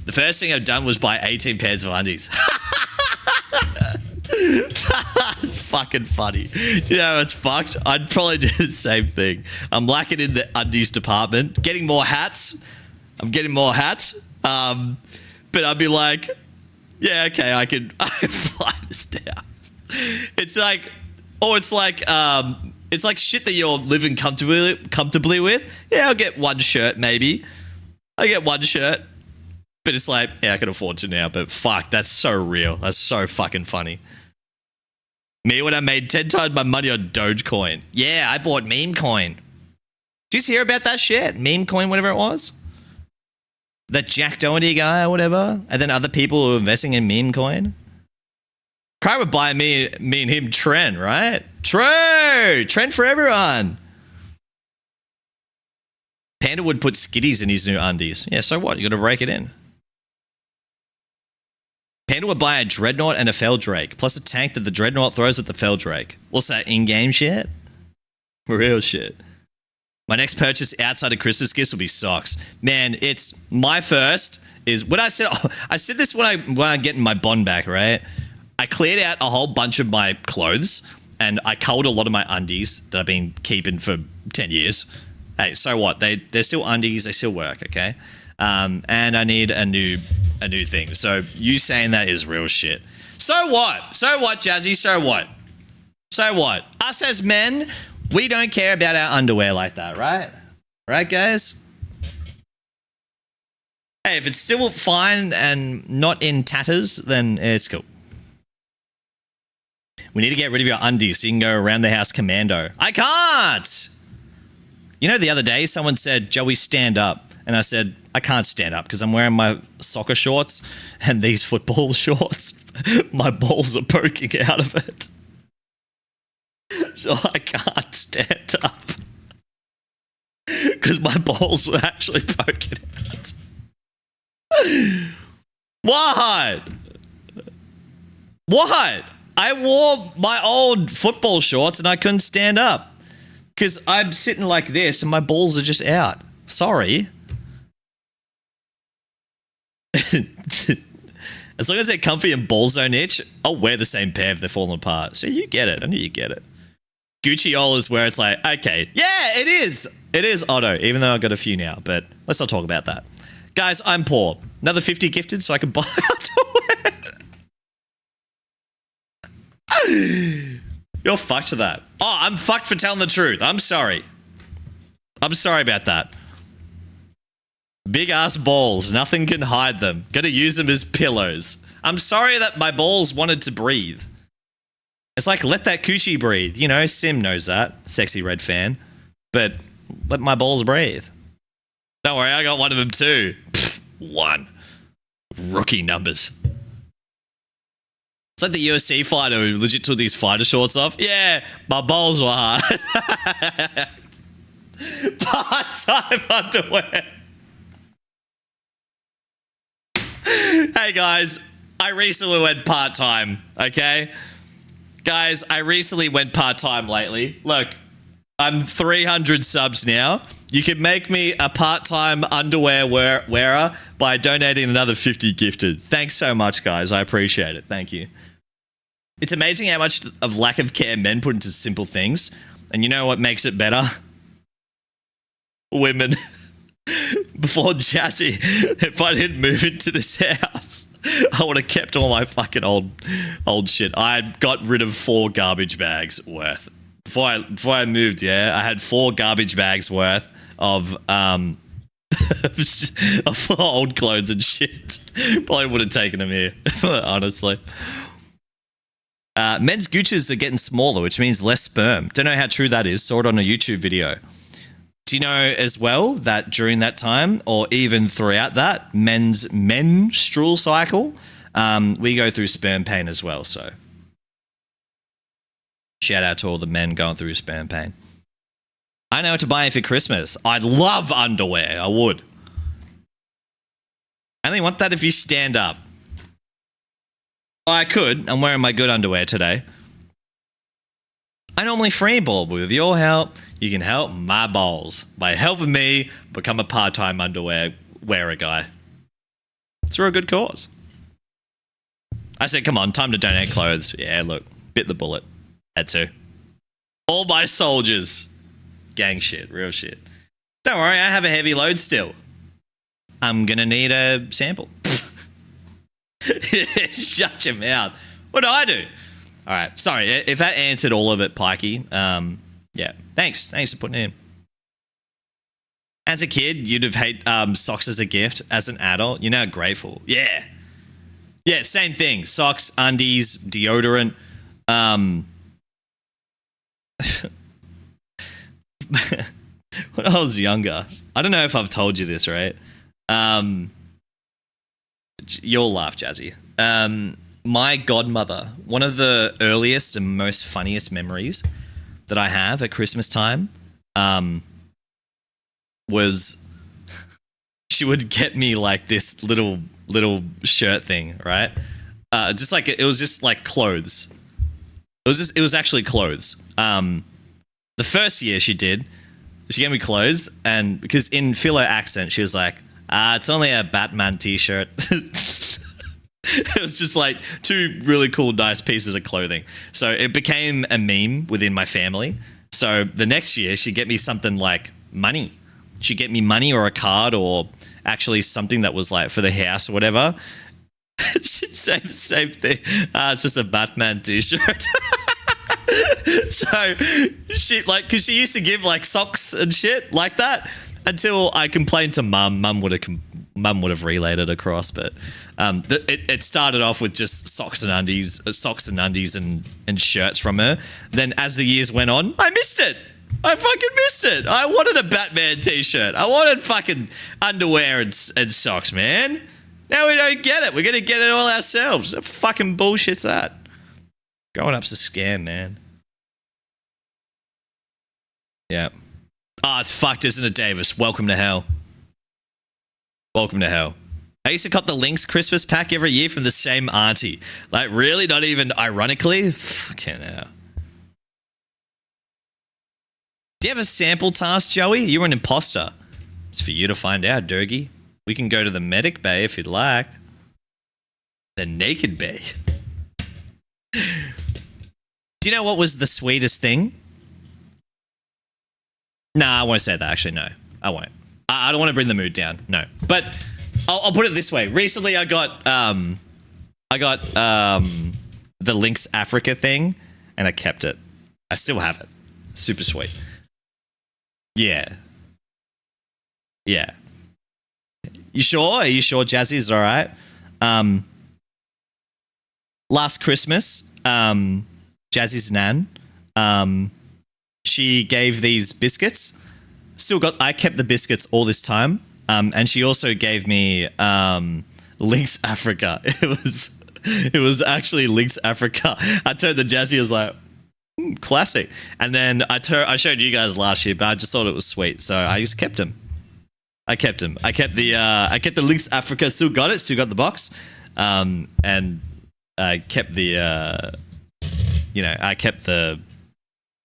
The first thing I've done was buy 18 pairs of undies. It's fucking funny. Do you know what's fucked? I'd probably do the same thing. I'm lacking in the undies department. Getting more hats. I'm getting more hats. But I'd be like, yeah, okay, I can fly this down. It's like shit that you're living comfortably with. Yeah, I'll get one shirt maybe. I get one shirt. But it's like, yeah, I can afford to now. But fuck, that's so real. That's so fucking funny. Me when I made 10 times my money on Dogecoin. Yeah, I bought meme coin. Did you hear about that shit? Meme coin, whatever it was? That Jack Doherty guy or whatever? And then other people who were investing in meme coin? Cry would buy me and him Trend, right? True! Trend for everyone. Panda would put skitties in his new undies. Yeah, so what? You gotta break it in. Panda would buy a Dreadnought and a Feldrake, plus a tank that the Dreadnought throws at the Feldrake. What's that, in-game shit? Real shit. My next purchase outside of Christmas gifts will be socks. Man, it's my first is when I said this when I'm getting my bond back, right? I cleared out a whole bunch of my clothes and I culled a lot of my undies that I've been keeping for 10 years. Hey, so what? They're still undies, they still work, okay? And I need a new thing. So you saying that is real shit. So what? So what, Jazzy? So what? So what? Us as men, we don't care about our underwear like that, right? Right, guys? Hey, if it's still fine and not in tatters, then it's cool. We need to get rid of your undies so you can go around the house commando. I can't! You know, the other day someone said, Joey, stand up. And I said, I can't stand up because I'm wearing my soccer shorts and these football shorts. My balls are poking out of it. So I can't stand up. Because my balls were actually poking out. What? What? I wore my old football shorts and I couldn't stand up. Because I'm sitting like this and my balls are just out. Sorry. As long as they're comfy and balls don't itch, I'll wear the same pair if they're falling apart. So you get it. I knew you get it. Gucci-ola is where it's like, okay, yeah, it is. It is Otto, even though I've got a few now. But let's not talk about that. Guys, I'm poor. Another 50 gifted so I can buy underwear. You're fucked for that. Oh, I'm fucked for telling the truth. I'm sorry. I'm sorry about that. Big ass balls. Nothing can hide them. Gotta use them as pillows. I'm sorry that my balls wanted to breathe. It's like, let that coochie breathe. You know, Sim knows that. Sexy red fan. But let my balls breathe. Don't worry, I got one of them too. Pfft, one. Rookie numbers. It's like the UFC fighter who legit took these fighter shorts off. Yeah, my balls were hard. Part-time underwear. Hey guys, I recently went part-time, okay? Guys, I recently went part-time lately. Look, I'm 300 subs now. You can make me a part-time underwear wearer by donating another 50 gifted. Thanks so much, guys. I appreciate it. Thank you. It's amazing how much of lack of care men put into simple things. And you know what makes it better? Women. Before Jazzy, if I didn't move into this house, I would have kept all my fucking old shit. I got rid of 4 garbage bags worth. Before I moved, yeah, I had 4 garbage bags worth of of old clothes and shit. Probably would have taken them here, honestly. Men's gooches are getting smaller, which means less sperm. Don't know how true that is. Saw it on a YouTube video. Do you know as well that during that time, or even throughout that men's menstrual cycle, we go through sperm pain as well. So shout out to all the men going through sperm pain. I know what to buy you for Christmas. I'd love underwear. I would. I only want that if you stand up. I could. I'm wearing my good underwear today. I normally freeball, but with your help, you can help my balls by helping me become a part-time underwear wearer guy. It's for a good cause. I said, come on, time to donate clothes. Yeah, look, bit the bullet. Had to. All my soldiers. Gang shit, real shit. Don't worry, I have a heavy load still. I'm gonna need a sample. Shut your mouth. What do I do? All right, sorry if that answered all of it, Pikey. Yeah, thanks for putting it in. As a kid, you'd have hated socks as a gift. As an adult, you're now grateful. Yeah, same thing. Socks, undies, deodorant. When I was younger, I don't know if I've told you this, right? You'll laugh, Jazzy. My godmother, one of the earliest and most funniest memories that I have at Christmas time, was she would get me like this little shirt thing, right? Just like it was just like clothes. It was actually clothes. The first year she gave me clothes, and because in Philo accent, she was like, it's only a Batman t-shirt. It was just like two really cool, nice pieces of clothing. So it became a meme within my family. So the next year, she'd get me something like money. She'd get me money or a card or actually something that was like for the house or whatever. She'd say the same thing. It's just a Batman t-shirt. So she because she used to give like socks and shit like that until I complained to mum. Mum would have relayed it across, but it started off with just socks and undies and shirts from her. Then as the years went on, I missed it. I fucking missed it. I wanted a Batman t-shirt. I wanted fucking underwear and socks, man. Now we don't get it. We're going to get it all ourselves. What fucking bullshit's that? Growing up's a scam, man. Yeah. Oh, it's fucked, isn't it, Davis? Welcome to hell. Welcome to hell. I used to cop the Lynx Christmas pack every year from the same auntie. Like, really? Not even ironically? Fucking hell. Do you have a sample task, Joey? You're an imposter. It's for you to find out, Durgy. We can go to the medic bay if you'd like. The naked bay. Do you know what was the sweetest thing? Nah, I won't say that. Actually, no. I won't. I don't want to bring the mood down. No. But I'll put it this way. Recently, I got the Lynx Africa thing, and I kept it. I still have it. Super sweet. Yeah. Yeah. You sure? Are you sure Jazzy's all right? Last Christmas, Jazzy's nan, she gave these biscuits. I kept the biscuits all this time. And she also gave me Lynx Africa. It was actually Lynx Africa. I turned to Jazzy, I was like, classic. And then I showed you guys last year, but I just thought it was sweet, so I just kept them. I kept the Lynx Africa. Still got it. Still got the box. And I kept the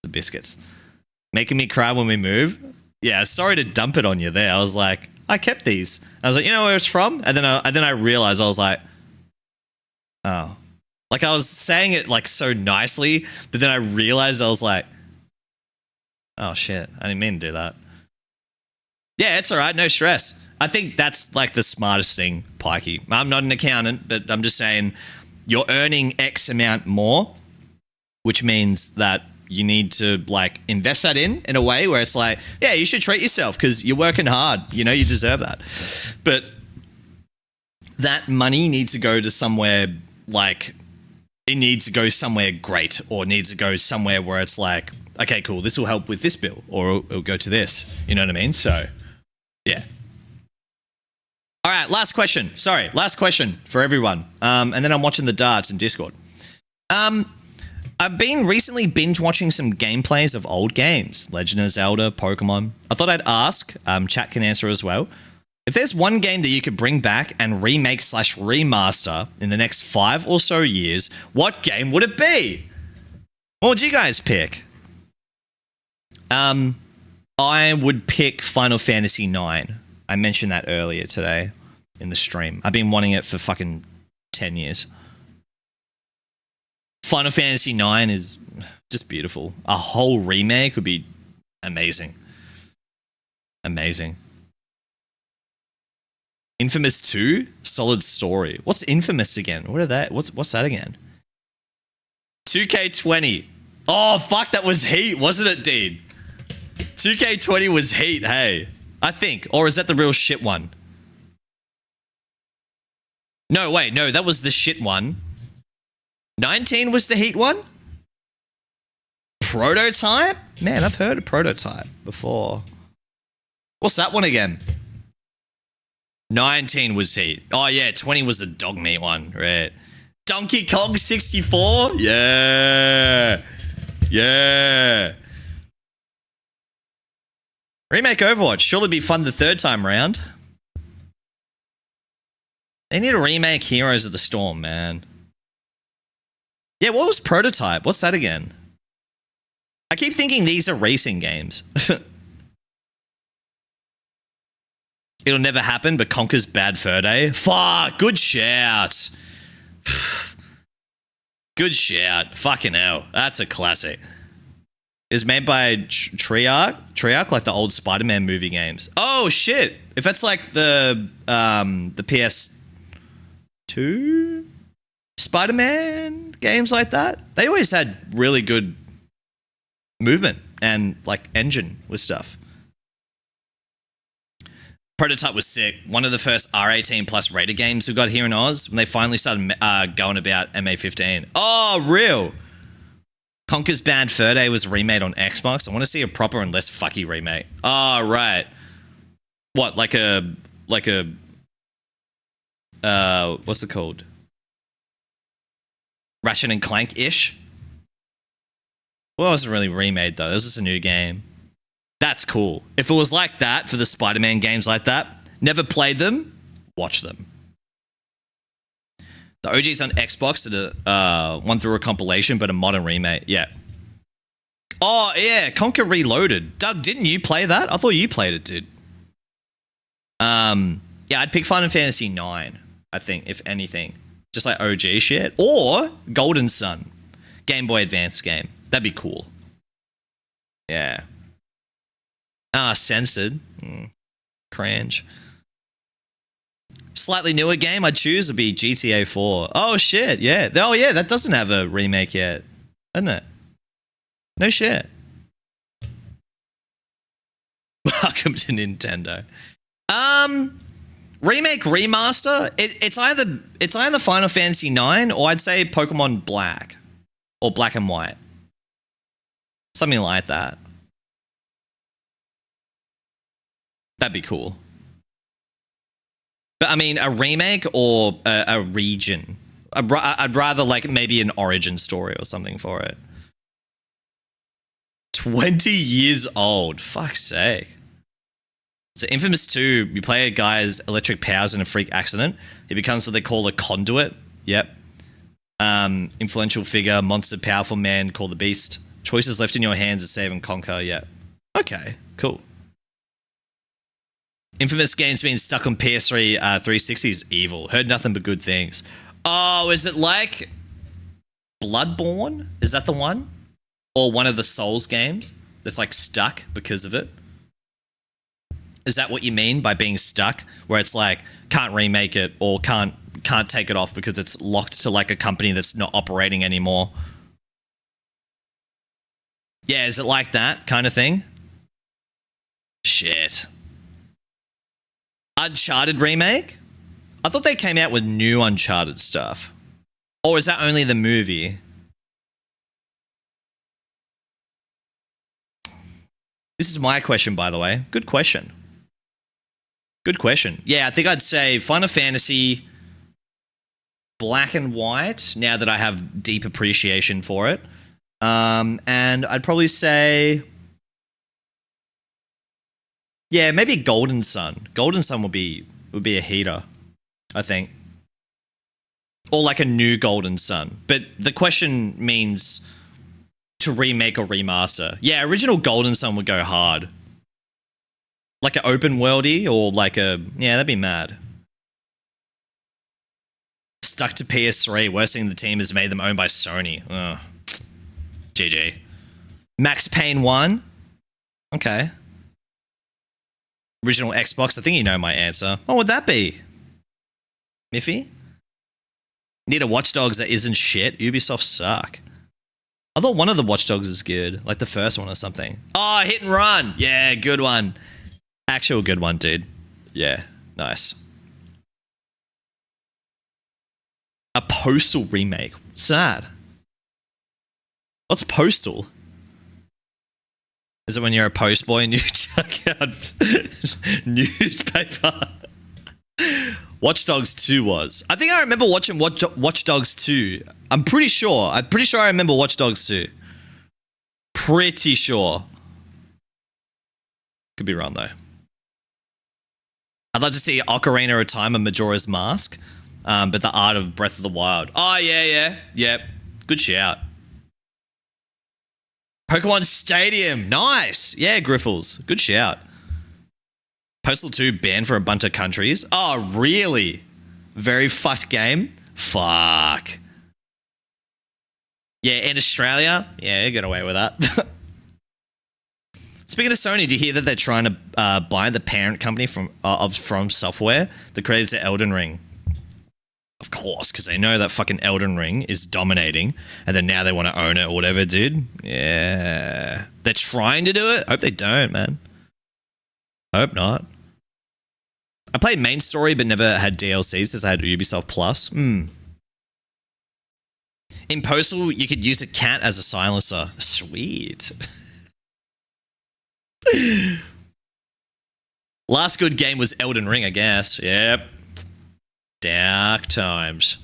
biscuits. Making me cry when we move. Yeah, sorry to dump it on you there. I was like, I kept these. I was like, you know where it's from? And then I realized, I was like, oh. Like, I was saying it like so nicely, but then I realized, I was like, oh shit, I didn't mean to do that. Yeah, it's all right, no stress. I think that's like the smartest thing, Pikey. I'm not an accountant, but I'm just saying you're earning X amount more, which means that you need to like invest that in a way where it's like, yeah, you should treat yourself because you're working hard. You know, you deserve that. But that money needs to go to somewhere like, it needs to go somewhere great, or needs to go somewhere where it's like okay, cool, this will help with this bill, or it'll go to this. You know what I mean? So, yeah. All right, last question. Sorry, last question for everyone. And then I'm watching the darts in Discord. I've been recently binge watching some gameplays of old games, Legend of Zelda, Pokemon. I thought I'd ask, chat can answer as well. If there's one game that you could bring back and remake/remaster in the next 5 or so years, what game would it be? What would you guys pick? I would pick Final Fantasy IX. I mentioned that earlier today in the stream. I've been wanting it for fucking 10 years. Final Fantasy IX is just beautiful. A whole remake would be amazing. Amazing. Infamous 2? Solid story. What's Infamous again? What are that? What's that again? 2K20. Oh, fuck, that was heat, wasn't it, Dean? 2K20 was heat, hey. I think. Or is that the real shit one? No, wait, no, that was the shit one. 19 was the heat one? Prototype? Man, I've heard of Prototype before. What's that one again? 19 was heat. Oh, yeah, 20 was the dog meat one, right? Donkey Kong 64? Yeah. Yeah. Remake Overwatch. Surely be fun the third time round. They need to remake Heroes of the Storm, man. Yeah, what was Prototype? What's that again? I keep thinking these are racing games. It'll never happen, but Conker's Bad Fur Day. Fuck, good shout. Good shout. Fucking hell. That's a classic. It's made by Treyarch, like the old Spider-Man movie games. Oh, shit. If that's like the PS2 Spider-Man games like that, they always had really good movement and like engine with stuff. Prototype was sick. One of the first R18 plus rated games we got here in Oz when they finally started going about MA15. Oh, real. Conker's Bad Fur Day was remade on Xbox. I want to see a proper and less fucky remake. Oh, right. What, like a what's it called? Ratchet and Clank-ish? Well, it wasn't really remade, though. It was just a new game. That's cool. If it was like that for the Spider-Man games like that, never played them, watch them. The OG's on Xbox did one through a compilation, but a modern remake. Yeah. Oh, yeah. Conker Reloaded. Doug, didn't you play that? I thought you played it, dude. Yeah, I'd pick Final Fantasy IX, I think, if anything. Just like OG shit. Or Golden Sun. Game Boy Advance game. That'd be cool. Yeah. Censored. Cringe. Slightly newer game I'd choose would be GTA 4. Oh, shit, yeah. Oh, yeah, that doesn't have a remake yet, doesn't it? No shit. Welcome to Nintendo. Remake, remaster, it's either Final Fantasy 9 or I'd say Pokemon Black. Or Black and White. Something like that. That'd be cool. But I mean, a remake or a region. I'd rather like maybe an origin story or something for it. 20 years old. Fuck's sake. So Infamous 2, you play a guy's electric powers in a freak accident. He becomes what they call a conduit. Yep. Influential figure, monster, powerful man called the Beast. Choices left in your hands to save and conquer. Yeah. Okay, cool. Infamous games being stuck on PS3 360 is evil. Heard nothing but good things. Oh, is it like Bloodborne? Is that the one? Or one of the Souls games that's like stuck because of it? Is that what you mean by being stuck? Where it's like, can't remake it or can't take it off because it's locked to like a company that's not operating anymore? Yeah, is it like that kind of thing? Shit. Uncharted remake? I thought they came out with new Uncharted stuff. Or is that only the movie? This is my question, by the way. Good question. Good question. Yeah, I think I'd say Final Fantasy Black and White, now that I have deep appreciation for it. And I'd probably say, yeah, maybe Golden Sun. Golden Sun would be a heater, I think. Or like a new Golden Sun. But the question means to remake or remaster. Yeah, original Golden Sun would go hard. Like an open worldy or like a... Yeah, that'd be mad. Stuck to PS3. Worst thing the team has made them owned by Sony. Ugh. GG. Max Payne 1. Okay. Original Xbox. I think you know my answer. What would that be? Miffy? Need a Watch Dogs that isn't shit. Ubisoft suck. I thought one of the Watch Dogs is good. Like the first one or something. Oh, Hit and Run. Yeah, good one. Actual good one, dude. Yeah, nice. A Postal remake. Sad. What's Postal? Is it when you're a postboy and you chuck out newspaper? Watch Dogs 2 was. I think I remember watching Watch Dogs 2. I'm pretty sure I remember Watch Dogs 2. Pretty sure. Could be wrong though. I'd love to see Ocarina of Time and Majora's Mask, but the art of Breath of the Wild. Oh, yep. Good shout. Pokemon Stadium, nice. Yeah, Griffles, good shout. Postal 2 banned for a bunch of countries. Oh, really? Very fucked game? Fuck. Yeah, in Australia, yeah, you got away with that. Speaking of Sony, do you hear that they're trying to buy the parent company from Software, the creators of Elden Ring? Of course, because they know that fucking Elden Ring is dominating, and then now they want to own it or whatever, dude. Yeah. They're trying to do it? Hope they don't, man. Hope not. I played main story, but never had DLCs since I had Ubisoft Plus. In Postal, you could use a cat as a silencer. Sweet. Last good game was Elden Ring, I guess. Yep. Dark times.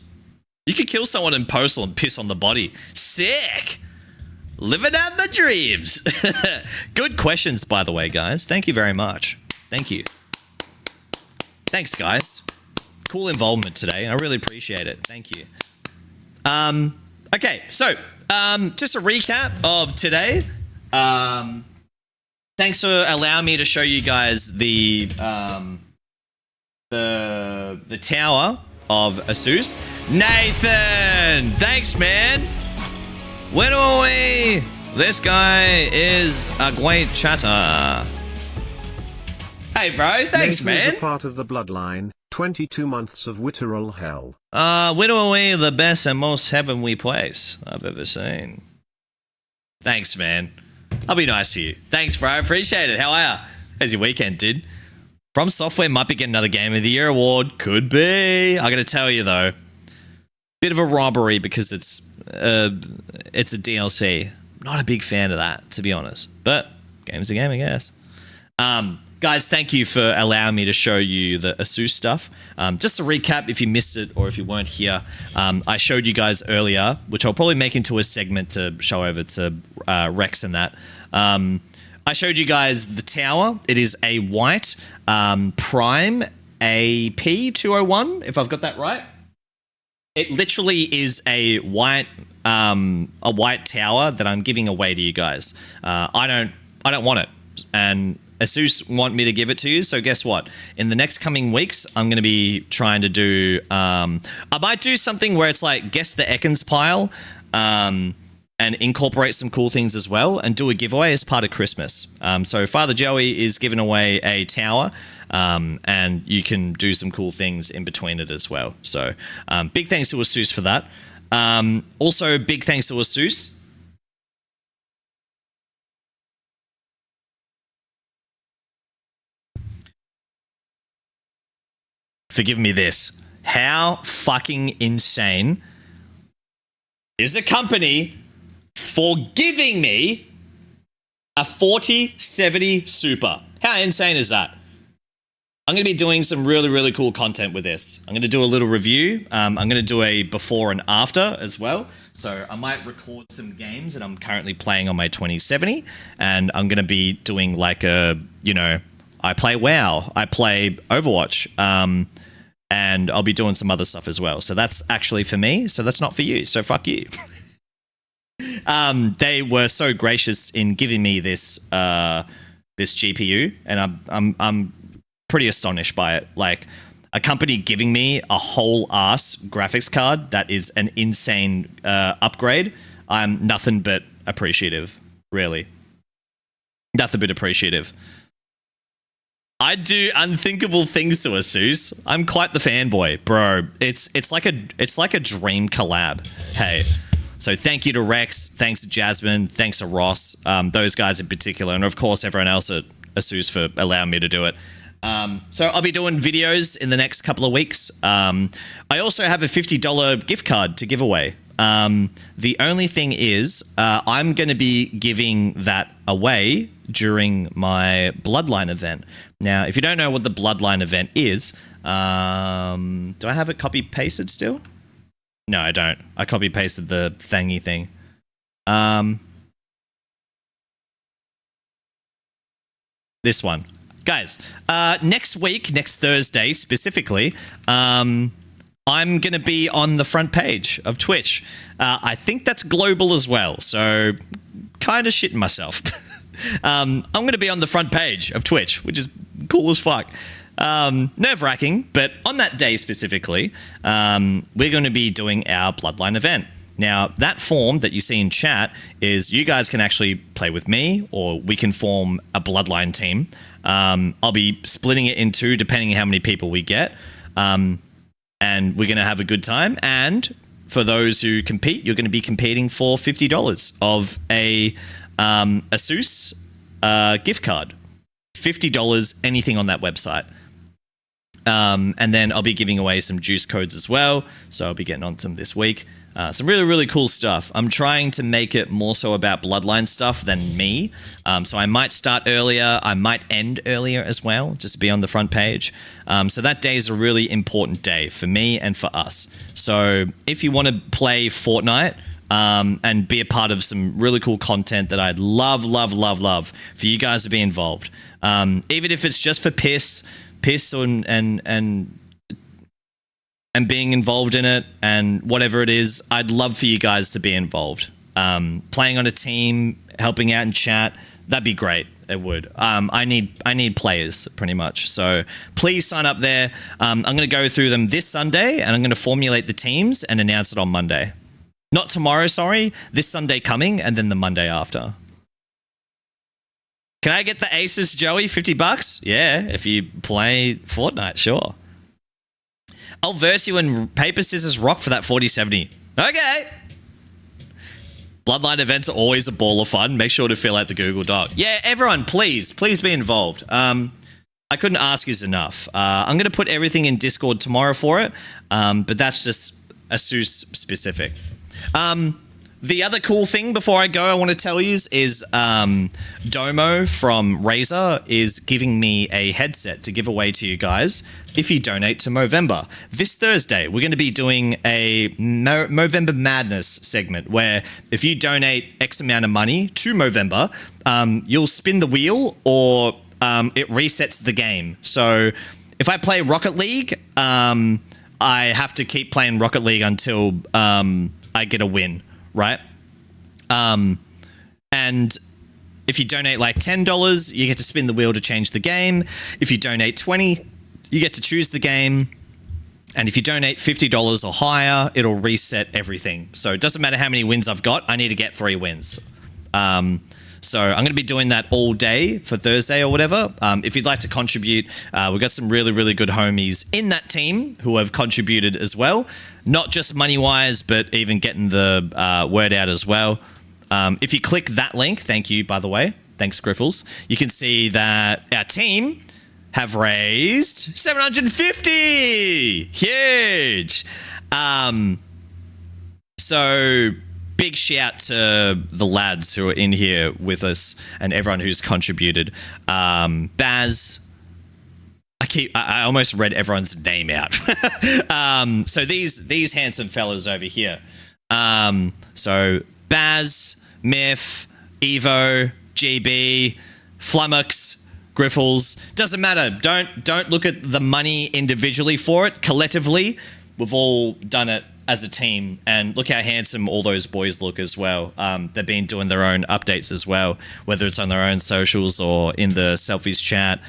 You could kill someone in Postal and piss on the body. Sick! Living out the dreams. Good questions, by the way, guys. Thank you very much. Thank you. Thanks, guys. Cool involvement today. I really appreciate it. Thank you. Okay, so just a recap of today. Thanks for allowing me to show you guys the tower of Asus. Nathan, thanks, man. Where are we? This guy is a great chatter. Hey, bro, thanks, Nathan man. is a part of the bloodline. 22 months of literal hell. Where are we? The best and most heavenly place I've ever seen. Thanks, man. I'll be nice to you. Thanks, bro. Appreciate it. How are ya? How's your weekend, dude? From Software might be getting another Game of the Year award. Could be. I gotta tell you though, bit of a robbery because it's a DLC. Not a big fan of that, to be honest. But game's a game, I guess. Guys, thank you for allowing me to show you the Asus stuff. Just to recap, if you missed it or if you weren't here, I showed you guys earlier, which I'll probably make into a segment to show over to Rex and that. I showed you guys the tower. It is a white Prime AP201, if I've got that right. It literally is a white tower that I'm giving away to you guys. I don't want it, and Asus want me to give it to you, so guess what? In the next coming weeks, I'm going to be trying to do... I might do something where it's like, guess the Ekans pile, and incorporate some cool things as well, and do a giveaway as part of Christmas. So Father Joey is giving away a tower, and you can do some cool things in between it as well. So big thanks to Asus for that. Also, big thanks to Asus. Forgive me this. How fucking insane is a company for giving me a 4070 Super. How insane is that? I'm going to be doing some really, really cool content with this. I'm going to do a little review. I'm going to do a before and after as well. So I might record some games that I'm currently playing on my 2070. And I'm going to be doing like a, I play WoW. I play Overwatch. And I'll be doing some other stuff as well. So that's actually for me. So that's not for you. So fuck you. They were so gracious in giving me this GPU. And I'm pretty astonished by it. Like a company giving me a whole ass graphics card that is an insane upgrade. I'm nothing but appreciative, really. Nothing but appreciative. I do unthinkable things to Asus. I'm quite the fanboy, bro. It's like a dream collab. Hey, so thank you to Rex, thanks to Jasmine, thanks to Ross, those guys in particular, and of course everyone else at Asus for allowing me to do it. So I'll be doing videos in the next couple of weeks. I also have a $50 gift card to give away. The only thing is, I'm going to be giving that away during my Bloodline event. Now, if you don't know what the Bloodline event is, do I have it copy-pasted still? No, I don't. I copy-pasted the thingy thing. This one. Guys, next week, next Thursday specifically, I'm going to be on the front page of Twitch. I think that's global as well, so kind of shitting myself. I'm going to be on the front page of Twitch, which is cool as fuck. Nerve-wracking, but on that day specifically, we're going to be doing our Bloodline event. Now, that form that you see in chat is you guys can actually play with me, or we can form a Bloodline team. I'll be splitting it in two, depending on how many people we get. And we're going to have a good time. And for those who compete, you're going to be competing for $50 of a Asus gift card. $50, anything on that website. And then I'll be giving away some juice codes as well. So I'll be getting on some this week. Some really, really cool stuff. I'm trying to make it more so about Bloodline stuff than me. So I might start earlier. I might end earlier as well, just to be on the front page. So that day is a really important day for me and for us. So if you want to play Fortnite and be a part of some really cool content that I'd love for you guys to be involved. Even if it's just for piss and being involved in it and whatever it is, I'd love for you guys to be involved. Playing on a team, helping out in chat, that'd be great. It would. I need players pretty much. So please sign up there. I'm going to go through them this Sunday and I'm going to formulate the teams and announce it on Monday. Not tomorrow, sorry. This Sunday coming and then the Monday after. Can I get the Asus Joey $50? Yeah, if you play Fortnite, sure. I'll verse you in paper, scissors, rock for that 4070. Okay. Bloodline events are always a ball of fun. Make sure to fill out the Google Doc. Yeah, everyone, please be involved. I couldn't ask you enough. I'm going to put everything in Discord tomorrow for it, but that's just Asus specific. The other cool thing before I go I want to tell you is Domo from Razer is giving me a headset to give away to you guys if you donate to Movember. This Thursday, we're going to be doing a Movember Madness segment where if you donate X amount of money to Movember, you'll spin the wheel or it resets the game. So if I play Rocket League, I have to keep playing Rocket League until I get a win. Right? And if you donate like $10, you get to spin the wheel to change the game. If you donate $20, you get to choose the game. And if you donate $50 or higher, it'll reset everything. So it doesn't matter how many wins I've got. I need to get 3 wins. So I'm going to be doing that all day for Thursday or whatever. If you'd like to contribute, we've got some really, really good homies in that team who have contributed as well. Not just money-wise, but even getting the word out as well. If you click that link, thank you, by the way. Thanks, Griffles. You can see that our team have raised $750. Huge. So big shout to the lads who are in here with us and everyone who's contributed. Baz, I almost read everyone's name out. So these handsome fellas over here. So Baz, Myth, Evo, GB, Flummox, Griffles. Doesn't matter. Don't look at the money individually for it. Collectively, we've all done it as a team, and look how handsome all those boys look as well. They've been doing their own updates as well, whether it's on their own socials or in the selfies chat.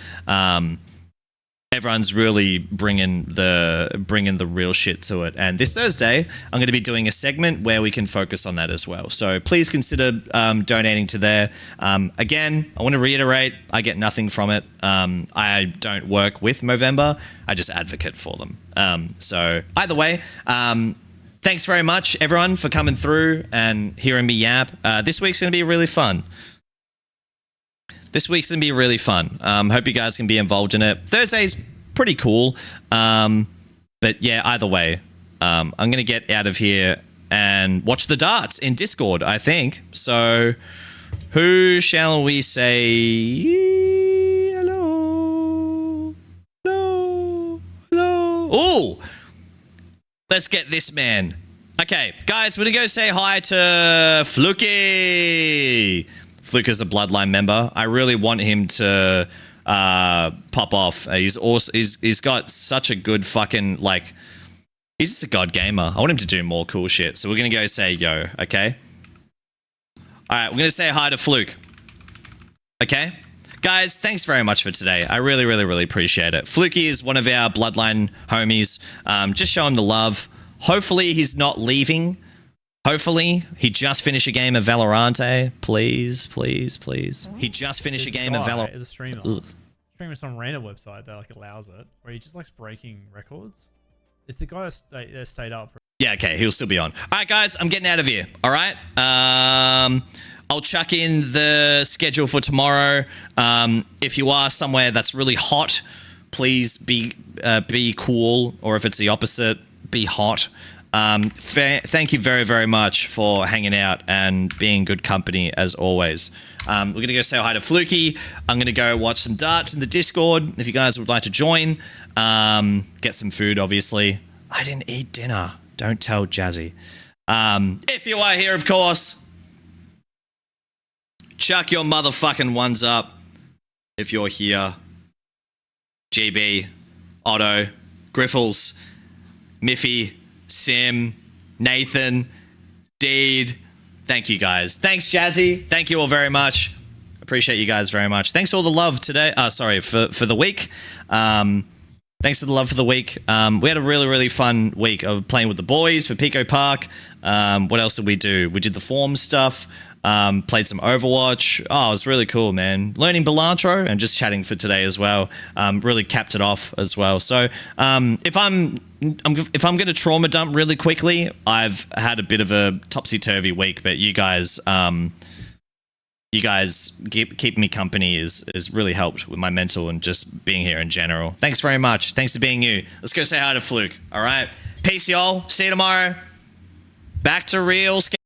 Everyone's really bringing the real shit to it. And this Thursday, I'm going to be doing a segment where we can focus on that as well. So please consider donating to there. Again, I want to reiterate, I get nothing from it. I don't work with Movember. I just advocate for them. So either way, thanks very much, everyone, for coming through and hearing me yap. This week's going to be really fun. This week's going to be really fun. Hope you guys can be involved in it. Thursday's pretty cool. But yeah, either way, I'm going to get out of here and watch the darts in Discord, I think. So who shall we say hello? Hello? Hello? Ooh! Let's get this man. Okay, guys, we're going to go say hi to Fluky. Fluke is a Bloodline member. I really want him to pop off. He's awesome. He's got such a good fucking, like, he's just a god gamer. I want him to do more cool shit. So we're going to go say yo, okay? All right, we're going to say hi to Fluke. Okay? Guys, thanks very much for today. I really, really, really appreciate it. Fluky is one of our Bloodline homies. Just show him the love. Hopefully he's not leaving. Hopefully, he just finished a game of Valorant. Please, please, please. He just finished a game of Valorant. Is a streamer. Streamer some random website that like allows it, where he just likes breaking records. It's the guy that stayed up for. Yeah, okay, he'll still be on. All right, guys, I'm getting out of here. All right. I'll chuck in the schedule for tomorrow. If you are somewhere that's really hot, please be cool, or if it's the opposite, be hot. Thank you very, very much for hanging out and being good company as always. We're going to go say hi to Fluky. I'm going to go watch some darts in the Discord if you guys would like to join. Get some food, obviously. I didn't eat dinner. Don't tell Jazzy. If you are here, of course, chuck your motherfucking ones up if you're here. GB, Otto, Griffles, Miffy, Sim, Nathan, Deed. Thank you guys. Thanks, Jazzy. Thank you all very much. Appreciate you guys very much. Thanks for all the love today. For the week. Thanks for the love for the week. We had a really, really fun week of playing with the boys for Pico Park. What else did we do? We did the form stuff. Played some Overwatch. Oh, it was really cool, man. Learning Belantro and just chatting for today as well. Really capped it off as well. So if I'm going to trauma dump really quickly, I've had a bit of a topsy-turvy week, but you guys keep me company is really helped with my mental and just being here in general. Thanks very much. Thanks for being you. Let's go say hi to Fluke. All right. Peace, y'all. See you tomorrow. Back to real.